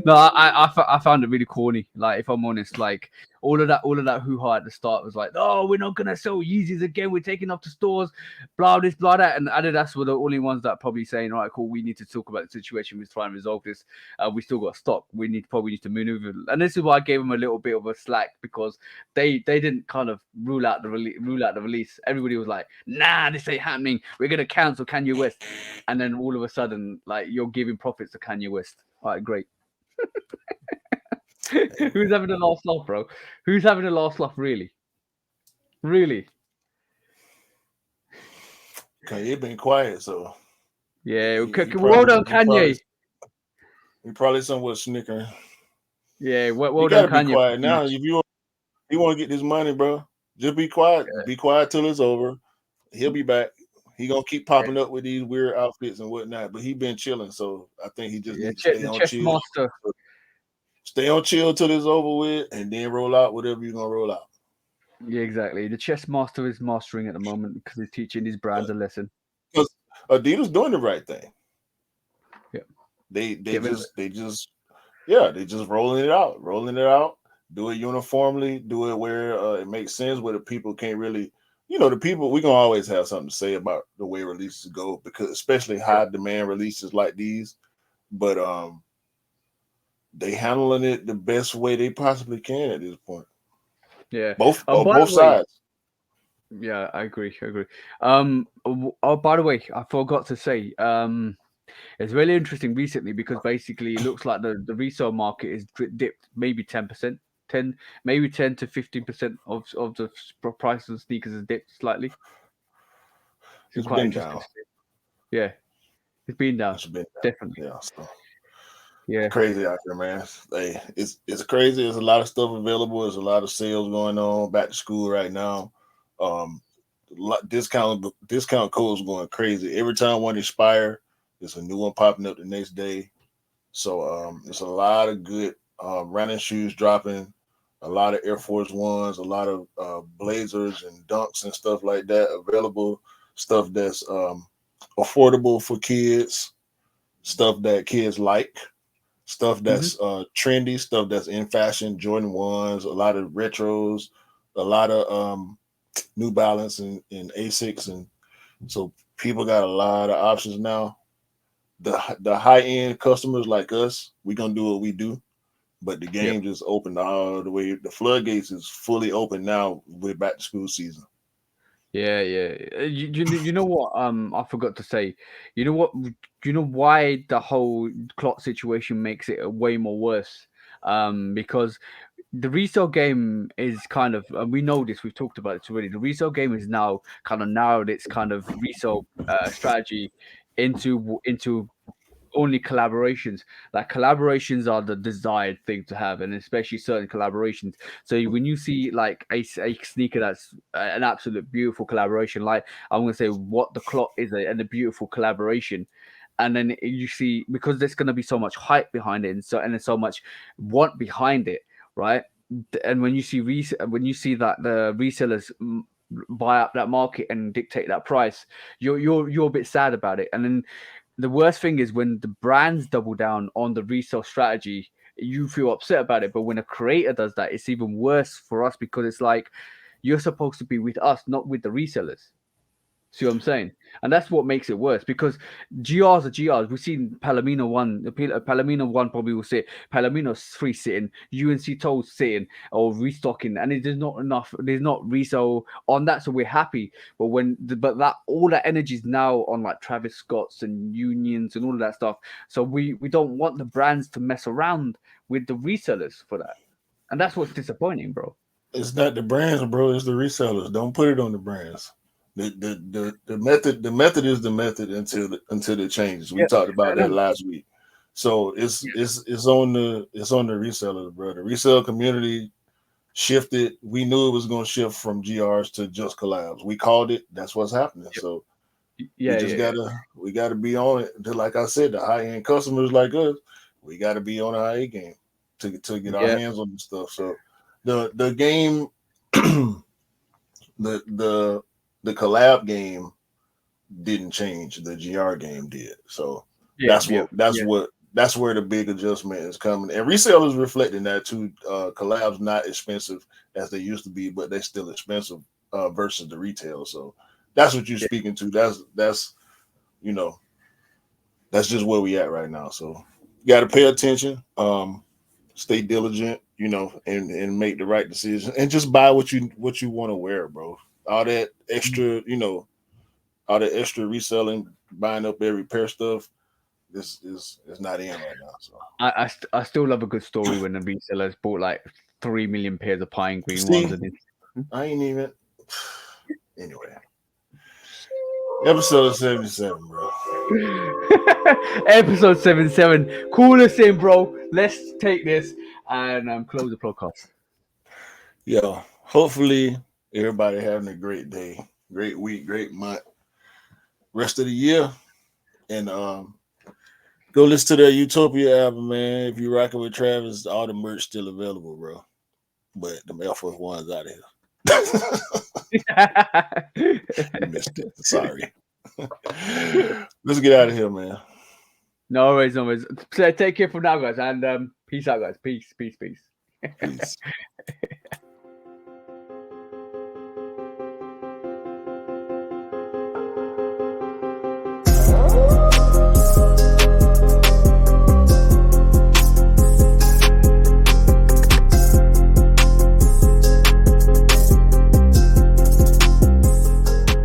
No, I found it really corny. Like, if I'm honest, like all of that hoo-ha at the start was like, "Oh, we're not gonna sell Yeezys again. We're taking off the stores, blah this, blah that." And Adidas were the only ones that probably saying, "All right, cool. We need to talk about the situation. We're trying to resolve this. We still got stock. We probably need to maneuver." And this is why I gave them a little bit of a slack, because they didn't kind of rule out the release. Everybody was like, "Nah, this ain't happening. We're gonna cancel Kanye West." And then all of a sudden, like, you're giving profits to Kanye West. All right, great. Who's having the last laugh, bro? Who's having the last laugh, really? Really?
Kanye been quiet, so
yeah.
he
Well done, Kanye.
He probably somewhat snickering.
Yeah, well
You
done,
gotta be
Kanye.
quiet now. If you want to get this money, bro, just be quiet. Yeah. Be quiet till it's over. He'll be back. He gonna keep popping up with these weird outfits and whatnot, but he been chilling, so I think he just needs to stay on chill.
Master.
Stay on chill till it's over with, and then roll out whatever you're gonna roll out.
Yeah, exactly. The chess master is mastering at the moment because he's teaching his brands a lesson.
Because Adidas doing the right thing.
Yeah,
they just rolling it out. Do it uniformly. Do it where it makes sense, where the people can't really. The people, we're going to always have something to say about the way releases go, because especially high demand releases like these, but they handling it the best way they possibly can at this point.
Yeah.
Both sides.
Yeah, I agree. By the way, I forgot to say, it's really interesting recently because basically it looks like the resale market is dipped maybe 10%. 10 to 15% of the price of sneakers has dipped slightly.
It's quite been down.
Yeah, it's been down. Definitely.
Yeah. So.
Yeah.
Crazy out there, man. Hey, it's crazy. There's a lot of stuff available. There's a lot of sales going on. Back to school right now. Um, discount codes going crazy. Every time one expire, there's a new one popping up the next day. So there's a lot of good running shoes dropping. A lot of Air Force Ones, a lot of Blazers and Dunks and stuff like that available. Stuff that's affordable for kids. Stuff that kids like, stuff
Hmm.
that's trendy, stuff that's in fashion, Jordan ones, a lot of retros, a lot of New Balance and Asics, and so people got a lot of options now. The high end customers like us, we gonna do what we do, but the
Yep.
game just opened all the way. The floodgates is fully open now with back to school season.
Yeah, yeah. You know what? I forgot to say. You know what? Do you know why the whole clock situation makes it way more worse? Because the resale game is kind of, and we know this, we've talked about it already. The resale game is now kind of narrowed its kind of resale strategy into only collaborations. Like collaborations are the desired thing to have, and especially certain collaborations. So when you see like a sneaker that's an absolute beautiful collaboration, like I'm gonna say what the clock is and a beautiful collaboration, and then you see, because there's gonna be so much hype behind it, and there's so much want behind it, right? And when you see when you see that the resellers buy up that market and dictate that price, you're a bit sad about it. And then the worst thing is when the brands double down on the resale strategy, you feel upset about it. But when a creator does that, it's even worse for us, because it's like you're supposed to be with us, not with the resellers. See what I'm saying? And that's what makes it worse, because GRs are GRs. We've seen Palamino one, Palamino one probably will sit, Palamino's free sitting, UNC Toll sitting or restocking, and there's not enough, there's not resale on that, so we're happy. But but that all that energy is now on like Travis Scott's and Unions and all of that stuff. So we don't want the brands to mess around with the resellers for that, and that's what's disappointing, bro.
It's not the brands, bro. It's the resellers. Don't put it on the brands. The method is the method until it changes. We
Yeah,
talked about that
no,
last week. So it's on the resellers, bro. The resale community shifted. We knew it was going to shift from GRs to just collabs. We called it. That's what's happening. So we
yeah,
just
yeah, yeah.
gotta be on it. Like I said, the high end customers like us, we gotta be on a high game to get our
Yeah.
hands on the stuff. So the game, the the the collab game didn't change. The GR game did. So
Yeah,
that's
yeah,
what that's
yeah,
what that's where the big adjustment is coming. And resellers reflecting that too. Collabs not expensive as they used to be, but they still expensive versus the retail. So that's what you're
yeah.
speaking to. That's you know that's just where we at right now. So you got to pay attention, stay diligent, and make the right decision, and just buy what you want to wear, bro. All that extra, all that extra reselling, buying up every pair of stuff. This is not in right now. So
I still love a good story when the resellers bought like 3 million pairs of pine green ones,
see,
and it's
I ain't even. Anyway, episode 77, bro.
episode 77. Call us in, bro. Let's take this and close the podcast.
Yo, hopefully everybody having a great day, great week, great month, rest of the year, and go listen to that Utopia album, man. If you rocking with Travis, all the merch still available, bro. But the Air Force One's out of here. You missed it. Sorry. Let's get out of here, man.
No worries, no worries. So take care from now, guys, and peace out, guys. Peace, peace, peace.
Peace.